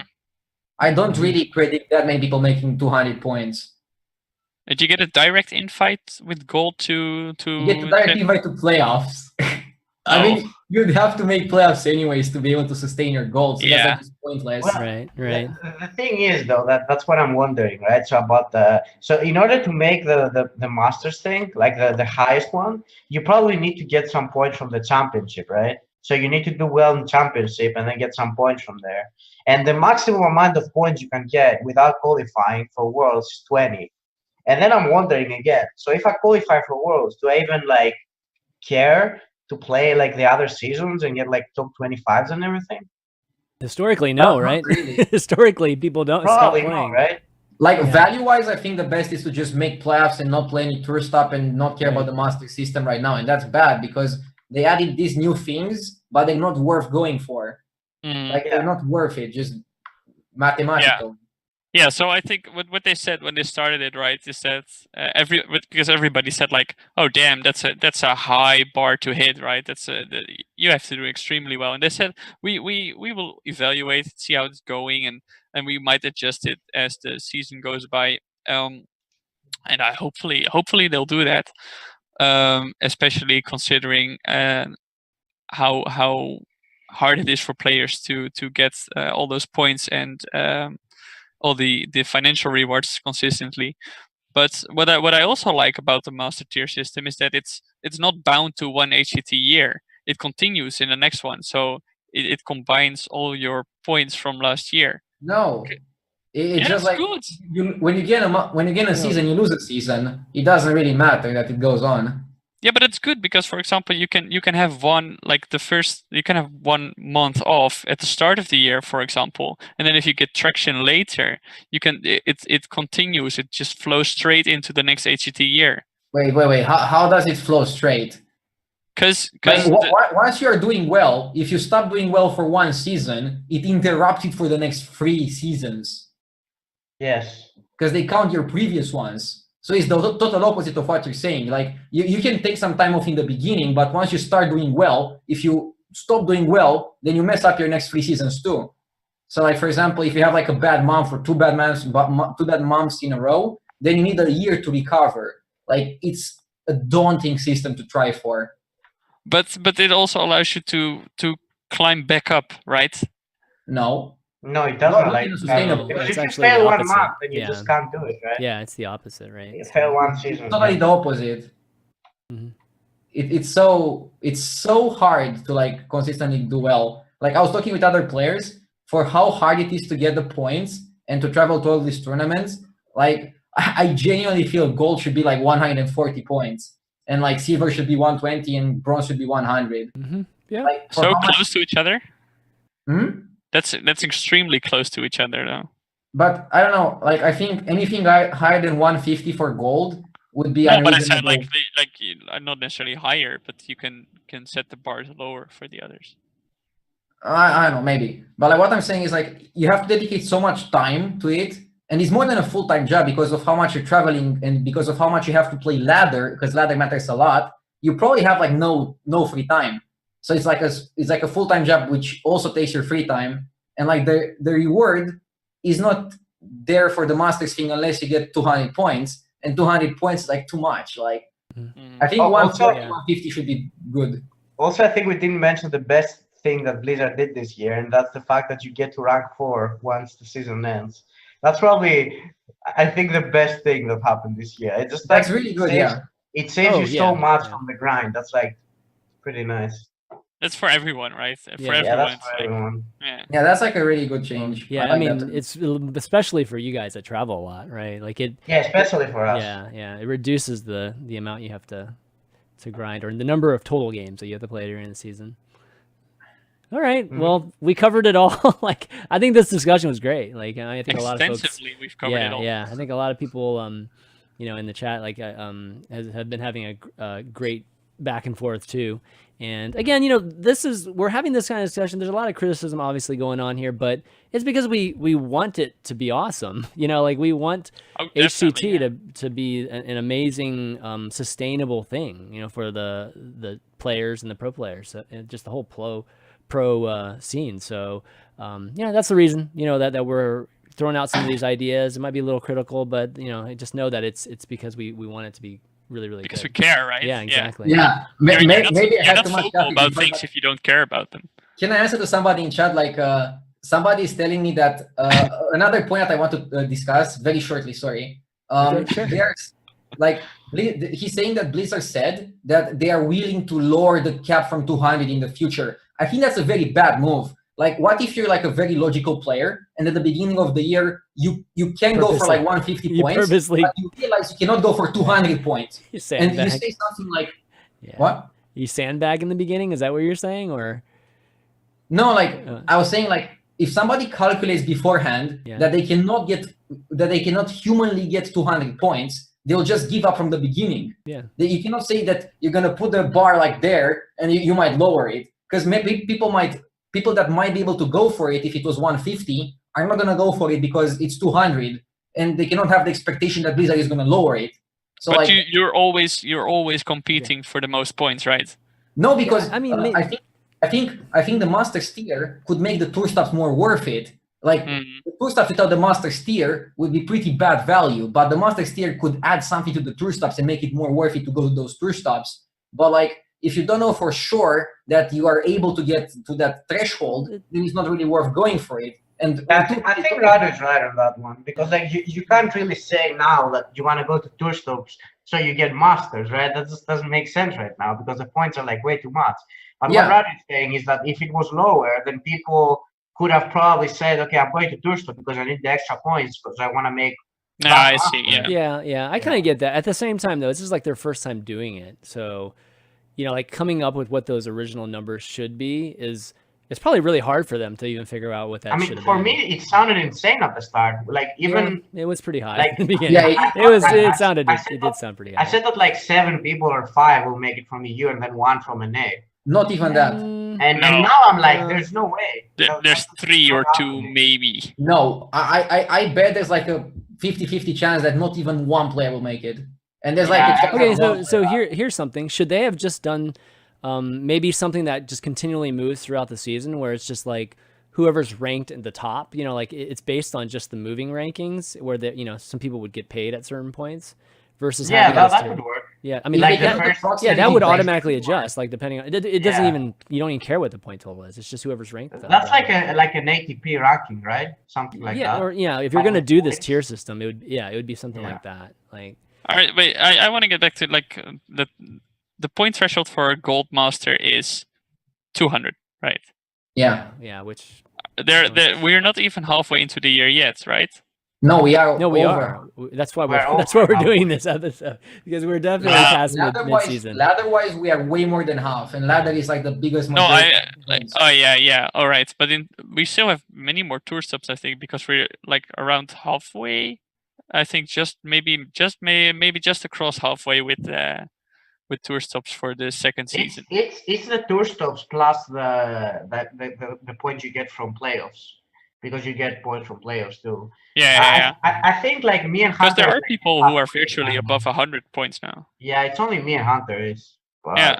[SPEAKER 5] I don't really predict that many people making 200 points.
[SPEAKER 6] Did you get a direct invite with gold to?
[SPEAKER 5] You get the direct invite to playoffs. I mean, you'd have to make playoffs anyways to be able to sustain your goals. So
[SPEAKER 6] Yeah.
[SPEAKER 5] that's like just pointless.
[SPEAKER 2] Well,
[SPEAKER 3] Right.
[SPEAKER 2] The thing is, though, that's what I'm wondering, right? So about so in order to make the Masters thing, like the highest one, you probably need to get some points from the championship, right? So you need to do well in championship and then get some points from there. And the maximum amount of points you can get without qualifying for Worlds is 20. And then I'm wondering again, so if I qualify for Worlds, do I even like care to play like the other seasons and get like top 25s and everything?
[SPEAKER 3] Historically, no,
[SPEAKER 5] Not
[SPEAKER 3] right?
[SPEAKER 5] really.
[SPEAKER 3] Historically, people don't
[SPEAKER 2] Probably
[SPEAKER 3] stop playing.
[SPEAKER 2] not, right?
[SPEAKER 5] Like value-wise, I think the best is to just make playoffs and not play any tour stop and not care about the master system right now. And that's bad because they added these new things, but they're not worth going for. Like they're not worth it, just mathematical.
[SPEAKER 6] Yeah, so I think what they said when they started it, right, is that because everybody said like, oh damn, that's a high bar to hit, right? You have to do extremely well, and they said we will evaluate, see how it's going, and we might adjust it as the season goes by. And I hopefully they'll do that, especially considering how hard it is for players to get all those points and all the financial rewards consistently. But what I also like about the master tier system is that it's not bound to one HCT year. It continues in the next one, so it combines all your points from last year.
[SPEAKER 5] No, it's just like
[SPEAKER 6] good.
[SPEAKER 5] when you get a season, you lose a season. It doesn't really matter that it goes on.
[SPEAKER 6] Yeah, but it's good because, for example, you can have one you can have 1 month off at the start of the year, for example, and then if you get traction later, it continues. It just flows straight into the next HCT year.
[SPEAKER 5] Wait. How does it flow straight?
[SPEAKER 6] Because
[SPEAKER 5] once you are doing well, if you stop doing well for one season, it interrupts it for the next 3 seasons.
[SPEAKER 2] Yes.
[SPEAKER 5] Because they count your previous ones. So it's the total opposite of what you're saying. Like you can take some time off in the beginning, but once you start doing well, if you stop doing well, then you mess up your next 3 seasons too. So like, for example, if you have like a bad month or two bad months in a row, then you need a year to recover. Like, it's a daunting system to try for.
[SPEAKER 6] But it also allows you to climb back up, right?
[SPEAKER 5] No.
[SPEAKER 2] No, it doesn't.
[SPEAKER 5] Not
[SPEAKER 2] Like
[SPEAKER 5] in a sustainable.
[SPEAKER 2] because
[SPEAKER 3] It's
[SPEAKER 2] if you
[SPEAKER 3] actually
[SPEAKER 2] fail
[SPEAKER 3] the
[SPEAKER 2] one
[SPEAKER 3] opposite.
[SPEAKER 2] month, then you
[SPEAKER 3] Yeah.
[SPEAKER 2] just can't do it, right?
[SPEAKER 3] Yeah, it's the opposite, right?
[SPEAKER 2] You fail one season.
[SPEAKER 5] It's totally the opposite.
[SPEAKER 3] Mhm.
[SPEAKER 5] It's so hard to like consistently do well. Like, I was talking with other players for how hard it is to get the points and to travel to all these tournaments. Like, I genuinely feel gold should be like 140 points, and like silver should be 120, and bronze should be 100.
[SPEAKER 3] Yeah.
[SPEAKER 5] Like, for
[SPEAKER 6] So
[SPEAKER 5] how much-
[SPEAKER 6] close to each other.
[SPEAKER 5] Hmm?
[SPEAKER 6] That's extremely close to each other, though.
[SPEAKER 5] But I don't know. Like, I think anything higher than 150 for gold would be
[SPEAKER 6] No, but I said
[SPEAKER 5] unreasonable.
[SPEAKER 6] not necessarily higher, but you can set the bars lower for the others.
[SPEAKER 5] I don't know, maybe. But like, what I'm saying is, like, you have to dedicate so much time to it, and it's more than a full-time job because of how much you're traveling and because of how much you have to play ladder, because ladder matters a lot. You probably have like no free time. So it's like a full-time job which also takes your free time, and like the reward is not there for the Masters thing unless you get 200 points, and 200 points is like too much. Like, I think
[SPEAKER 2] Oh,
[SPEAKER 5] 140,
[SPEAKER 3] yeah.
[SPEAKER 5] 150 should be good.
[SPEAKER 2] Also, I think we didn't mention the best thing that Blizzard did this year, and that's the fact that you get to rank 4 once the season ends. That's probably, I think, the best thing that happened this year. It just
[SPEAKER 5] That's
[SPEAKER 2] like,
[SPEAKER 5] really good,
[SPEAKER 2] saves-
[SPEAKER 5] yeah.
[SPEAKER 2] It saves
[SPEAKER 3] Oh,
[SPEAKER 2] you
[SPEAKER 3] yeah,
[SPEAKER 2] so much
[SPEAKER 3] yeah.
[SPEAKER 2] from the grind. That's like pretty nice.
[SPEAKER 6] That's for everyone, right? For
[SPEAKER 3] Yeah.
[SPEAKER 6] everyone.
[SPEAKER 2] Yeah, that's
[SPEAKER 6] it's
[SPEAKER 2] for
[SPEAKER 6] like-
[SPEAKER 2] everyone.
[SPEAKER 6] yeah.
[SPEAKER 5] Yeah, that's like a really good change.
[SPEAKER 3] Yeah, I
[SPEAKER 5] like
[SPEAKER 3] mean,
[SPEAKER 5] that.
[SPEAKER 3] it's especially for you guys that travel a lot, right? Like it.
[SPEAKER 2] Yeah, especially for us.
[SPEAKER 3] Yeah, it reduces the amount you have to grind, or the number of total games that you have to play during the season. All right, well, we covered it all. Like, I think this discussion was great. Like, I think a lot of folks.
[SPEAKER 6] Extensively, we've covered it all.
[SPEAKER 3] Yeah, I think a lot of people, in the chat, like, have been having a great back and forth too. And again, we're having this kind of discussion. There's a lot of criticism obviously going on here, but it's because we want it to be awesome. Like, we want
[SPEAKER 6] definitely,
[SPEAKER 3] HCT to be an amazing, sustainable thing, for the players and the pro players, and just the whole pro scene. So, that's the reason, that we're throwing out some of these ideas. It might be a little critical, but, just know that it's because we want it to be really, really
[SPEAKER 6] Because
[SPEAKER 3] good.
[SPEAKER 6] we care, right?
[SPEAKER 3] Yeah, exactly.
[SPEAKER 5] Yeah,
[SPEAKER 6] You're
[SPEAKER 5] maybe
[SPEAKER 6] not,
[SPEAKER 5] I
[SPEAKER 6] you're
[SPEAKER 5] had
[SPEAKER 6] not
[SPEAKER 5] too much
[SPEAKER 6] vocal
[SPEAKER 5] caffeine,
[SPEAKER 6] about
[SPEAKER 5] but-
[SPEAKER 6] things if you don't care about them.
[SPEAKER 5] Can I answer to somebody in chat? Like, somebody is telling me that another point that I want to discuss very shortly. Sorry.
[SPEAKER 3] Okay, sure.
[SPEAKER 5] There's like he's saying that Blizzard said that they are willing to lower the cap from 200 in the future. I think that's a very bad move. Like, what if you're like a very logical player, and at the beginning of the year you can go for like 150
[SPEAKER 3] You
[SPEAKER 5] points,
[SPEAKER 3] purposely-
[SPEAKER 5] but you realize you cannot go for 200 points,
[SPEAKER 3] You
[SPEAKER 5] and you
[SPEAKER 3] sandbag.
[SPEAKER 5] say something like,
[SPEAKER 3] Yeah.
[SPEAKER 5] "What?"
[SPEAKER 3] You sandbag in the beginning? Is that what you're saying, or?
[SPEAKER 5] No, like I was saying, like, if somebody calculates beforehand
[SPEAKER 3] Yeah.
[SPEAKER 5] that they cannot humanly get 200 points, they'll just give up from the beginning.
[SPEAKER 3] Yeah.
[SPEAKER 5] You cannot say that you're gonna put the bar like there and you might lower it, because maybe people that might be able to go for it if it was 150 are not gonna go for it because it's 200, and they cannot have the expectation that Blizzard is gonna lower it. So
[SPEAKER 6] But
[SPEAKER 5] like,
[SPEAKER 6] you're always competing for the most points, right?
[SPEAKER 5] no, because
[SPEAKER 3] Yeah, I mean,
[SPEAKER 5] I think the Masters tier could make the tour stops more worth it. Like,
[SPEAKER 6] Mhm.
[SPEAKER 5] the tour stops without the Masters tier would be pretty bad value, but the Masters tier could add something to the tour stops and make it more worth it to go to those tour stops. But like, if you don't know for sure that you are able to get to that threshold, then it's not really worth going for it. And
[SPEAKER 2] I think Radu is right on that one, because like you can't really say now that you want to go to tour stops so you get masters, right? That just doesn't make sense right now because the points are like way too much. But
[SPEAKER 5] Yeah.
[SPEAKER 2] what Radu is saying is that if it was lower, then people could have probably said, okay, I'm going to tour stop because I need the extra points because I want to make.
[SPEAKER 6] No, I see. Yeah.
[SPEAKER 3] Yeah. I kind of get that. At the same time, though, this is like their first time doing it. So, like coming up with what those original numbers should be it's probably really hard for them to even figure out what that
[SPEAKER 2] I
[SPEAKER 3] should
[SPEAKER 2] mean,
[SPEAKER 3] have
[SPEAKER 2] for
[SPEAKER 3] been.
[SPEAKER 2] me, it sounded insane at the start. Like even
[SPEAKER 3] Yeah, it was pretty high
[SPEAKER 2] like-
[SPEAKER 3] in the beginning.
[SPEAKER 5] Yeah,
[SPEAKER 3] It did sound pretty high.
[SPEAKER 2] I said that like 7 people or 5 will make it from EU and then 1 from an A.
[SPEAKER 5] not even that.
[SPEAKER 2] And
[SPEAKER 6] No.
[SPEAKER 2] now I'm like,
[SPEAKER 3] No.
[SPEAKER 2] there's no way.
[SPEAKER 6] There's 3 or 2 maybe.
[SPEAKER 5] No, I bet there's like a 50-50 chance that not even one player will make it. And there's like a
[SPEAKER 2] Yeah.
[SPEAKER 5] chance
[SPEAKER 3] Okay,
[SPEAKER 5] that one
[SPEAKER 3] so
[SPEAKER 5] player-
[SPEAKER 3] here's something. Should they have just done maybe something that just continually moves throughout the season, where it's just like whoever's ranked at the top, you know, like it's based on just the moving rankings where the, you know, some people would get paid at certain points versus
[SPEAKER 2] Yeah,
[SPEAKER 3] having
[SPEAKER 2] that,
[SPEAKER 3] those
[SPEAKER 2] that
[SPEAKER 3] two.
[SPEAKER 2] would work.
[SPEAKER 3] Yeah, I mean,
[SPEAKER 2] Like
[SPEAKER 3] that,
[SPEAKER 2] the
[SPEAKER 3] that-
[SPEAKER 2] first-
[SPEAKER 3] yeah, that would
[SPEAKER 5] Like,
[SPEAKER 3] automatically adjust, like depending on it doesn't
[SPEAKER 2] Yeah.
[SPEAKER 3] even, you don't even care what the point total is. It's just whoever's ranked. at that
[SPEAKER 2] That's
[SPEAKER 3] level.
[SPEAKER 2] like an ATP ranking, right? Something like
[SPEAKER 3] yeah,
[SPEAKER 2] that.
[SPEAKER 3] or yeah, if you're gonna do this
[SPEAKER 2] Points.
[SPEAKER 3] tier system, it would be something
[SPEAKER 2] Yeah.
[SPEAKER 3] like that. Like,
[SPEAKER 6] All right, wait. I want to get back to like the point threshold for a gold master is 200, right?
[SPEAKER 5] Yeah.
[SPEAKER 3] yeah, which
[SPEAKER 6] We're not even halfway into the year yet, right?
[SPEAKER 5] No, we are.
[SPEAKER 3] no, we
[SPEAKER 5] over.
[SPEAKER 3] are. That's why
[SPEAKER 2] We're
[SPEAKER 3] that's why we're
[SPEAKER 2] over.
[SPEAKER 3] doing this episode, because we're definitely
[SPEAKER 6] Yeah.
[SPEAKER 3] past mid-season.
[SPEAKER 5] Ladder-wise, we are way more than half, and ladder is like the biggest.
[SPEAKER 6] No,
[SPEAKER 5] majority
[SPEAKER 6] I
[SPEAKER 5] of
[SPEAKER 6] like.
[SPEAKER 5] points.
[SPEAKER 6] Oh yeah. All right, but we still have many more tour stops, I think, because we're like around halfway. I think maybe just across halfway with tour stops for the second season.
[SPEAKER 2] It's the tour stops plus the points you get from playoffs, because you get points from playoffs too.
[SPEAKER 6] Yeah.
[SPEAKER 2] I think like me and
[SPEAKER 6] Because
[SPEAKER 2] Hunter.
[SPEAKER 6] there are
[SPEAKER 2] like,
[SPEAKER 6] people who are
[SPEAKER 2] halfway
[SPEAKER 6] virtually
[SPEAKER 2] now.
[SPEAKER 6] above 100 points now.
[SPEAKER 2] Yeah, it's only me and Hunter is. But
[SPEAKER 6] Yeah.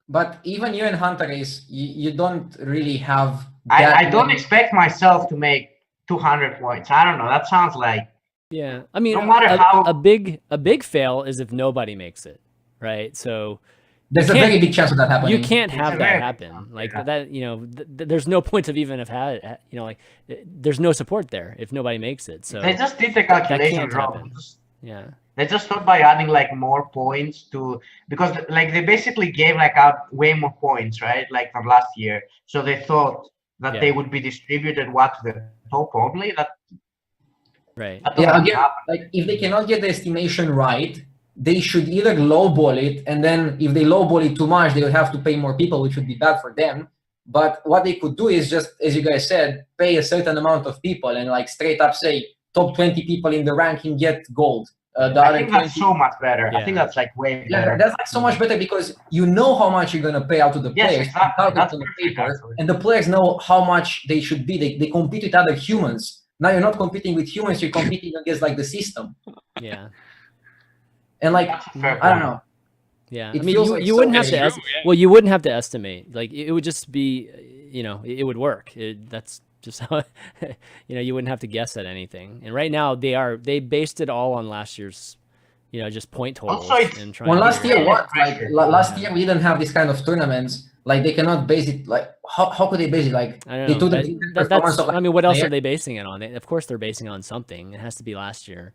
[SPEAKER 5] But even you and Hunter you don't really have.
[SPEAKER 2] I
[SPEAKER 5] that
[SPEAKER 2] don't
[SPEAKER 5] many-
[SPEAKER 2] expect myself to make 200 points. I don't know. That sounds like
[SPEAKER 3] Yeah, I mean,
[SPEAKER 2] No matter
[SPEAKER 3] a,
[SPEAKER 2] how-
[SPEAKER 3] a big fail is if nobody makes it, right? So
[SPEAKER 5] There's a
[SPEAKER 3] can't-
[SPEAKER 5] very big chance of that happening.
[SPEAKER 3] you can't
[SPEAKER 2] It's
[SPEAKER 3] have
[SPEAKER 2] a
[SPEAKER 3] that
[SPEAKER 2] very big
[SPEAKER 3] happen.
[SPEAKER 2] chance,
[SPEAKER 3] Like
[SPEAKER 2] yeah.
[SPEAKER 3] that, you know, there's no point of even have had it. You know, like there's no support there if nobody makes it. So
[SPEAKER 2] they just did the calculation
[SPEAKER 3] can't
[SPEAKER 2] wrong.
[SPEAKER 3] happen. yeah,
[SPEAKER 2] They just thought by adding like more points to, because like they basically gave like out way more points, right? Like from last year. So they thought that
[SPEAKER 3] Yeah.
[SPEAKER 2] they would be distributed what to the top only. That
[SPEAKER 3] right.
[SPEAKER 5] Yeah,
[SPEAKER 2] doesn't
[SPEAKER 5] again,
[SPEAKER 2] happen.
[SPEAKER 5] like if they cannot get the estimation right, they should either lowball it, and then if they lowball it too much, they would have to pay more people, which would be bad for them. But what they could do is just, as you guys said, pay a certain amount of people and like straight up say top 20 people in the ranking get gold. The
[SPEAKER 2] I
[SPEAKER 5] other
[SPEAKER 2] think
[SPEAKER 5] 20
[SPEAKER 2] that's so much better. I
[SPEAKER 3] Yeah.
[SPEAKER 2] think that's like way
[SPEAKER 5] Yeah,
[SPEAKER 2] better.
[SPEAKER 5] that's like so much better because you know how much you're gonna pay out to the
[SPEAKER 2] Yes,
[SPEAKER 5] players,
[SPEAKER 2] exactly.
[SPEAKER 5] without it
[SPEAKER 2] That's
[SPEAKER 5] on the
[SPEAKER 2] perfect,
[SPEAKER 5] paper,
[SPEAKER 2] actually.
[SPEAKER 5] and the players know how much they should be. They compete with other humans. Now you're not competing with humans; you're competing against like the system.
[SPEAKER 3] Yeah,
[SPEAKER 5] And like
[SPEAKER 2] That's a fair
[SPEAKER 5] I don't
[SPEAKER 2] point.
[SPEAKER 5] know.
[SPEAKER 3] yeah.
[SPEAKER 5] It
[SPEAKER 3] I mean,
[SPEAKER 5] feels
[SPEAKER 3] you,
[SPEAKER 5] like
[SPEAKER 3] you
[SPEAKER 5] so
[SPEAKER 3] wouldn't have to.
[SPEAKER 5] many-
[SPEAKER 6] True, yeah.
[SPEAKER 3] Well, you wouldn't have to estimate. Like it would just be, you know, it would work. That's just how, you know, you wouldn't have to guess at anything. And right now they based it all on last year's, you know, just point totals.
[SPEAKER 2] Also, it's-
[SPEAKER 3] and trying
[SPEAKER 5] Well,
[SPEAKER 3] to
[SPEAKER 5] last
[SPEAKER 3] figure
[SPEAKER 5] year,
[SPEAKER 3] it out.
[SPEAKER 5] what? Like last year, we didn't have this kind of tournaments. Like they cannot base it. Like how could they base it? Like
[SPEAKER 3] I don't
[SPEAKER 5] they
[SPEAKER 3] know.
[SPEAKER 5] took the
[SPEAKER 3] That's,
[SPEAKER 5] performance of, like,
[SPEAKER 3] I mean, what else
[SPEAKER 5] player.
[SPEAKER 3] are they basing it on? Of course, they're basing it on something. It has to be last year.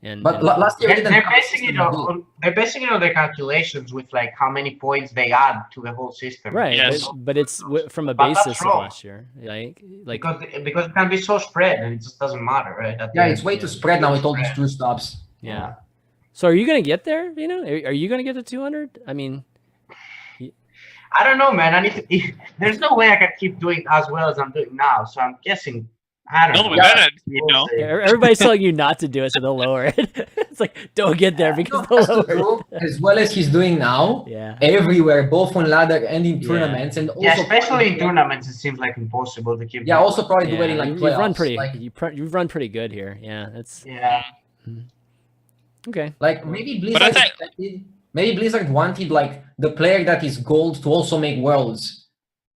[SPEAKER 3] And
[SPEAKER 5] But last year, we didn't
[SPEAKER 2] They're
[SPEAKER 5] have a
[SPEAKER 2] basing it
[SPEAKER 5] system to do
[SPEAKER 2] on their calculations with like how many points they add to the whole system.
[SPEAKER 3] right,
[SPEAKER 6] Yes.
[SPEAKER 3] but it's from a
[SPEAKER 2] But that's
[SPEAKER 3] basis of
[SPEAKER 2] wrong.
[SPEAKER 3] last year, like
[SPEAKER 2] Because it can be so spread and it just doesn't matter, right? At the
[SPEAKER 5] Yeah,
[SPEAKER 2] end.
[SPEAKER 5] it's way too spread now with all these two stops.
[SPEAKER 3] yeah. So are you gonna get there? You know, are you gonna get to 200? I mean,
[SPEAKER 2] I don't know, man. I need to. There's no way I can keep doing as well as I'm doing now. So I'm guessing. I don't
[SPEAKER 6] No,
[SPEAKER 2] know.
[SPEAKER 6] we better, you
[SPEAKER 2] We'll
[SPEAKER 6] know.
[SPEAKER 2] see.
[SPEAKER 3] everybody's telling you not to do it, so they'll lower it. It's like don't get there because
[SPEAKER 5] No,
[SPEAKER 3] they'll
[SPEAKER 5] that's the
[SPEAKER 3] lower it.
[SPEAKER 5] truth, as well as he's doing now,
[SPEAKER 3] Yeah.
[SPEAKER 5] everywhere, both on ladder and in
[SPEAKER 3] Yeah.
[SPEAKER 5] tournaments, and also
[SPEAKER 2] Yeah, especially
[SPEAKER 5] probably
[SPEAKER 2] in tournaments, it seems like impossible to keep.
[SPEAKER 5] Yeah,
[SPEAKER 2] doing.
[SPEAKER 5] also probably
[SPEAKER 3] Yeah,
[SPEAKER 5] doing like
[SPEAKER 3] you've run
[SPEAKER 5] playoffs.
[SPEAKER 3] pretty.
[SPEAKER 5] Like,
[SPEAKER 3] You've run pretty good here. Yeah, that's
[SPEAKER 2] Yeah.
[SPEAKER 3] okay.
[SPEAKER 5] like maybe
[SPEAKER 6] But I
[SPEAKER 5] Blizzard
[SPEAKER 6] think-
[SPEAKER 5] expected, maybe Blizzard wanted like the player that is gold to also make worlds,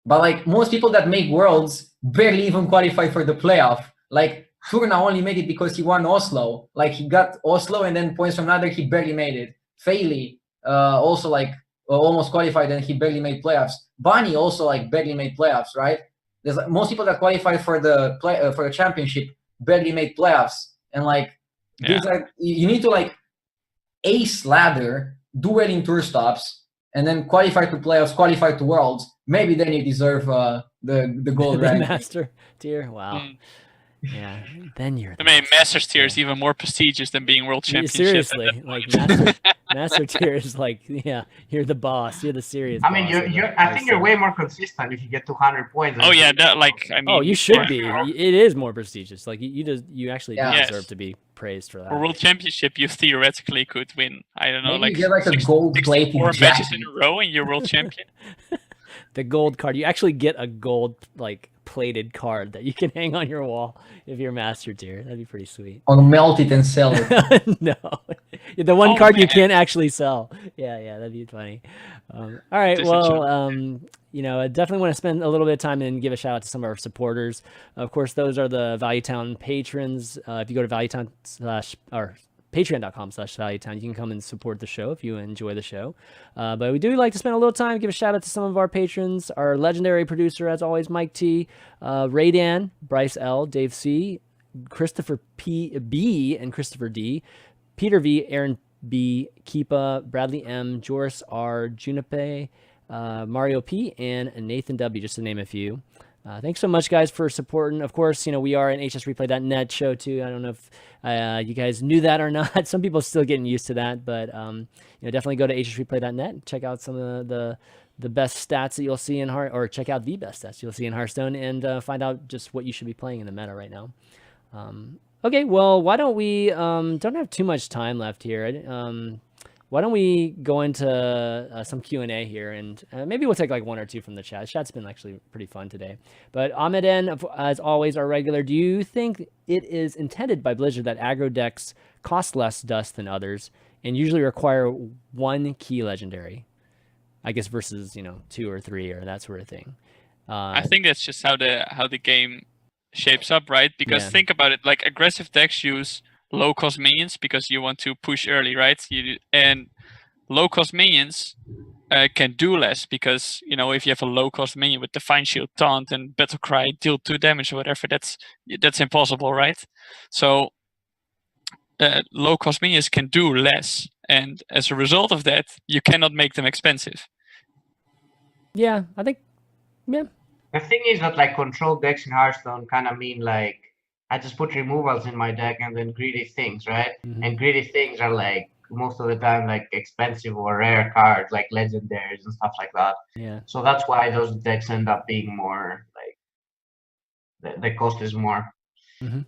[SPEAKER 5] but like most people that make worlds barely even qualify for the playoff. Like Furna only made it because he won Oslo. Like he got Oslo and then points from another, he barely made it. Failey also like almost qualified and he barely made playoffs. Bunny also like barely made playoffs, right? There's like, most people that qualify for the for the championship barely made playoffs, and like these are, you need to like ace ladder, do well in tour stops, and then qualify to playoffs, qualify to worlds. Maybe then you deserve the gold
[SPEAKER 3] The
[SPEAKER 5] rank.
[SPEAKER 3] master tier. Wow.
[SPEAKER 6] Mm.
[SPEAKER 3] Yeah. Then you're.
[SPEAKER 6] I mean, Masters tier is even more prestigious than being World
[SPEAKER 3] Yeah,
[SPEAKER 6] Championship. at
[SPEAKER 3] seriously,
[SPEAKER 6] that
[SPEAKER 3] like
[SPEAKER 6] point.
[SPEAKER 3] master tier is like, yeah, you're the boss. You're the serious.
[SPEAKER 2] I mean,
[SPEAKER 3] boss of
[SPEAKER 2] you're.
[SPEAKER 3] the
[SPEAKER 2] I think you're
[SPEAKER 3] person.
[SPEAKER 2] way more consistent if you get 200 points.
[SPEAKER 6] Oh yeah, that like I mean.
[SPEAKER 3] Oh, you should
[SPEAKER 6] for-
[SPEAKER 3] be. It is more prestigious. Like you actually do
[SPEAKER 5] Yeah.
[SPEAKER 6] Yes.
[SPEAKER 3] deserve to be praised for that.
[SPEAKER 6] For World Championship, you theoretically could win. I don't know,
[SPEAKER 5] Maybe
[SPEAKER 6] like
[SPEAKER 5] you get like a gold-plated
[SPEAKER 6] 64 matches
[SPEAKER 5] jacket.
[SPEAKER 6] in a row, and you're world champion.
[SPEAKER 3] The gold card. You actually get a gold like plated card that you can hang on your wall if you're master tier. That'd be pretty sweet.
[SPEAKER 5] Or melt it and sell it.
[SPEAKER 3] No, The one
[SPEAKER 6] Oh,
[SPEAKER 3] card you
[SPEAKER 6] man.
[SPEAKER 3] can't actually sell. Yeah, that'd be funny. All right,
[SPEAKER 6] This is
[SPEAKER 3] well, you know, I definitely want to spend a little bit of time and give a shout out to some of our supporters. Of course, those are the ValueTown patrons. If you go to ValueTown or patreon.com/ValueTown, you can come and support the show if you enjoy the show. But we do like to spend a little time, give a shout out to some of our patrons. Our legendary producer, as always, Mike T, Ray Dan, Bryce L, Dave C, Christopher B, and Christopher D, Peter V, Aaron B, Keepa, Bradley M, Joris R, Junipe, Mario P, and Nathan W, just to name a few. Thanks so much, guys, for supporting. Of course, you know, we are an hsreplay.net show, too. I don't know if you guys knew that or not. Some people are still getting used to that, but, you know, definitely go to hsreplay.net and check out some of the best stats that you'll see in or check out the best stats you'll see in Hearthstone and find out just what you should be playing in the meta right now. Okay, well, why don't we, don't have too much time left here. Why don't we go into some Q&A here, and maybe we'll take like one or two from the chat. The chat's been actually pretty fun today. But Ahmeden, as always, our regular, do you think it is intended by Blizzard that aggro decks cost less dust than others and usually require one key legendary? I guess versus, you know, 2 or 3 or that sort of thing.
[SPEAKER 6] I think that's just how the game shapes up, right? Because
[SPEAKER 3] Yeah.
[SPEAKER 6] think about it, like aggressive decks use low cost minions because you want to push early, right? And low cost minions can do less because, you know, if you have a low cost minion with Divine Shield, Taunt, and Battle Cry, deal 2 damage or whatever, that's impossible, right? So low cost minions can do less, and as a result of that, you cannot make them expensive.
[SPEAKER 3] Yeah, I think, yeah.
[SPEAKER 2] The thing is that like control decks in Hearthstone kind of mean like I just put removals in my deck and then greedy things, right?
[SPEAKER 3] Mhm.
[SPEAKER 2] And greedy things are like most of the time like expensive or rare cards like legendaries and stuff like that.
[SPEAKER 3] Yeah.
[SPEAKER 2] So that's why those decks end up being more like the cost is more.
[SPEAKER 3] Mhm.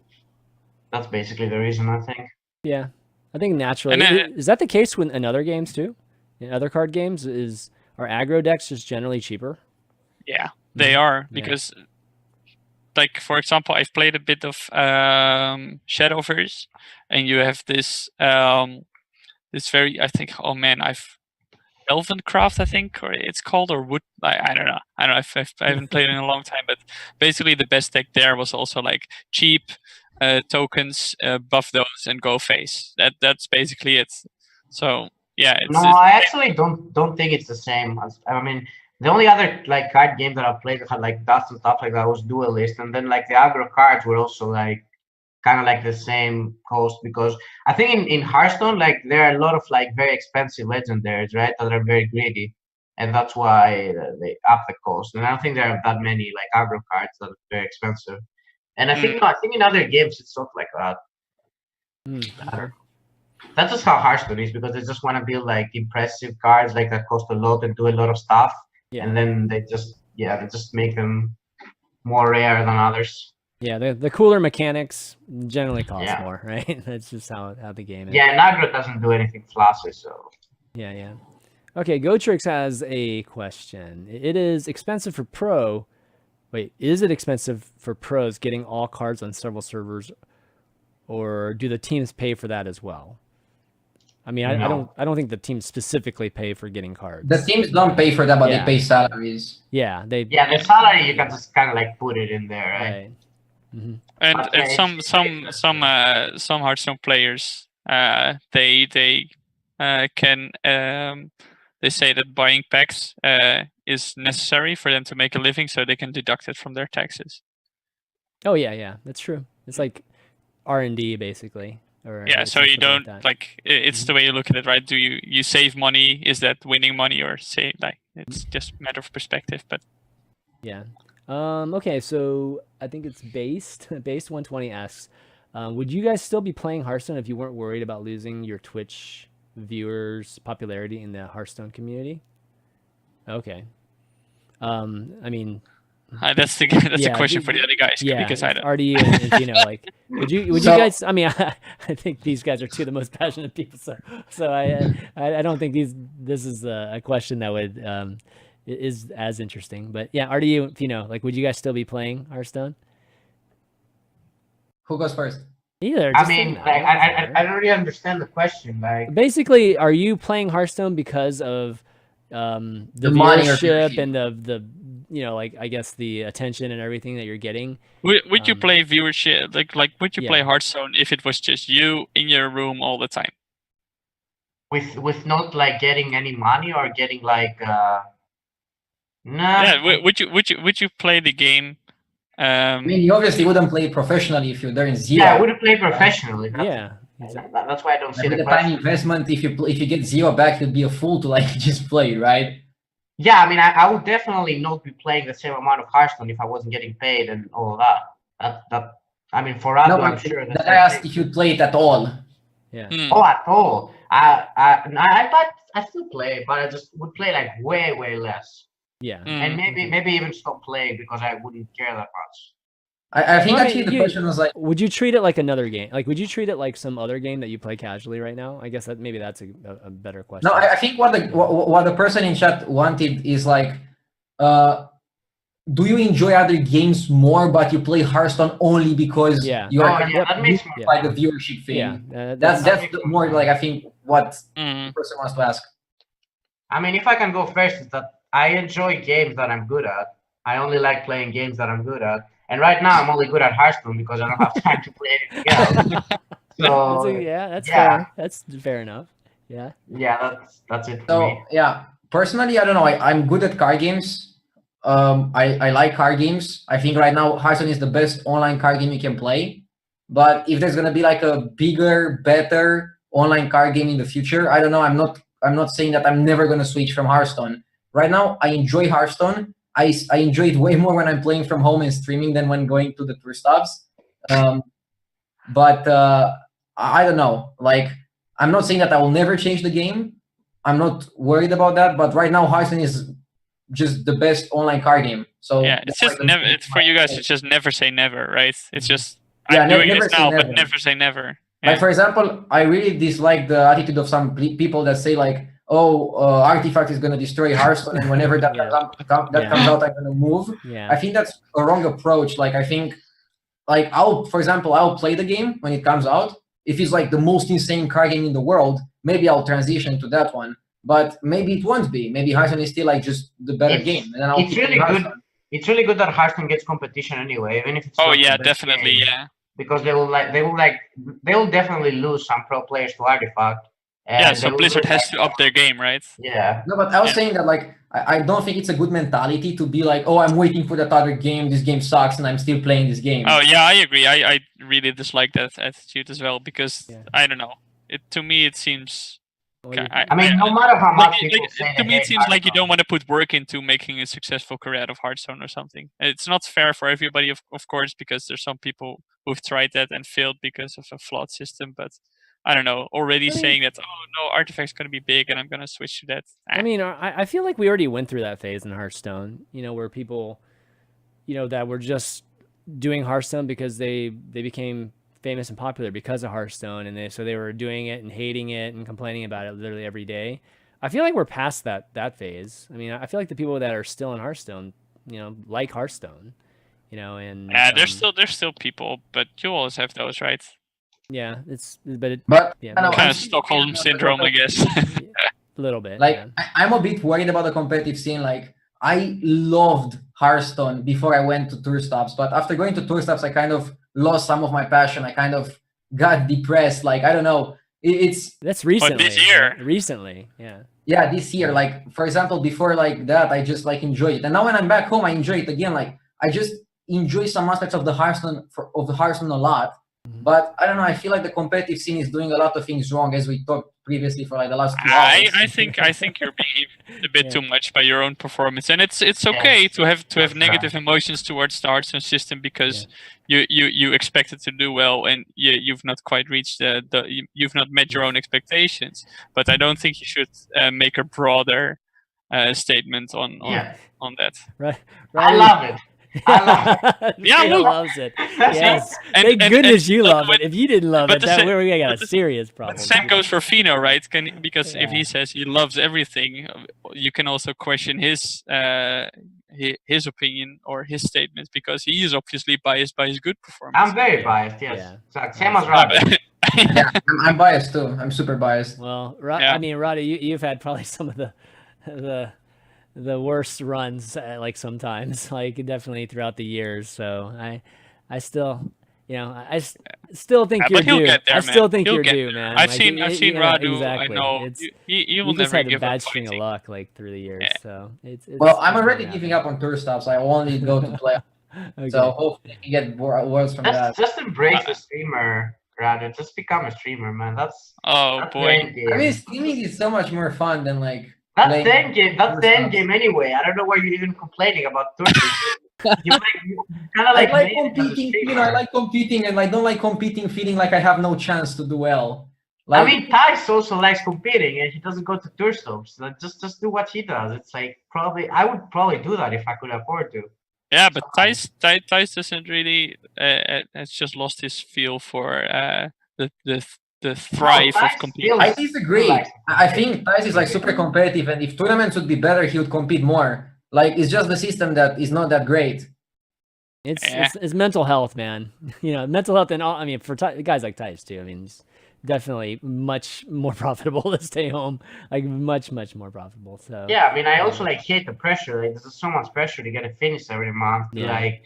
[SPEAKER 2] That's basically the reason, I think.
[SPEAKER 3] Yeah, I think naturally.
[SPEAKER 6] And then-
[SPEAKER 3] Is that the case in other games too? In other card games, are aggro decks just generally cheaper?
[SPEAKER 6] Yeah, they are, because like, for example, I've played a bit of Shadowverse, and you have this this very, I think, oh man, Elvencraft, I think, or it's called, or Wood, I don't know. I haven't played in a long time, but basically the best deck there was also like cheap tokens, buff those, and go face. That's basically it. So yeah,
[SPEAKER 2] I actually don't think it's the same. I mean, the only other like card game that I've played that had like dust and stuff like that was Duelist, and then like the aggro cards were also like kind of like the same cost, because I think in Hearthstone like there are a lot of like very expensive legendaries, right, that are very greedy, and that's why they up the cost. And I don't think there are that many like aggro cards that are very expensive. And I think in other games it's not like that. That's just how Hearthstone is, because they just want to build like impressive cards like that cost a lot and do a lot of stuff, and then they just make them more rare than others.
[SPEAKER 3] Yeah, the cooler mechanics generally cost more, right? That's just how the game is.
[SPEAKER 2] Yeah, and aggro doesn't do anything flashy, so.
[SPEAKER 3] Yeah. Okay, Gotrix has a question. It is expensive for pro. Wait, is it expensive for pros getting all cards on several servers, or do the teams pay for that as well? I mean, I don't think the teams specifically pay for getting cards.
[SPEAKER 5] The teams don't pay for that, but they pay salaries.
[SPEAKER 3] Yeah, the
[SPEAKER 2] salary you can just kind of like put it in there, right?
[SPEAKER 3] Mm-hmm.
[SPEAKER 6] And some Hearthstone players, they can they say that buying packs is necessary for them to make a living, so they can deduct it from their taxes.
[SPEAKER 3] Oh yeah, that's true. It's like R&D basically. Or
[SPEAKER 6] so you don't like it's the way you look at it, right? Do you save money? Is that winning money, or say like it's just a matter of perspective? But
[SPEAKER 3] yeah. Okay, so I think it's based 120 asks, would you guys still be playing Hearthstone if you weren't worried about losing your Twitch viewers' popularity in the Hearthstone community? Okay. I mean,
[SPEAKER 6] that's the question for the other guys. Because I don't.
[SPEAKER 3] RDU and Feno, like, would you guys? I mean, I think these guys are two of the most passionate people. So I don't think this is a question that would is as interesting. But yeah, RDU, Feno, like, would you guys still be playing Hearthstone?
[SPEAKER 5] Who goes first?
[SPEAKER 3] Either.
[SPEAKER 2] I
[SPEAKER 3] Just
[SPEAKER 2] mean,
[SPEAKER 3] say
[SPEAKER 2] like,
[SPEAKER 3] no,
[SPEAKER 2] I don't really understand the question. Like,
[SPEAKER 3] basically, are you playing Hearthstone because of the
[SPEAKER 5] money or
[SPEAKER 3] viewership
[SPEAKER 5] viewership.
[SPEAKER 3] and the like I guess the attention and everything that you're getting?
[SPEAKER 6] Would you play viewership like would you play
[SPEAKER 3] yeah.
[SPEAKER 6] Hearthstone if it was just you in your room all the time?
[SPEAKER 2] with not like getting any money or getting like
[SPEAKER 6] Yeah,
[SPEAKER 2] nah.
[SPEAKER 6] would you play the game?
[SPEAKER 5] I mean, you obviously wouldn't play professionally if you're there in zero.
[SPEAKER 2] Yeah, I wouldn't play professionally.
[SPEAKER 3] Yeah.
[SPEAKER 2] That's why I don't see
[SPEAKER 5] With
[SPEAKER 2] the
[SPEAKER 5] the time
[SPEAKER 2] question.
[SPEAKER 5] investment, if you get zero back, you'd be a fool to like just play, right?
[SPEAKER 2] Yeah, I mean, I would definitely not be playing the same amount of Hearthstone if I wasn't getting paid and all of that. I mean, for
[SPEAKER 5] No,
[SPEAKER 2] RDU, I'm
[SPEAKER 5] but
[SPEAKER 2] sure
[SPEAKER 5] that I asked if you play it at all.
[SPEAKER 3] Yeah.
[SPEAKER 2] Oh, at all. I still play, but I just would play like way less,
[SPEAKER 3] Yeah.
[SPEAKER 2] and maybe even stop playing because I wouldn't care that much.
[SPEAKER 5] I think
[SPEAKER 3] Well, I
[SPEAKER 5] actually
[SPEAKER 3] mean,
[SPEAKER 5] the question was like,
[SPEAKER 3] would you treat it like another game? Like, would you treat it like some other game that you play casually right now? I guess that maybe that's a better question.
[SPEAKER 5] no, I think what the person in chat wanted is like, do you enjoy other games more, but you play Hearthstone only because
[SPEAKER 3] Yeah.
[SPEAKER 5] you are
[SPEAKER 2] that makes more
[SPEAKER 5] by the viewership thing?
[SPEAKER 3] Yeah.
[SPEAKER 5] That's more like I think what
[SPEAKER 6] Mm.
[SPEAKER 5] the person wants to ask.
[SPEAKER 2] I mean, if I can go first, is that I enjoy games that I'm good at. I only like playing games that I'm good at. And right now, I'm only good at Hearthstone because I don't have time to play anything else. So
[SPEAKER 3] that's fair. That's fair enough. Yeah.
[SPEAKER 2] Yeah, that's it for
[SPEAKER 5] So
[SPEAKER 2] me.
[SPEAKER 5] yeah, personally, I don't know. I'm good at card games. I like card games. I think right now Hearthstone is the best online card game you can play. But if there's gonna be like a bigger, better online card game in the future, I don't know. I'm not saying that I'm never gonna switch from Hearthstone. Right now, I enjoy Hearthstone. I enjoy it way more when I'm playing from home and streaming than when going to the tour stops. But I don't know. Like, I'm not saying that I will never change the game. I'm not worried about that. But right now, Hearthstone is just the best online card game. So
[SPEAKER 6] yeah, it's just never. It's for you guys. It's just never say never, right? It's just
[SPEAKER 5] Yeah,
[SPEAKER 6] I'm doing
[SPEAKER 5] never
[SPEAKER 6] this
[SPEAKER 5] say
[SPEAKER 6] now,
[SPEAKER 5] never.
[SPEAKER 6] but never say never.
[SPEAKER 5] Like, for example, I really dislike the attitude of some people that say like, "Oh, Artifact is going to destroy Hearthstone, and whenever that comes out, I'm going to move."
[SPEAKER 3] Yeah.
[SPEAKER 5] I think that's a wrong approach. Like, I think, like, for example, I'll play the game when it comes out. If it's like the most insane card game in the world, maybe I'll transition to that one. But maybe it won't be. Maybe Hearthstone is still like just the better game, and then I'll
[SPEAKER 2] It's
[SPEAKER 5] keep
[SPEAKER 2] really
[SPEAKER 5] playing
[SPEAKER 2] good.
[SPEAKER 5] Hearthstone.
[SPEAKER 2] It's really good that Hearthstone gets competition anyway, even if it's
[SPEAKER 6] Oh
[SPEAKER 2] not the
[SPEAKER 6] yeah,
[SPEAKER 2] best
[SPEAKER 6] definitely,
[SPEAKER 2] game,
[SPEAKER 6] yeah.
[SPEAKER 2] because they will definitely lose some pro players to Artifact. And
[SPEAKER 6] Yeah,
[SPEAKER 2] they
[SPEAKER 6] so
[SPEAKER 2] will
[SPEAKER 6] Blizzard
[SPEAKER 2] lose,
[SPEAKER 6] has
[SPEAKER 2] like,
[SPEAKER 6] to up their game, right?
[SPEAKER 2] Yeah.
[SPEAKER 5] No, but I was
[SPEAKER 6] Yeah.
[SPEAKER 5] saying that like I don't think it's a good mentality to be like, oh, I'm waiting for that other game. This game sucks, and I'm still playing this game.
[SPEAKER 6] Oh yeah, I agree. I really dislike that attitude as well because I don't know. To me it seems.
[SPEAKER 2] I mean, no matter how much people say
[SPEAKER 6] to
[SPEAKER 2] they
[SPEAKER 6] me, it
[SPEAKER 2] hate
[SPEAKER 6] seems like you
[SPEAKER 2] Hearthstone.
[SPEAKER 6] don't want to put work into making a successful career out of Hearthstone or something. It's not fair for everybody, of course, because there's some people who've tried that and failed because of a flawed system. But I don't know, already saying that, oh no, Artifact's going to be big and I'm going to switch to that.
[SPEAKER 3] I mean, I feel like we already went through that phase in Hearthstone, where people, that were just doing Hearthstone because they became famous and popular because of Hearthstone, and they were doing it and hating it and complaining about it literally every day. I feel like we're past that phase. I mean, I feel like the people that are still in Hearthstone, like Hearthstone, and
[SPEAKER 6] there's still people, but you always have those, right?
[SPEAKER 3] Yeah,
[SPEAKER 5] But
[SPEAKER 3] yeah,
[SPEAKER 5] I don't know,
[SPEAKER 6] Kind
[SPEAKER 5] I'm
[SPEAKER 6] of Stockholm syndrome, I guess.
[SPEAKER 3] a little bit.
[SPEAKER 5] like
[SPEAKER 3] yeah.
[SPEAKER 5] I'm a bit worried about the competitive scene. Like, I loved Hearthstone before I went to tour stops, but after going to tour stops, I kind of lost some of my passion. I kind of got depressed. Like, I don't know.
[SPEAKER 3] That's recently.
[SPEAKER 6] this year.
[SPEAKER 3] Recently, yeah.
[SPEAKER 5] Yeah, this year. Like, for example, before like that, I just like enjoyed it, and now when I'm back home, I enjoy it again. Like, I just enjoy some aspects of the Hearthstone a lot. But I don't know. I feel like the competitive scene is doing a lot of things wrong, as we talked previously for like the last 2 hours.
[SPEAKER 6] I think you're being a bit too much by your own performance, and it's okay to have negative emotions towards the Hearthstone system because you expect it to do well, and you've not quite reached you've not met your own expectations. But I don't think you should make a broader statement on that.
[SPEAKER 3] Right.
[SPEAKER 2] I love it. I love it.
[SPEAKER 3] He loves it. Yes. Thank goodness you love it. If you didn't love it, we got a serious problem.
[SPEAKER 6] But the same goes for Feno, right? Because if he says he loves everything, you can also question his his opinion or his statements, because he is obviously biased by his good performance.
[SPEAKER 2] I'm very biased. Yes,
[SPEAKER 3] Yeah.
[SPEAKER 2] exactly. Same as Radu.
[SPEAKER 5] Yeah, I'm biased too. I'm super biased.
[SPEAKER 3] Well,
[SPEAKER 6] Yeah.
[SPEAKER 3] I mean, Roddy, you've had probably some of the worst runs, like sometimes, like definitely throughout the years. So I still, still think
[SPEAKER 6] Yeah,
[SPEAKER 3] you're
[SPEAKER 6] but he'll
[SPEAKER 3] due.
[SPEAKER 6] get there,
[SPEAKER 3] I still
[SPEAKER 6] man.
[SPEAKER 3] think
[SPEAKER 6] He'll
[SPEAKER 3] you're
[SPEAKER 6] get
[SPEAKER 3] due,
[SPEAKER 6] there.
[SPEAKER 3] man.
[SPEAKER 6] I've
[SPEAKER 3] Like,
[SPEAKER 6] seen Radu.
[SPEAKER 3] Exactly.
[SPEAKER 6] I know he will
[SPEAKER 3] you just
[SPEAKER 6] never
[SPEAKER 3] had a
[SPEAKER 6] give
[SPEAKER 3] bad
[SPEAKER 6] up
[SPEAKER 3] string of
[SPEAKER 6] fighting.
[SPEAKER 3] luck like through the years.
[SPEAKER 6] Yeah.
[SPEAKER 3] So it's
[SPEAKER 5] Well, I'm
[SPEAKER 3] it's
[SPEAKER 5] already
[SPEAKER 3] gonna
[SPEAKER 5] giving
[SPEAKER 3] happen.
[SPEAKER 5] up on tour stuff, so I only go to play.
[SPEAKER 3] Okay.
[SPEAKER 5] So hopefully I can get worse from that.
[SPEAKER 2] Just embrace the streamer, Radu. Just become a streamer, man. That's
[SPEAKER 6] Oh
[SPEAKER 2] the
[SPEAKER 6] boy.
[SPEAKER 2] end game.
[SPEAKER 5] I mean, streaming is so much more fun than like.
[SPEAKER 2] That's
[SPEAKER 5] playing
[SPEAKER 2] the end game. That's
[SPEAKER 5] tour
[SPEAKER 2] the end
[SPEAKER 5] stuff.
[SPEAKER 2] game anyway. I don't know why you're even complaining about tour. You kind of
[SPEAKER 5] I
[SPEAKER 2] like
[SPEAKER 5] like
[SPEAKER 2] made it as a
[SPEAKER 5] competing.
[SPEAKER 2] streamer.
[SPEAKER 5] I like competing, and I don't like competing feeling like I have no chance to do well.
[SPEAKER 2] I
[SPEAKER 5] Like,
[SPEAKER 2] mean, Thais also likes competing, and he doesn't go to tour stops. Like, just do what he does. It's like I would probably do that if I could afford to.
[SPEAKER 6] Yeah, but Thais doesn't really has just lost his feel for the thrive
[SPEAKER 2] Thais
[SPEAKER 6] of competing.
[SPEAKER 5] I
[SPEAKER 2] still
[SPEAKER 5] disagree.
[SPEAKER 2] likes
[SPEAKER 5] I think Thais is like super competitive, and if tournaments would be better, he would compete more. Like, it's just the system that is not that great.
[SPEAKER 3] It's mental health, man. Mental health, and all. I mean, for guys like Tice too. I mean, it's definitely much more profitable to stay home. Like much more profitable. So
[SPEAKER 2] Yeah, I mean, I also like hate the pressure. Like, there's so much pressure to get a finish every month, to like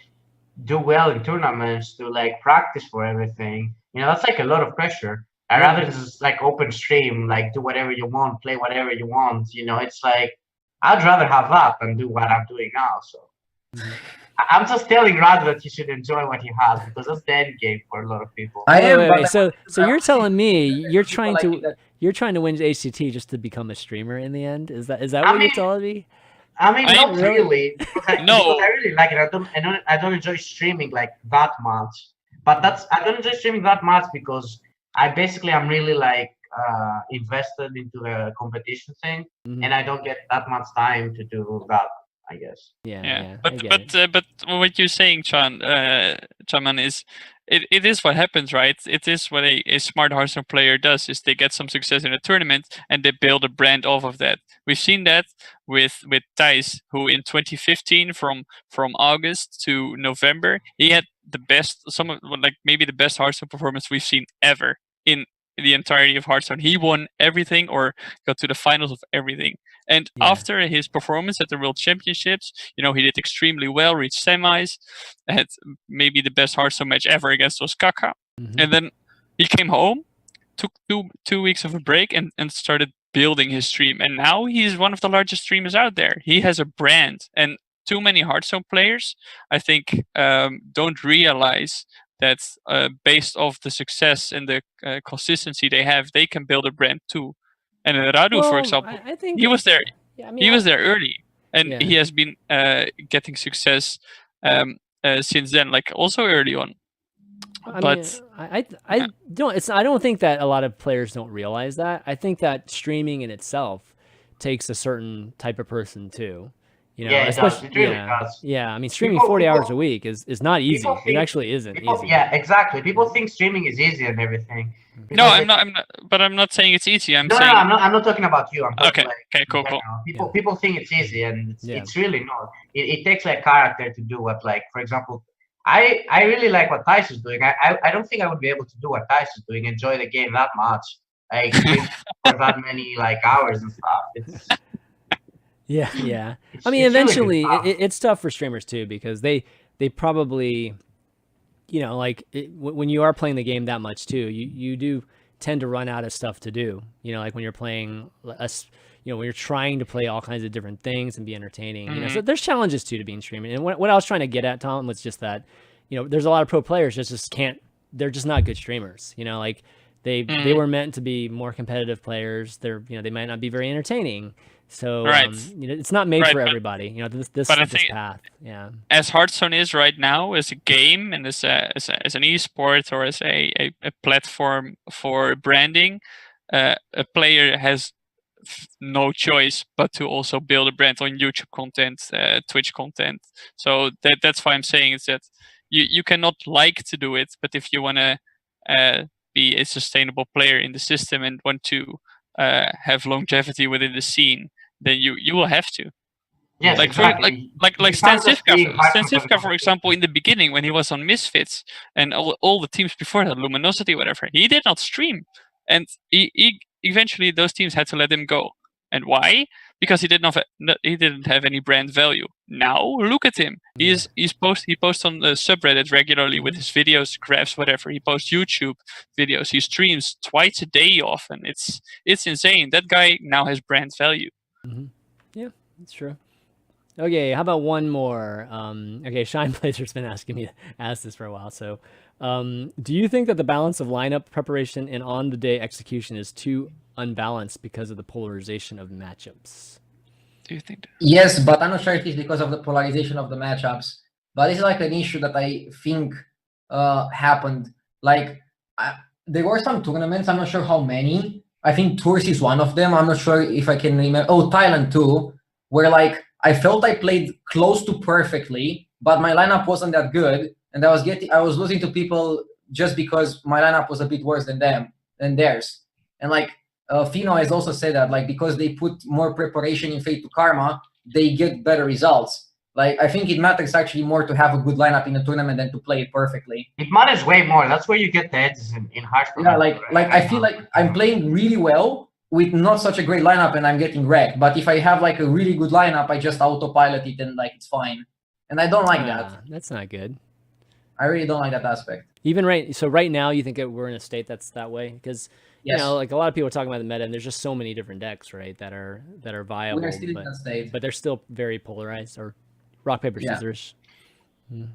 [SPEAKER 2] do well in tournaments, to like practice for everything. That's like a lot of pressure. I'd rather just like open stream, like do whatever you want, play whatever you want. It's like I'd rather have that than do what I'm doing now. So I'm just telling Radu that he should enjoy what he has, because that's the end game for a lot of people.
[SPEAKER 3] Wait. So you're telling me you're trying to win HCT just to become a streamer in the end? Is that what you're telling me?
[SPEAKER 2] I mean, not
[SPEAKER 3] really?
[SPEAKER 2] really. Because I really like it. I don't enjoy streaming like that much. But I don't enjoy streaming that much because I'm really like invested into the competition thing, and I don't get that much time to do that, I guess.
[SPEAKER 3] Yeah.
[SPEAKER 6] But what you're saying, Chaman, is it is what happens, right? It is what a smart Hearthstone player does, is they get some success in a tournament and they build a brand off of that. We've seen that with Thijs, who in 2015 from August to November, he had the best, maybe the best Hearthstone performance we've seen ever in the entirety of Hearthstone. He won everything or got to the finals of everything. And after his performance at the World Championships, he did extremely well, reached semis, had maybe the best Hearthstone match ever against Osaka. And then he came home, took two weeks of a break, and started building his stream. And now he's one of the largest streamers out there. He has a brand. And too many Hearthstone players, I think, don't realize that based off the success and the consistency they have, they can build a brand too. And Radu, for example,
[SPEAKER 3] I think
[SPEAKER 6] he was there.
[SPEAKER 3] Yeah, I mean,
[SPEAKER 6] he was there early, and he has been getting success since then, like also early on.
[SPEAKER 3] I don't think that a lot of players don't realize that. I think that streaming in itself takes a certain type of person too.
[SPEAKER 2] Especially, it really does.
[SPEAKER 3] Yeah, I mean, streaming 40 hours a week is not easy. It actually isn't easy.
[SPEAKER 2] Yeah, exactly. People think streaming is easy and everything.
[SPEAKER 6] No, I'm not. But I'm not saying it's easy. I'm saying.
[SPEAKER 2] I'm not talking about you. I'm talking
[SPEAKER 6] okay, cool.
[SPEAKER 2] People think it's easy, and it's really not. It takes like character to do what, like, for example, I really like what Thijs is doing. I don't think I would be able to do what Thijs is doing, enjoy the game that much, like for that many like hours and stuff. It's
[SPEAKER 3] Yeah. I mean, eventually, it's tough for streamers too, because they probably, when you are playing the game that much too, you do tend to run out of stuff to do. Like when you're playing when you're trying to play all kinds of different things and be entertaining. So there's challenges too to being streaming. And what I was trying to get at, Tom, was just that, there's a lot of pro players that just can't. They're just not good streamers. Like they were meant to be more competitive players. They might not be very entertaining. So it's not made for everybody. This path. Yeah.
[SPEAKER 6] As Hearthstone is right now, as a game and as an esport or as a platform for branding, a player has no choice but to also build a brand on YouTube content, Twitch content. So that's why I'm saying is that you cannot like to do it, but if you want to be a sustainable player in the system and want to have longevity within the scene, then you will have to.
[SPEAKER 2] Yes,
[SPEAKER 6] Like
[SPEAKER 2] exactly.
[SPEAKER 6] Stan
[SPEAKER 2] can't just be
[SPEAKER 6] Sivka, for example, in the beginning when he was on Misfits and all the teams before that, Luminosity, whatever, he did not stream, and he eventually those teams had to let him go. And why? Because he didn't have any brand value. Now look at him. He posts on the subreddit regularly with his videos, graphs, whatever. He posts YouTube videos. He streams twice a day often. It's insane. That guy now has brand value.
[SPEAKER 3] Yeah, that's true. Okay, how about one more? Okay, Shine Blazer's been asking me to ask this for a while. So, do you think that the balance of lineup preparation and on-the-day execution is too unbalanced because of the polarization of matchups?
[SPEAKER 6] Do you think?
[SPEAKER 5] Yes, but I'm not sure if it's because of the polarization of the matchups. But this is like an issue that I think happened. Like, there were some tournaments, I'm not sure how many. I think Tours is one of them. I'm not sure if I can remember. Oh, Thailand too, where like I felt I played close to perfectly, but my lineup wasn't that good, and I was losing to people just because my lineup was a bit worse than theirs. And like Feno has also said that, like, because they put more preparation in Fate to Karma, they get better results. Like, I think it matters actually more to have a good lineup in a tournament than to play it perfectly.
[SPEAKER 2] It matters way more. That's where you get the edges in Hearthstone.
[SPEAKER 5] Yeah, like I feel like I'm playing really well with not such a great lineup and I'm getting wrecked. But if I have like a really good lineup, I just autopilot it and like it's fine. And I don't like that.
[SPEAKER 3] That's not good.
[SPEAKER 5] I really don't like that aspect.
[SPEAKER 3] Even right now, you think we're in a state that's that way? Because you know, like a lot of people are talking about the meta, and there's just so many different decks, right, that are viable.
[SPEAKER 5] We are still in that state.
[SPEAKER 3] But they're still very polarized, or rock, paper, scissors.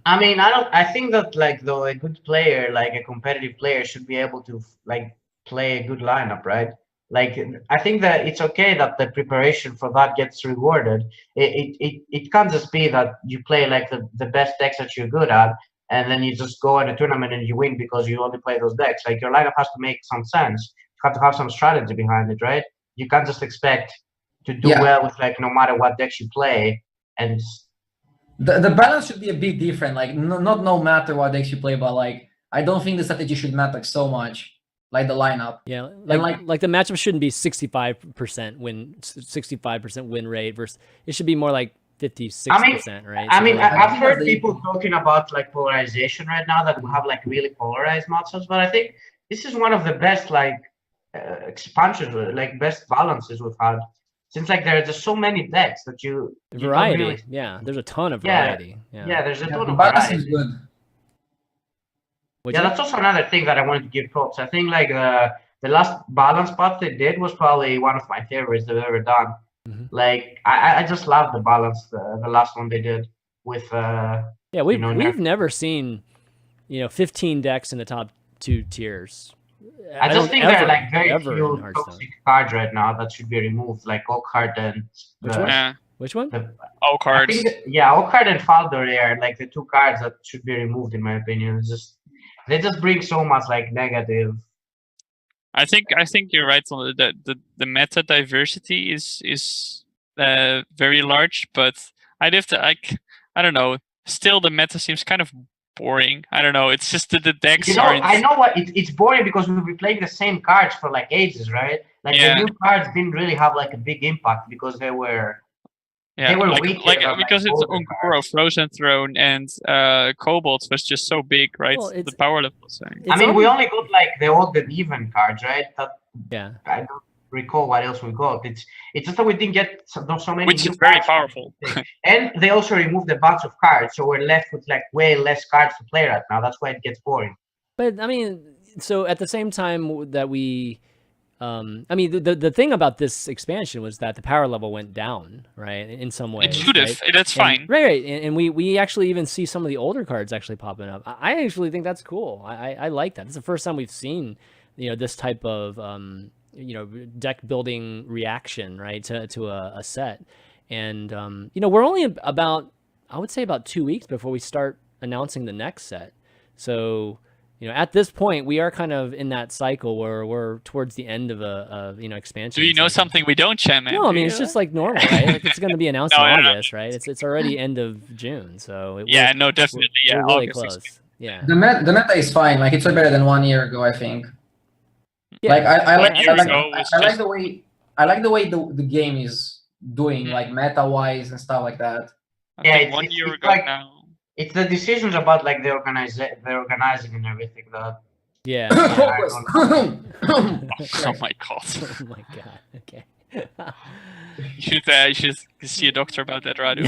[SPEAKER 2] I mean, I think that like though a good player, like a competitive player, should be able to like play a good lineup, right? Like I think that it's okay that the preparation for that gets rewarded. It can't just be that you play like the best decks that you're good at, and then you just go in a tournament and you win because you only play those decks. Like your lineup has to make some sense. You have to have some strategy behind it, right? You can't just expect to do well with like no matter what decks you play. And
[SPEAKER 5] the balance should be a bit different. Like not no matter what decks you play, but like I don't think the strategy should matter so much. Like the lineup,
[SPEAKER 3] yeah, like the matchup shouldn't be 65% win rate versus it should be more like 56%, right?
[SPEAKER 2] I mean, I've heard people talking about like polarization right now, that we have like really polarized matchups, but I think this is one of the best like expansions, like best balances we've had, since like there are just so many decks that you
[SPEAKER 3] variety.
[SPEAKER 2] Really...
[SPEAKER 3] Yeah, there's a ton of variety.
[SPEAKER 2] Yeah, there's a ton of
[SPEAKER 5] balance
[SPEAKER 2] variety.
[SPEAKER 5] is good.
[SPEAKER 2] That's also another thing that I wanted to give props. I think like the last balance path they did was probably one of my favorites they've ever done. Like I just love the balance, the last one they did with
[SPEAKER 3] we've never seen 15 decks in the top 2 tiers.
[SPEAKER 2] I just think there are like very few toxic cards right now that should be removed, like Oakheart and
[SPEAKER 3] which one?
[SPEAKER 6] Oakheart.
[SPEAKER 2] Oakheart and Faldor are like the 2 cards that should be removed in my opinion. It's just they just bring so much like negative.
[SPEAKER 6] I think you're right on the meta diversity is very large, but I don't know. Still, the meta seems kind of boring. I don't know. It's just that the decks aren't.
[SPEAKER 2] I know what it's boring because we've been playing the same cards for like ages, right? Like the new cards didn't really have like a big impact because they were.
[SPEAKER 6] Yeah, because it's Ungoro, Frozen Throne, and Cobalt was just so big, right? Well, the power level.
[SPEAKER 2] I mean, we only got like the odd and even cards, right? I don't recall what else we got. It's just that we didn't get so many.
[SPEAKER 6] Which is very powerful.
[SPEAKER 2] And they also removed a bunch of cards, so we're left with like way less cards to play right now. That's why it gets boring.
[SPEAKER 3] But I mean, so at the same time that we. I mean, the thing about this expansion was that the power level went down, right? In some ways.
[SPEAKER 6] It should have. Right? That's fine.
[SPEAKER 3] Right. And we actually even see some of the older cards actually popping up. I actually think that's cool. I like that. It's the first time we've seen, this type of, deck building reaction, right, to a set. And, we're only about 2 weeks before we start announcing the next set. So... at this point, we are kind of in that cycle where we're towards the end of a expansion.
[SPEAKER 6] Do you know something we don't, ChanManV?
[SPEAKER 3] No, I mean, it's just like normal, right? Like, it's going to be announced in August, right? It's already end of June, so...
[SPEAKER 6] definitely,
[SPEAKER 3] we're really close. Yeah.
[SPEAKER 5] The meta is fine. Like, it's way better than 1 year ago, I think.
[SPEAKER 3] Yeah,
[SPEAKER 5] like, I like the way the game is doing, like meta-wise and stuff like that.
[SPEAKER 6] I
[SPEAKER 2] Yeah,
[SPEAKER 6] think
[SPEAKER 2] it's-
[SPEAKER 6] 1
[SPEAKER 2] it's-
[SPEAKER 6] year
[SPEAKER 2] it's
[SPEAKER 6] ago
[SPEAKER 2] like-
[SPEAKER 6] now.
[SPEAKER 2] It's the decisions about like the organizing and everything that.
[SPEAKER 3] Yeah.
[SPEAKER 5] Conquest.
[SPEAKER 6] Oh my god.
[SPEAKER 3] Oh my god. Okay.
[SPEAKER 6] You should see a doctor about that, Radu.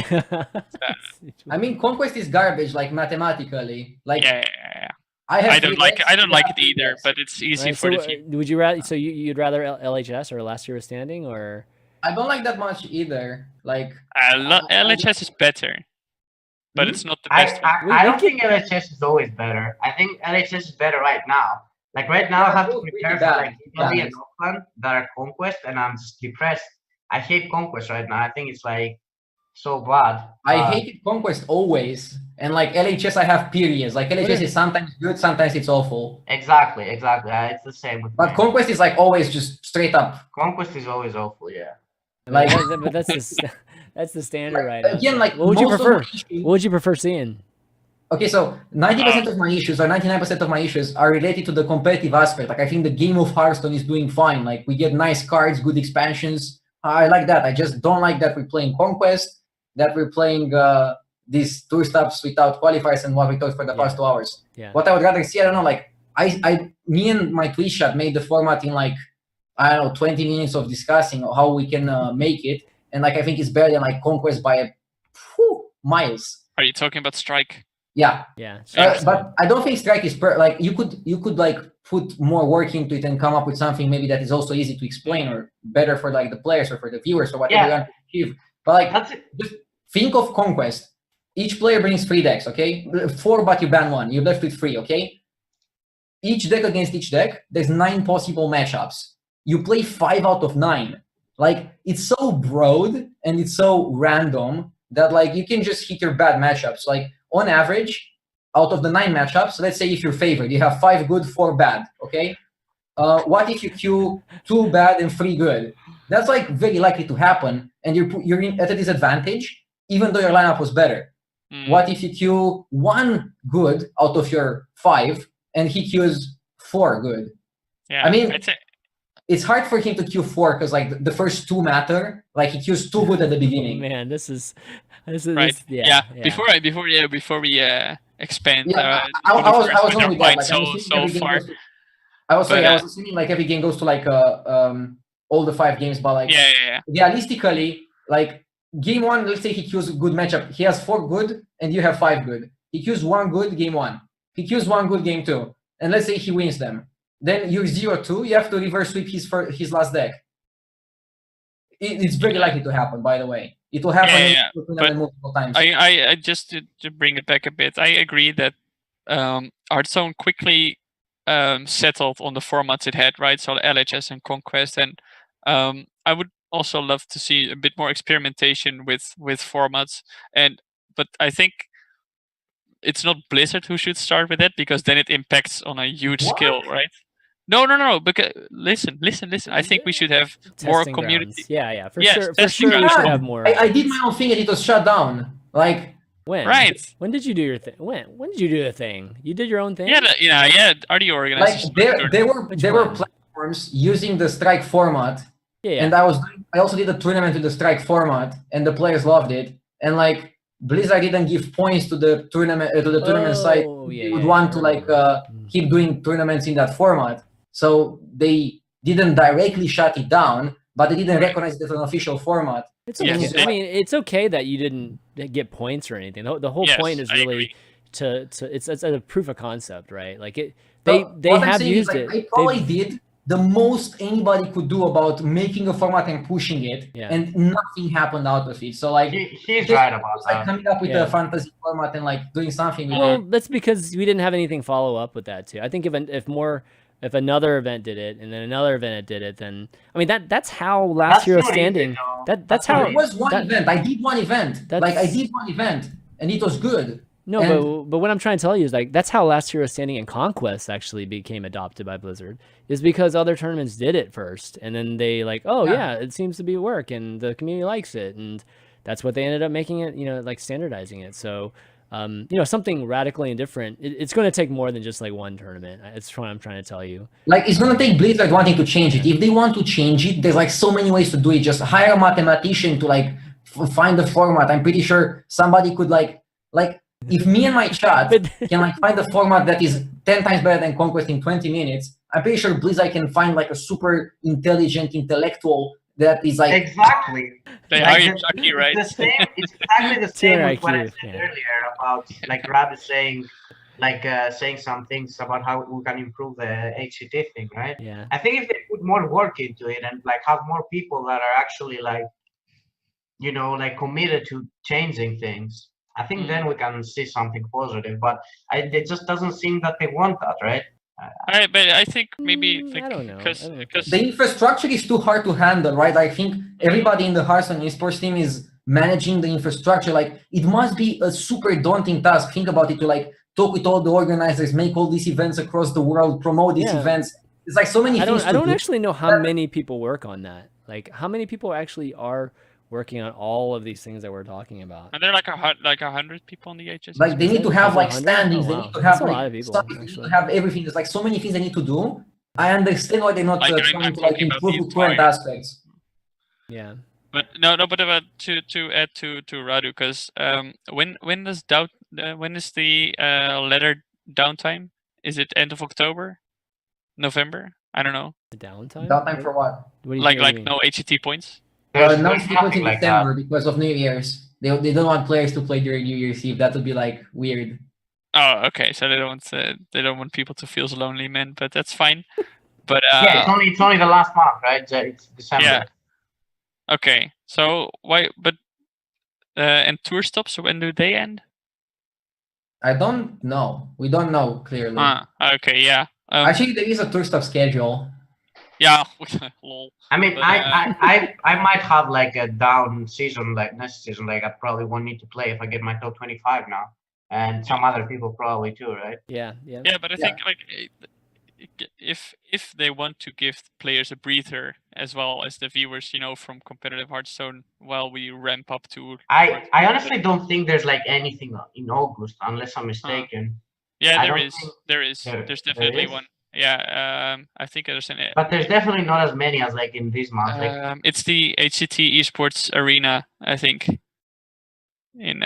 [SPEAKER 5] I mean, Conquest is garbage, like mathematically. Like
[SPEAKER 6] Yeah.
[SPEAKER 5] I have.
[SPEAKER 6] I don't like it. I don't like it
[SPEAKER 5] three
[SPEAKER 6] either,
[SPEAKER 5] decks.
[SPEAKER 6] but it's easy
[SPEAKER 3] Right,
[SPEAKER 6] for
[SPEAKER 3] so
[SPEAKER 6] the team.
[SPEAKER 3] would you rather? So you'd rather LHS or Last Hero Standing or?
[SPEAKER 5] I don't like that much either. Like
[SPEAKER 6] LHS is better, but
[SPEAKER 5] Hmm?
[SPEAKER 6] it's not the best one.
[SPEAKER 2] I don't think LHS is always better. I think LHS is better right now. Like right now, I have to
[SPEAKER 5] both pretty
[SPEAKER 2] prepare for
[SPEAKER 5] bad,
[SPEAKER 2] like Italy and Auckland that are Conquest, and I'm just depressed. I hate Conquest right now. I think it's like so bad.
[SPEAKER 5] I hated Conquest always, and like LHS, I have periods. Like LHS is sometimes good, sometimes it's awful.
[SPEAKER 2] Exactly. It's the same with
[SPEAKER 5] But
[SPEAKER 2] me.
[SPEAKER 5] Conquest is like always just straight up.
[SPEAKER 2] Conquest is always awful. Yeah.
[SPEAKER 5] Like
[SPEAKER 3] but that's the standard right now.
[SPEAKER 5] again, like
[SPEAKER 3] what would you
[SPEAKER 5] most of
[SPEAKER 3] prefer?
[SPEAKER 5] my issues-
[SPEAKER 3] What would you prefer seeing?
[SPEAKER 5] Okay, so 90% of my issues or 99% of my issues are related to the competitive aspect. Like I think the game of Hearthstone is doing fine. Like we get nice cards, good expansions. I like that. I just don't like that we're playing Conquest, that we're playing these tour stops without qualifiers and what we talked for the past 2 hours.
[SPEAKER 3] Yeah.
[SPEAKER 5] What I would rather see, I don't know, like me and my Twitch chat made the format in like, I don't know, 20 minutes of discussing how we can make it. And like, I think it's better than like Conquest by miles.
[SPEAKER 6] Are you talking about Strike?
[SPEAKER 5] Yeah.
[SPEAKER 3] Yeah.
[SPEAKER 5] But I don't think Strike is like you could like put more work into it and come up with something maybe that is also easy to explain or better for like the players or for the viewers or whatever you want to achieve. But like
[SPEAKER 2] That's it.
[SPEAKER 5] just think of Conquest. Each player brings 3 decks, okay? 4, but you ban 1. You're left with 3, okay? Each deck against each deck, there's 9 possible matchups. You play 5 out of 9. Like it's so broad and it's so random that like you can just hit your bad matchups. Like on average, out of the 9 matchups, let's say if you're favored, you have 5 good, 4 bad, okay? What if you queue 2 bad and 3 good? That's like very likely to happen, and you're at a disadvantage, even though your lineup was better. What if you queue 1 good out of your 5, and he queues 4 good?
[SPEAKER 6] Yeah.
[SPEAKER 5] I mean, it's hard for him to queue 4 because like the first 2 matter. Like he queues 2 good at the beginning.
[SPEAKER 3] Man, this is
[SPEAKER 6] right.
[SPEAKER 3] yeah.
[SPEAKER 6] Before we expand.
[SPEAKER 5] Yeah, I was
[SPEAKER 6] with
[SPEAKER 5] on
[SPEAKER 6] our
[SPEAKER 5] with that.
[SPEAKER 6] mind
[SPEAKER 5] Like,
[SPEAKER 6] so far.
[SPEAKER 5] I was assuming like every game goes to like all the 5 games, but like
[SPEAKER 6] Yeah.
[SPEAKER 5] realistically, like game 1, let's say he queues a good matchup. He has 4 good and you have 5 good. He queues 1 good game 1. He queues 1 good game 2. And let's say he wins them. Then you're 0-2. You have to reverse sweep his last deck. It's very likely to happen, by the way. It will happen
[SPEAKER 6] but
[SPEAKER 5] multiple times.
[SPEAKER 6] I just to bring it back a bit, I agree that Hearthstone quickly settled on the formats it had, right? So LHS and Conquest, and I would also love to see a bit more experimentation with formats. But I think it's not Blizzard who should start with it, because then it impacts on a huge skill, right? No. Because listen. I think we should have more
[SPEAKER 3] Testing
[SPEAKER 6] community.
[SPEAKER 3] grounds. Yeah, for
[SPEAKER 6] Yes,
[SPEAKER 3] sure. For
[SPEAKER 6] testing
[SPEAKER 3] sure, we
[SPEAKER 6] grounds.
[SPEAKER 3] should have more.
[SPEAKER 5] I did my own thing and it was shut down. Like
[SPEAKER 3] When?
[SPEAKER 6] Right.
[SPEAKER 3] When did you do your thing? When did you do the thing? You did your own thing?
[SPEAKER 6] Yeah. RDU organizers.
[SPEAKER 5] like there were platforms using the Strike format,
[SPEAKER 3] Yeah.
[SPEAKER 5] and I also did a tournament with the Strike format, and the players loved it. And like Blizzard didn't give points to the tournament site. They would want to like keep doing tournaments in that format, so they didn't directly shut it down, but they didn't recognize it as an official format.
[SPEAKER 3] It's okay. I mean, it's okay that you didn't get points or anything. The whole point is really to it's a proof of concept, right? Like they have used it.
[SPEAKER 5] I probably did the most anybody could do about making a format and pushing it, and nothing happened out of it. So like
[SPEAKER 2] he's right about that.
[SPEAKER 5] Like coming up with a fantasy format and like doing something with
[SPEAKER 3] well, that's because we didn't have anything follow up with that too. I think if another event did it and then another event did it, then I mean that's how Last Hero Standing. That's how
[SPEAKER 5] it was one event. I did one event. Like I did one event and it was good.
[SPEAKER 3] No, but what I'm trying to tell you is like that's how Last Hero Standing and Conquest actually became adopted by Blizzard, is because other tournaments did it first, and then they like, it seems to be work, and the community likes it, and that's what they ended up making it, like standardizing it. So something radically indifferent, it's going to take more than just like one tournament. It's what I'm trying to tell you.
[SPEAKER 5] Like, it's gonna take Blizzard wanting to change it. If they want to change it, there's like so many ways to do it. Just hire a mathematician to like find the format. I'm pretty sure somebody could like if me and my chat can like find a format that is 10 times better than Conquest in 20 minutes, I'm pretty sure Blizzard can find like a super intelligent intellectual that is like
[SPEAKER 2] exactly.
[SPEAKER 6] They
[SPEAKER 2] Like,
[SPEAKER 6] hired Chucky, right?
[SPEAKER 2] It's exactly the same with what I
[SPEAKER 3] IQ,
[SPEAKER 2] said
[SPEAKER 3] yeah.
[SPEAKER 2] earlier about like Rad saying saying some things about how we can improve the HCT thing, right?
[SPEAKER 3] Yeah.
[SPEAKER 2] I think if they put more work into it and like have more people that are actually like, like committed to changing things, I think then we can see something positive. But it just doesn't seem that they want that, right?
[SPEAKER 6] But I think maybe
[SPEAKER 3] I don't know.
[SPEAKER 6] because
[SPEAKER 5] the infrastructure is too hard to handle, right? I think everybody in the Hearthstone esports team is managing the infrastructure. Like, it must be a super daunting task. Think about it, to like talk with all the organizers, make all these events across the world, promote these events. It's like so many things.
[SPEAKER 3] I don't actually know how many people work on that. Like, how many people actually are working on all of these things that we're talking about?
[SPEAKER 6] are there like 100 people on the HS?
[SPEAKER 5] Like, they need to have like standings, they
[SPEAKER 3] wow.
[SPEAKER 5] need to have
[SPEAKER 3] That's a lot
[SPEAKER 5] like
[SPEAKER 3] of people,
[SPEAKER 5] stuff, they need
[SPEAKER 3] actually.
[SPEAKER 5] to have everything. There's like so many things they need to do. I understand why they're not
[SPEAKER 6] Like,
[SPEAKER 5] trying
[SPEAKER 6] I'm
[SPEAKER 5] to like
[SPEAKER 6] talking about
[SPEAKER 5] improve
[SPEAKER 6] the
[SPEAKER 5] the current
[SPEAKER 6] entire-
[SPEAKER 5] aspects.
[SPEAKER 3] Yeah.
[SPEAKER 6] But but about to add to Radu, because when is the letter downtime? Is it end of October, November? I don't know.
[SPEAKER 3] The downtime?
[SPEAKER 5] Downtime for what?
[SPEAKER 3] What do you
[SPEAKER 6] Like
[SPEAKER 3] what do you mean?
[SPEAKER 6] no HCT points.
[SPEAKER 2] There's
[SPEAKER 5] No,
[SPEAKER 2] nothing
[SPEAKER 5] it's in
[SPEAKER 2] like
[SPEAKER 5] December
[SPEAKER 2] that.
[SPEAKER 5] because of New Year's. They don't want players to play during New Year's Eve. That would be like weird.
[SPEAKER 6] Oh, okay. So they don't want people to feel lonely, man. But that's fine. But
[SPEAKER 2] Yeah, it's only the last month, right? It's December.
[SPEAKER 6] Yeah. Okay. So why? But and tour stops. So when do they end?
[SPEAKER 5] I don't know. We don't know clearly.
[SPEAKER 6] Okay. Yeah.
[SPEAKER 5] Actually, there is a tour stop schedule.
[SPEAKER 6] Yeah. Lol.
[SPEAKER 2] I mean,
[SPEAKER 6] But,
[SPEAKER 2] I might have like a down season like next season. Like I probably won't need to play if I get my top 25 now, and some other people probably too, right?
[SPEAKER 3] Yeah.
[SPEAKER 6] Yeah, but I think like if they want to give players a breather as well as the viewers, from competitive Hearthstone, while we ramp up to.
[SPEAKER 2] I honestly don't think there's like anything in August, unless I'm mistaken.
[SPEAKER 6] Yeah,
[SPEAKER 2] I
[SPEAKER 6] there
[SPEAKER 2] don't
[SPEAKER 6] is.
[SPEAKER 2] think
[SPEAKER 6] There's definitely
[SPEAKER 2] is?
[SPEAKER 6] one. Yeah. I think there's an.
[SPEAKER 2] But there's definitely not as many as like in this month. Like,
[SPEAKER 6] It's the HCT Esports Arena, I think, in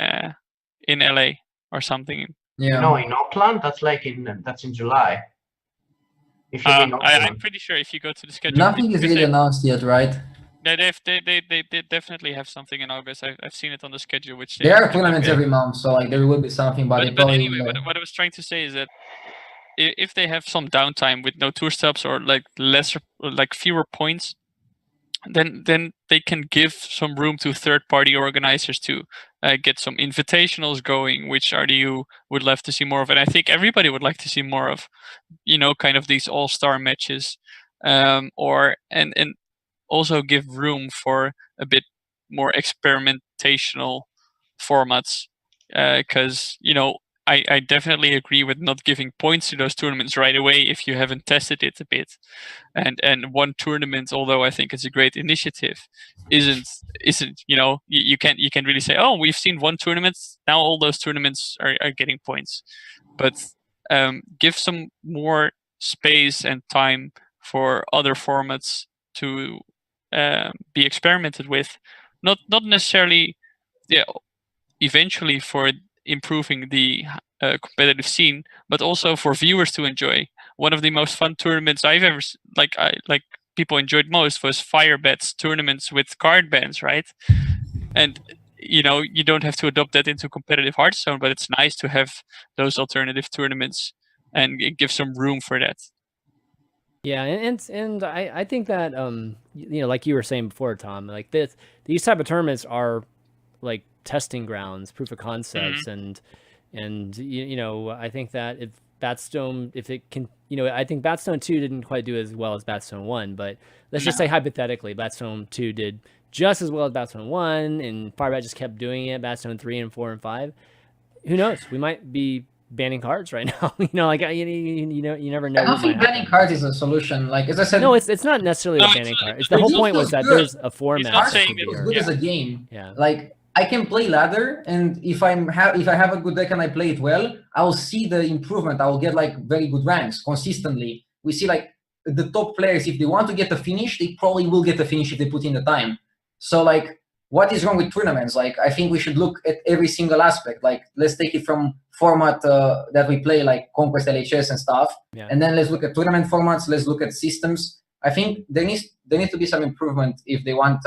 [SPEAKER 6] LA or something.
[SPEAKER 5] Yeah.
[SPEAKER 2] no, in Auckland, that's in July. If you mean
[SPEAKER 6] I'm
[SPEAKER 2] Auckland.
[SPEAKER 6] pretty sure if you go to the schedule,
[SPEAKER 5] Nothing is really announced yet, right?
[SPEAKER 6] they definitely have something in August. I've seen it on the schedule, which
[SPEAKER 5] There are tournaments every month, so like there will be something, but,
[SPEAKER 6] But anyway, what I was trying to say is that if they have some downtime with no tour stops or like fewer points, then they can give some room to third-party organizers to get some invitationals going, which RDU would love to see more of, and I think everybody would like to see more of. Kind of these all-star matches, or and also give room for a bit more experimentational formats, because I definitely agree with not giving points to those tournaments right away if you haven't tested it a bit, and one tournament, although I think it's a great initiative, isn't you can't really say, oh, we've seen one tournament, now all those tournaments are getting points, but give some more space and time for other formats to be experimented with, not necessarily eventually for improving the competitive scene, but also for viewers to enjoy. One of the most fun tournaments I've ever people enjoyed most was Firebet's tournaments with card bans, right? And you don't have to adopt that into competitive Hearthstone, but it's nice to have those alternative tournaments and give some room for that.
[SPEAKER 3] Yeah, and I think that like you were saying before, Tom, like these type of tournaments are like testing grounds, proof of concepts, and I think that if Batstone, if it can, I think Batstone 2 didn't quite do as well as Batstone 1, but let's just say hypothetically, Batstone 2 did just as well as Batstone 1, and Firebet just kept doing it, Batstone 3 and 4 and 5. Who knows? We might be banning cards right now. You never know.
[SPEAKER 5] I don't think banning cards is a solution. Like, as I said,
[SPEAKER 3] no, it's not necessarily a banning card. It's the whole point was that there's a format.
[SPEAKER 6] He's not saying
[SPEAKER 5] Hearthstone is good as a game.
[SPEAKER 3] Yeah.
[SPEAKER 5] Like, I can play ladder, and if I have a good deck and I play it well, I'll see the improvement. I will get like very good ranks consistently. We see like the top players, if they want to get a finish, they probably will get a finish if they put in the time. So like, what is wrong with tournaments? Like, I think we should look at every single aspect. Like, let's take it from format that we play, like Conquest, LHS, and stuff, and then let's look at tournament formats. Let's look at systems. I think there needs to be some improvement if they want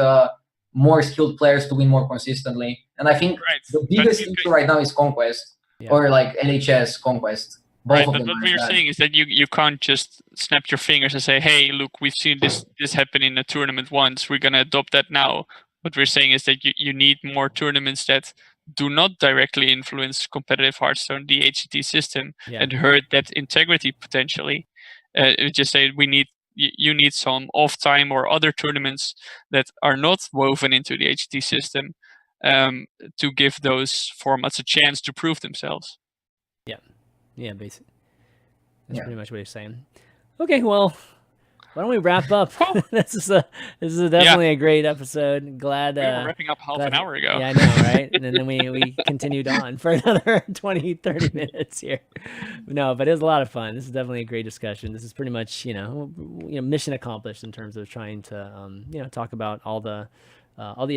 [SPEAKER 5] more skilled players to win more consistently. And I think the biggest issue right now is Conquest or like LHS Conquest. Both of them.
[SPEAKER 6] But what we're saying is that you can't just snap your fingers and say, hey, look, we've seen this happen in a tournament once. We're going to adopt that now. What we're saying is that you need more tournaments that do not directly influence competitive Hearthstone, the HCT system, and hurt that integrity potentially. Just say you need some off time or other tournaments that are not woven into the HCT system to give those formats a chance to prove themselves.
[SPEAKER 3] Yeah, basically. That's pretty much what he's saying. Okay, well, why don't we wrap up? This is definitely a great episode. Glad
[SPEAKER 6] we were wrapping up half an hour ago.
[SPEAKER 3] Yeah, I know, right? And then we continued on for another 20, 30 minutes here. No, but it was a lot of fun. This is definitely a great discussion. This is pretty much, mission accomplished in terms of trying to, talk about all the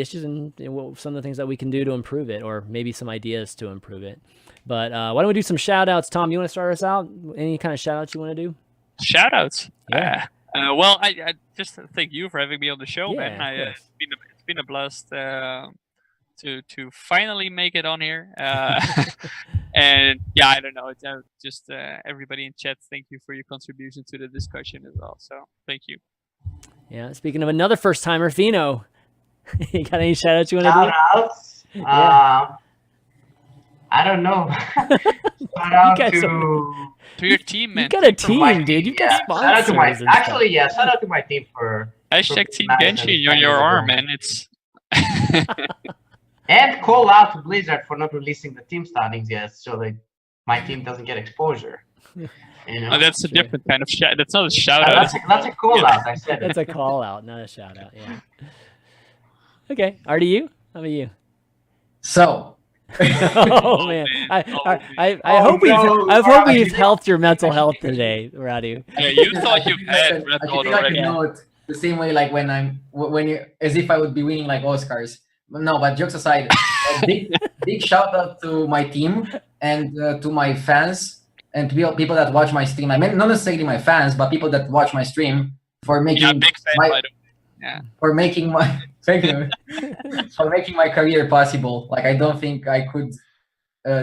[SPEAKER 3] issues and some of the things that we can do to improve it, or maybe some ideas to improve it. But why don't we do some shout outs? Tom, you want to start us out? Any kind of shout outs you want to do?
[SPEAKER 6] Shout outs?
[SPEAKER 3] Yeah.
[SPEAKER 6] Well, I just thank you for having me on the show,
[SPEAKER 3] yeah,
[SPEAKER 6] man. It's been a blast to finally make it on here. And yeah, I don't know. It's just everybody in chat, thank you for your contribution to the discussion as well. So thank you.
[SPEAKER 3] Yeah. Speaking of another first timer, Feno, you got any shout outs you want to do?
[SPEAKER 2] Shout outs? I don't know. Shout out
[SPEAKER 6] to your team, man.
[SPEAKER 3] You got a team, dude. You've got sponsors.
[SPEAKER 2] Shout out to my team for
[SPEAKER 6] Team Genshin on your arm, man. It's
[SPEAKER 2] and call out to Blizzard for not releasing the team standings yet, so that my team doesn't get exposure.
[SPEAKER 6] That's a different kind of shout. That's not a shout out.
[SPEAKER 2] That's a call out. I said
[SPEAKER 3] that's a call out, not a shout out. Yeah. Okay, RDU, how about you?
[SPEAKER 5] So.
[SPEAKER 3] Oh man, I hope we've helped your mental health today, Radu.
[SPEAKER 6] Yeah, you thought you had Red Dot already.
[SPEAKER 5] I know it the same way, like when you, as if I would be winning like Oscars. No, but jokes aside, big shout out to my team and to my fans and to people that watch my stream. I mean, not necessarily my fans, but people that watch my stream for making
[SPEAKER 6] big fan, by the way.
[SPEAKER 5] For making my for making my career possible. Like, I don't think I could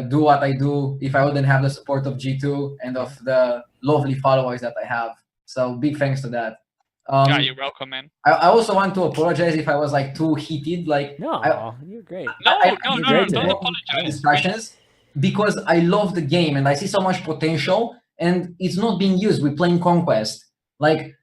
[SPEAKER 5] do what I do if I wouldn't have the support of G2 and of the lovely followers that I have. So big thanks to that.
[SPEAKER 6] Yeah, you're welcome, man.
[SPEAKER 5] I also want to apologize if I was like too heated. Like,
[SPEAKER 3] no, you're great.
[SPEAKER 6] No, don't apologize.
[SPEAKER 5] Discussions, because I love the game and I see so much potential, and it's not being used. We're playing Conquest. Like,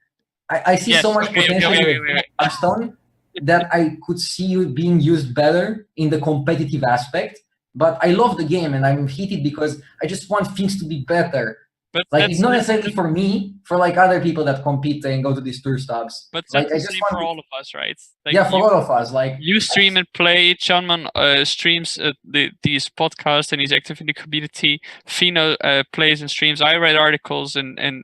[SPEAKER 5] I see so much potential in Hearthstone that I could see it being used better in the competitive aspect. But I love the game and I'm heated because I just want things to be better.
[SPEAKER 6] But
[SPEAKER 5] like, it's not necessarily for me, for like other people that compete and go to these tour stops.
[SPEAKER 6] But
[SPEAKER 5] like,
[SPEAKER 6] that's the same for all of us, right? Like,
[SPEAKER 5] yeah, for all of us. Like,
[SPEAKER 6] you stream and play. ChanManV streams these podcasts and he's active in the community. Feno plays and streams. I write articles and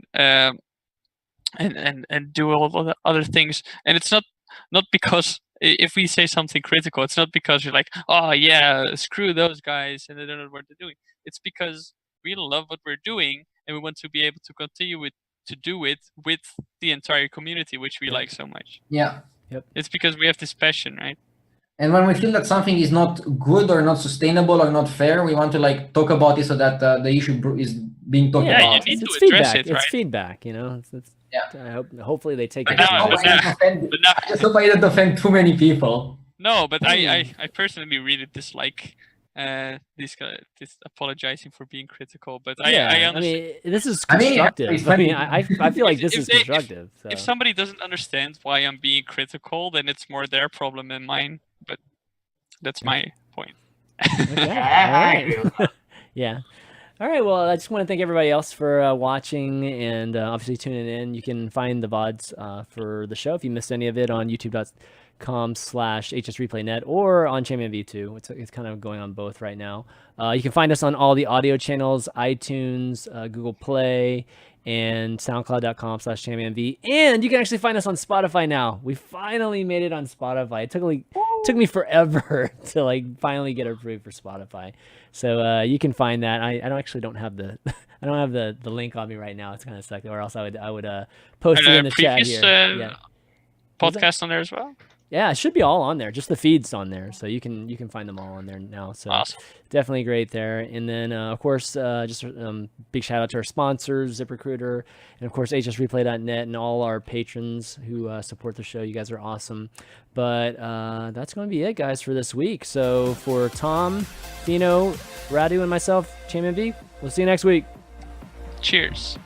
[SPEAKER 6] do all the other things. And it's not because if we say something critical, it's not because you're like, oh yeah, screw those guys and they don't know what they're doing. It's because we love what we're doing and we want to be able to continue to do it with the entire community, which we like so much.
[SPEAKER 5] Yeah.
[SPEAKER 3] Yep.
[SPEAKER 6] It's because we have this passion, right?
[SPEAKER 5] And when we feel that something is not good or not sustainable or not fair, we want to like talk about it so that the issue is being talked about.
[SPEAKER 6] Yeah, you need to address
[SPEAKER 3] feedback.
[SPEAKER 6] it, right?
[SPEAKER 3] It's feedback, you know.
[SPEAKER 5] Yeah.
[SPEAKER 3] Hopefully they take it.
[SPEAKER 5] I just hope I didn't offend too many people.
[SPEAKER 6] No, but I personally really dislike this apologizing for being critical. But I understand.
[SPEAKER 3] I mean, this is constructive. I feel like this is constructive.
[SPEAKER 6] If somebody doesn't understand why I'm being critical, then it's more their problem than mine. But that's my point.
[SPEAKER 3] Okay. All right. Yeah. All right, well, I just want to thank everybody else for watching and obviously tuning in. You can find the VODs for the show if you missed any of it on twitch.tv/hsreplaynet or on ChanManV too. It's kind of going on both right now. You can find us on all the audio channels, iTunes, Google Play, and soundcloud.com/ChanManV. And you can actually find us on Spotify now. We finally made it on Spotify. It took me forever to like finally get approved for Spotify. So you can find that. I don't have the I don't have the link on me right now. It's kind of sucked. Or else I would post it in the chat here. Yeah.
[SPEAKER 6] Podcast on there as well.
[SPEAKER 3] Yeah, it should be all on there. Just the feeds on there, so you can find them all on there now. So
[SPEAKER 6] awesome.
[SPEAKER 3] Definitely great there. And then of course, just big shout out to our sponsors, ZipRecruiter, and of course hsreplay.net, and all our patrons who support the show. You guys are awesome. But that's going to be it, guys, for this week. So for Tom, Feno, RDU, and myself, ChanManV, we'll see you next week.
[SPEAKER 6] Cheers.